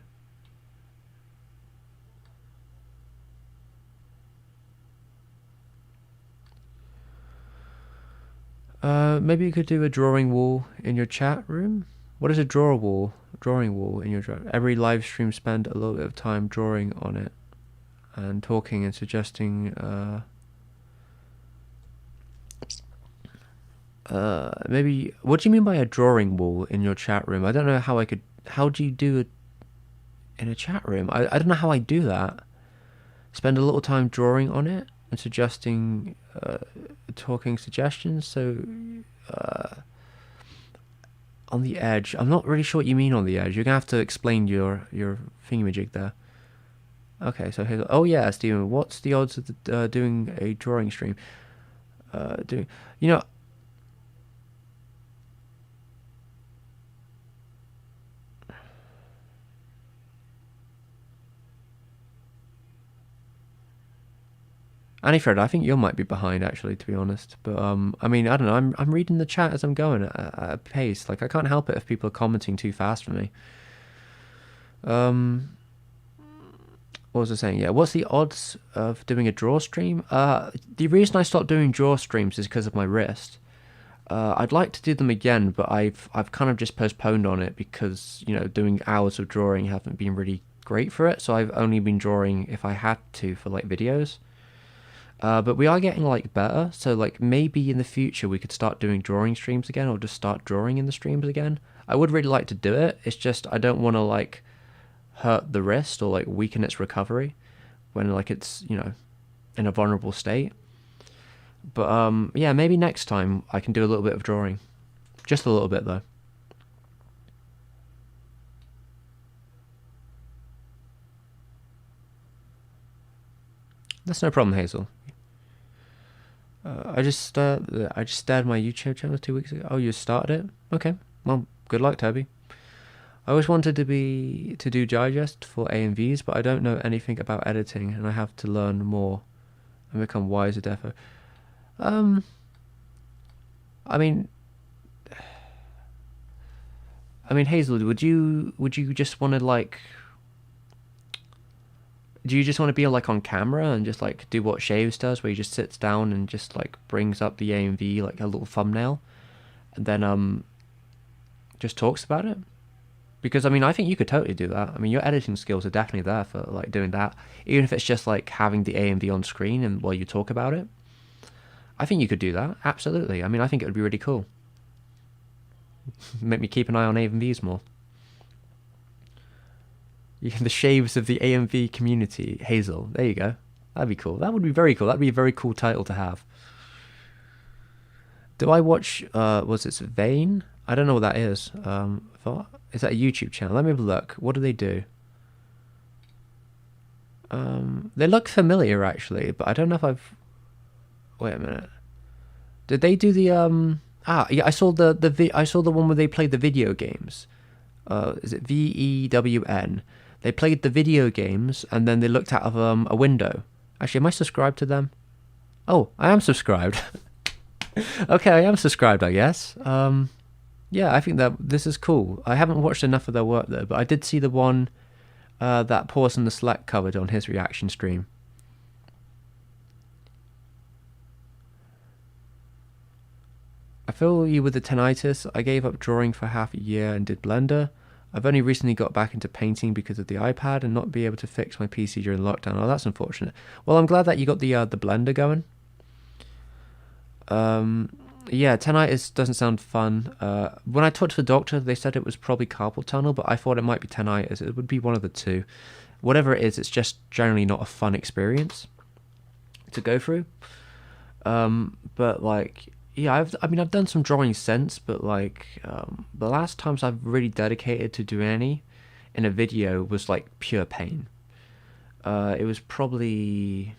Maybe you could do a drawing wall in your chat room. What is a drawing wall in your every live stream? Spend a little bit of time drawing on it and talking and suggesting. Maybe. What do you mean by a drawing wall in your chat room? I don't know how I could. How do you do it in a chat room? I don't know how I do that. Spend a little time drawing on it and suggesting, talking suggestions. So, on the edge. I'm not really sure what you mean on the edge. You're gonna have to explain your thingamajig there. Okay, so here's. Oh yeah, Steven. What's the odds of doing a drawing stream? Doing. You know. Anifred, I think you might be behind actually, to be honest. But I mean, I don't know. I'm reading the chat as I'm going at a pace. Like I can't help it if people are commenting too fast for me. What was I saying? Yeah, what's the odds of doing a draw stream? The reason I stopped doing draw streams is because of my wrist. I'd like to do them again, but I've kind of just postponed on it because doing hours of drawing haven't been really great for it. So I've only been drawing if I had to for like videos. But we are getting like better, so like maybe in the future we could start doing drawing streams again, or just start drawing in the streams again. I would really like to do it. It's just I don't want to like hurt the wrist or like weaken its recovery when like it's in a vulnerable state. But yeah, maybe next time I can do a little bit of drawing, just a little bit though. That's no problem, Hazel. I just started my YouTube channel 2 weeks ago. Oh, you started it? Okay. Well, good luck, Toby. I always wanted to do digest for AMVs, but I don't know anything about editing, and I have to learn more and become wiser. Defo. I mean, Hazel, would you just want to like? Do you just want to be like on camera and just like do what Shaves does, where he just sits down and just like brings up the AMV like a little thumbnail, and then just talks about it? Because I mean, I think you could totally do that. I mean, your editing skills are definitely there for like doing that, even if it's just like having the AMV on screen and while you talk about it. I think you could do that, absolutely. I mean, I think it would be really cool. Make me keep an eye on AMVs more. The Shaves of the AMV community, Hazel. There you go. That'd be cool. That would be very cool. That'd be a very cool title to have. Do I watch, was it Vane? I don't know what that is. Is that a YouTube channel? Let me have a look. What do they do? They look familiar, actually, but I don't know if I've... Wait a minute. Did they do the, yeah, I saw I saw the one where they played the video games. Is it VEWN? They played the video games, and then they looked out of a window. Actually, am I subscribed to them? Oh, I am subscribed. Okay, I am subscribed, I guess. Yeah, I think that this is cool. I haven't watched enough of their work, though, but I did see the one that Pawson the Select covered on his reaction stream. I feel you with the tinnitus. I gave up drawing for half a year and did Blender. I've only recently got back into painting because of the iPad and not be able to fix my PC during lockdown. Oh, that's unfortunate. Well, I'm glad that you got the Blender going. Yeah, tinnitus doesn't sound fun. When I talked to the doctor, they said it was probably carpal tunnel, but I thought it might be tinnitus. It would be one of the two. whatever it is, it's just generally not a fun experience to go through. But like, yeah, I've done some drawing since, but like, the last times I've really dedicated to do any in a video was like pure pain. It was probably,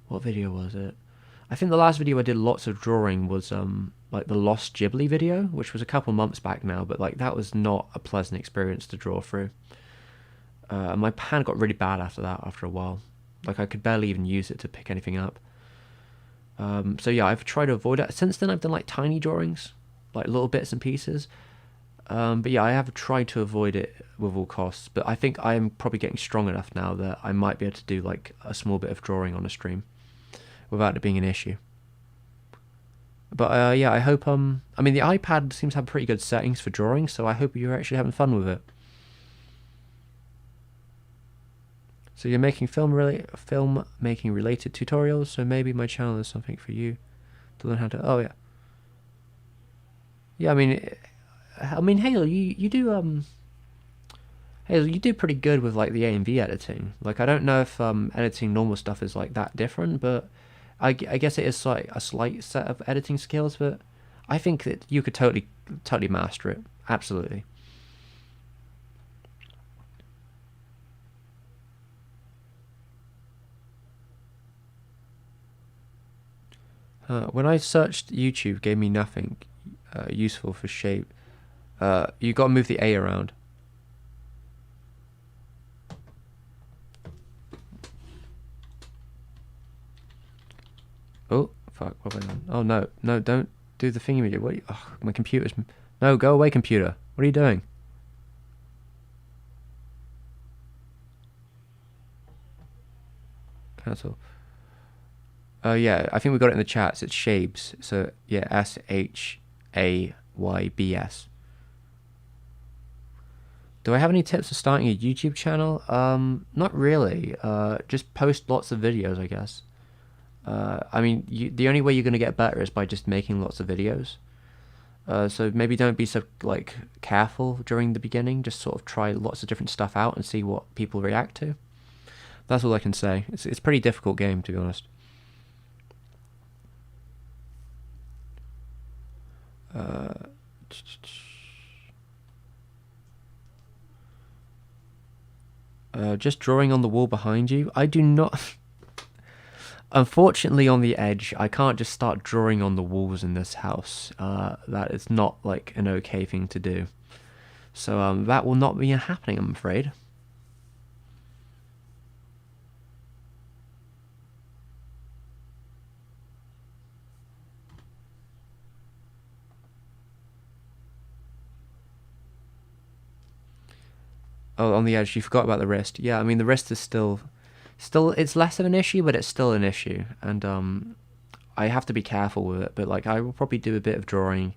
what video was it? I think the last video I did lots of drawing was like the Lost Ghibli video, which was a couple months back now, but like that was not a pleasant experience to draw through. My hand got really bad after that after a while. Like I could barely even use it to pick anything up. So yeah, I've tried to avoid it. Since then I've done like tiny drawings, like little bits and pieces. But yeah, I have tried to avoid it with all costs, but I think I am probably getting strong enough now that I might be able to do like a small bit of drawing on a stream without it being an issue. But yeah, I hope, I mean the iPad seems to have pretty good settings for drawing, so I hope you're actually having fun with it. So you're making film making related tutorials, so maybe my channel is something for you to learn how to, oh yeah. Yeah, I mean Halo, you do Halo, you do pretty good with like the A&V editing. Like I don't know if editing normal stuff is like that different, but I guess it is like a slight set of editing skills, but I think that you could totally master it. Absolutely. When I searched YouTube, gave me nothing useful for shape. You got to move the A around. Oh fuck! What have I done? Oh no, no! Don't do the thingy video. What? Oh, my computer's. No, go away, computer. What are you doing? Cancel. Yeah, I think we got it in the chats. It's Shabes. So yeah, SHAYBS. Do I have any tips for starting a YouTube channel? Not really. Just post lots of videos, I guess. I mean, the only way you're gonna get better is by just making lots of videos. So maybe don't be so like careful during the beginning. Just sort of try lots of different stuff out and see what people react to. That's all I can say. It's a pretty difficult game, to be honest. Just drawing on the wall behind you. I do not. Unfortunately, on the edge, I can't just start drawing on the walls in this house. That is not like an okay thing to do. So that will not be happening, I'm afraid. Oh, on the edge, you forgot about the wrist. Yeah, I mean the wrist is still, it's less of an issue, but it's still an issue, and I have to be careful with it. But like, I will probably do a bit of drawing.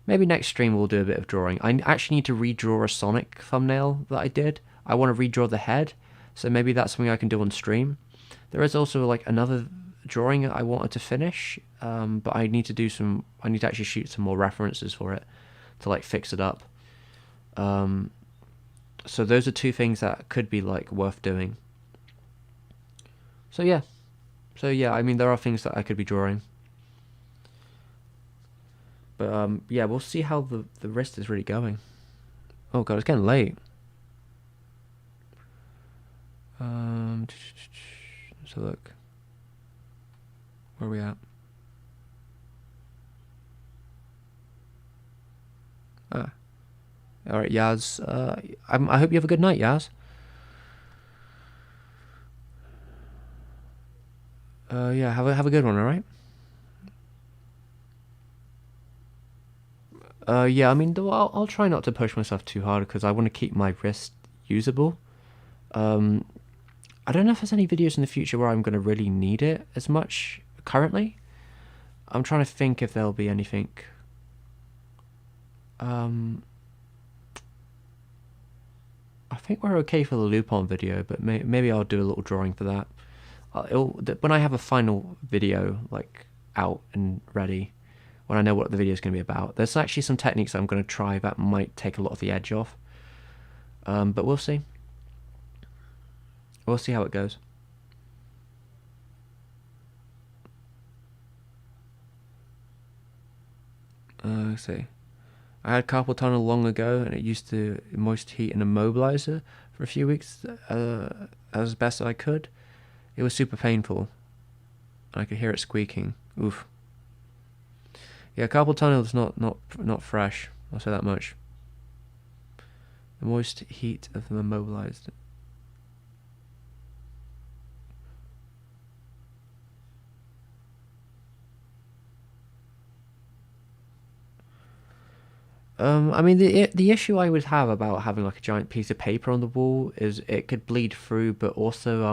Maybe next stream we'll do a bit of drawing. I actually need to redraw a Sonic thumbnail that I did. I want to redraw the head, so maybe that's something I can do on stream. There is also like another drawing I wanted to finish, but I need to do some. I need to actually shoot some more references for it to like fix it up. So those are two things that could be like worth doing. So yeah, I mean there are things that I could be drawing, but yeah, we'll see how the wrist is really going. Oh god, it's getting late. So look, where are we at? Ah. All right, Yaz. I hope you have a good night, Yaz. Yeah, have a good one. All right. Yeah. I mean, I'll try not to push myself too hard because I want to keep my wrist usable. I don't know if there's any videos in the future where I'm going to really need it as much currently. I'm trying to think if there'll be anything. I think we're okay for the Lupin video, but maybe I'll do a little drawing for that. When I have a final video like out and ready, when I know what the video is going to be about, there's actually some techniques I'm going to try that might take a lot of the edge off. But we'll see. We'll see how it goes. Let's see. I had carpal tunnel long ago, and it used to moist heat an immobilizer for a few weeks as best as I could. It was super painful. I could hear it squeaking. Oof. Yeah, carpal tunnel is not fresh. I'll say that much. The moist heat of them immobilized. I mean, the issue I would have about having like a giant piece of paper on the wall is it could bleed through, but also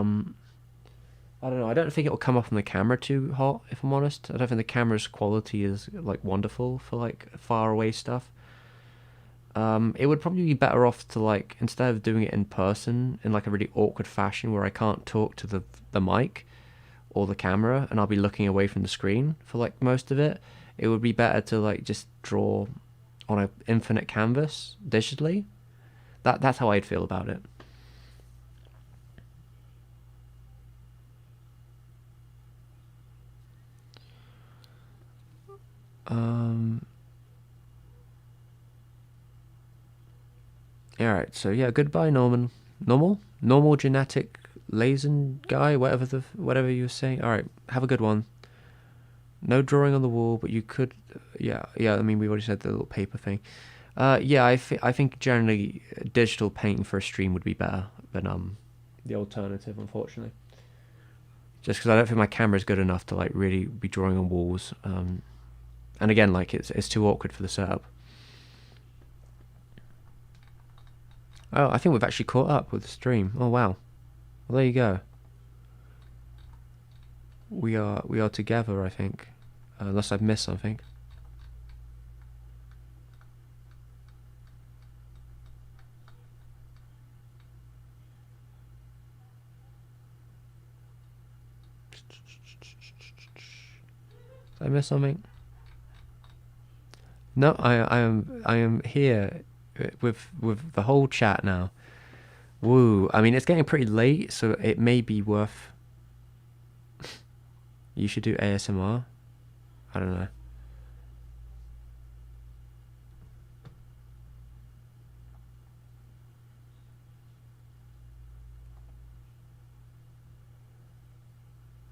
I don't know. I don't think it will come off on the camera too hot, if I'm honest. I don't think the camera's quality is like wonderful for like far away stuff. It would probably be better off to like instead of doing it in person in like a really awkward fashion where I can't talk to the mic or the camera and I'll be looking away from the screen for like most of it. It would be better to like just draw on an infinite canvas digitally. That's how I'd feel about it. Um, Alright, so yeah, goodbye, Norman. Normal genetic Lazen guy, whatever you were saying. Alright, have a good one. No drawing on the wall, but you could, yeah. I mean, we already said the little paper thing. Yeah, I think generally digital painting for a stream would be better than the alternative, unfortunately. Just because I don't think my camera is good enough to like really be drawing on walls. And again, like it's too awkward for the setup. Oh, I think we've actually caught up with the stream. Oh wow. Well, there you go. We are together, I think. Unless I've missed something. Did I miss something? No, I am here with the whole chat now. Woo! I mean, it's getting pretty late, so it may be worth. You should do ASMR. I don't know.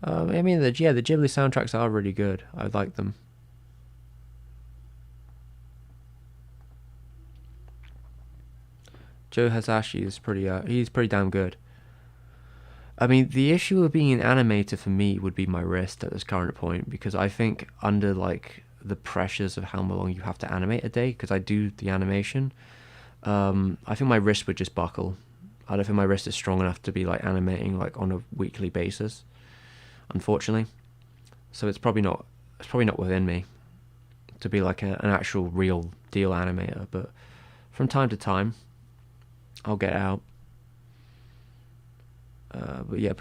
I mean, the Ghibli soundtracks are really good. I like them. Joe Hasashi is he's pretty damn good. I mean, the issue of being an animator for me would be my wrist at this current point, because I think under like the pressures of how long you have to animate a day, because I do the animation, I think my wrist would just buckle. I don't think my wrist is strong enough to be like animating like on a weekly basis, unfortunately. So it's probably not within me to be like an actual real deal animator, but from time to time I'll get out. But yeah,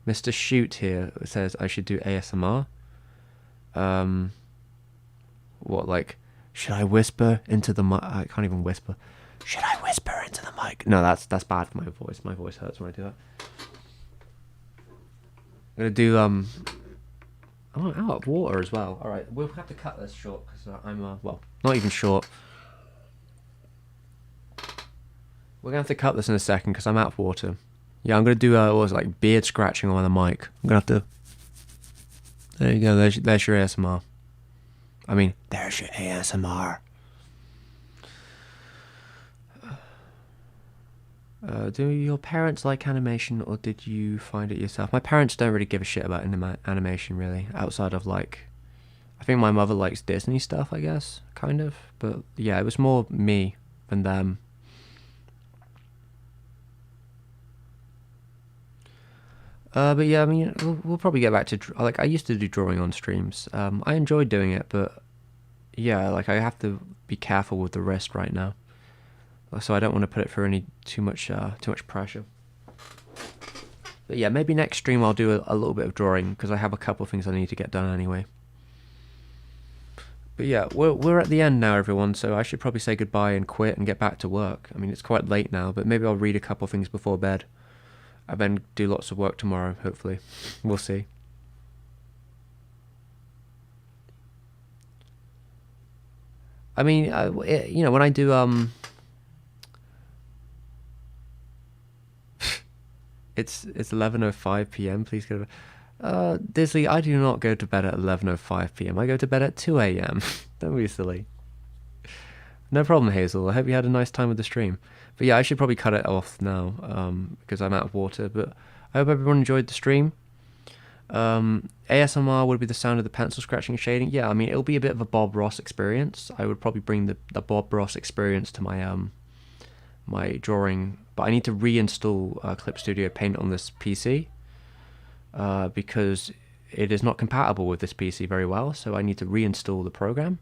Mr. Shoot here says I should do ASMR. What, like, should I whisper into the mic? I can't even whisper. Should I whisper into the mic? No, that's bad for my voice. My voice hurts when I do that. I'm gonna do I'm out of water as well. All right, we'll have to cut this short because I'm well, not even short. We're gonna have to cut this in a second because I'm out of water. Yeah, I'm gonna do what was it, like beard scratching on the mic. I'm gonna have to. There you go. There's your ASMR. I mean, there's your ASMR. Do your parents like animation, or did you find it yourself? My parents don't really give a shit about animation, really, outside of like, I think my mother likes Disney stuff, I guess, kind of. But yeah, it was more me than them. But yeah, I mean, we'll probably get back to like I used to do drawing on streams. I enjoyed doing it, but yeah, like I have to be careful with the wrist right now, so I don't want to put it through too much pressure. But yeah, maybe next stream I'll do a little bit of drawing because I have a couple of things I need to get done anyway. But yeah, we're at the end now, everyone. So I should probably say goodbye and quit and get back to work. I mean, it's quite late now, but maybe I'll read a couple of things before bed. and then do lots of work tomorrow, hopefully. We'll see. I mean, you know, when I do it's 11:05 p.m. Please go. Disley, I do not go to bed at 11:05 p.m. I go to bed at 2 a.m. Don't be silly. No problem, Hazel. I hope you had a nice time with the stream. But yeah, I should probably cut it off now because I'm out of water. But I hope everyone enjoyed the stream. ASMR would be the sound of the pencil scratching and shading. Yeah, I mean, it'll be a bit of a Bob Ross experience. I would probably bring the Bob Ross experience to my my drawing, but I need to reinstall Clip Studio Paint on this PC because it is not compatible with this PC very well, so I need to reinstall the program,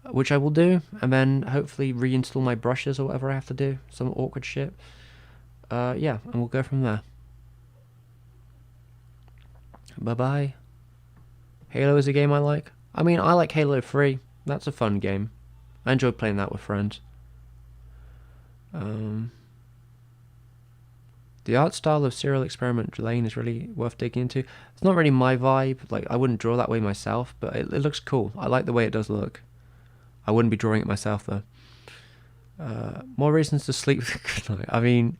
which I will do, and then hopefully reinstall my brushes or whatever I have to do, some awkward shit. Yeah, and we'll go from there. Bye-bye. Halo is a game I like. I mean, I like Halo 3. That's a fun game. I enjoy playing that with friends. The art style of Serial Experiment Lane is really worth digging into. It's not really my vibe. Like, I wouldn't draw that way myself, but it looks cool. I like the way it does look. I wouldn't be drawing it myself, though. More reasons to sleep. I mean,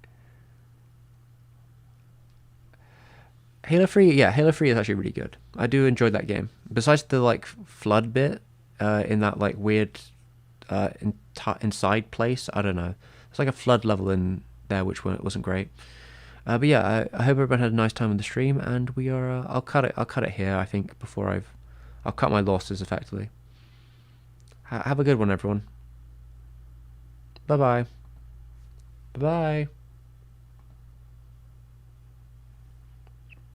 Halo 3, yeah, Halo 3 is actually really good. I do enjoy that game. Besides the, like, flood bit in that, like, weird inside place, I don't know. It's like a flood level in there, which wasn't great. But yeah, I hope everyone had a nice time on the stream, and we are. I'll cut it here. I think before I'll cut my losses effectively. Have a good one, everyone. Bye bye. Bye bye.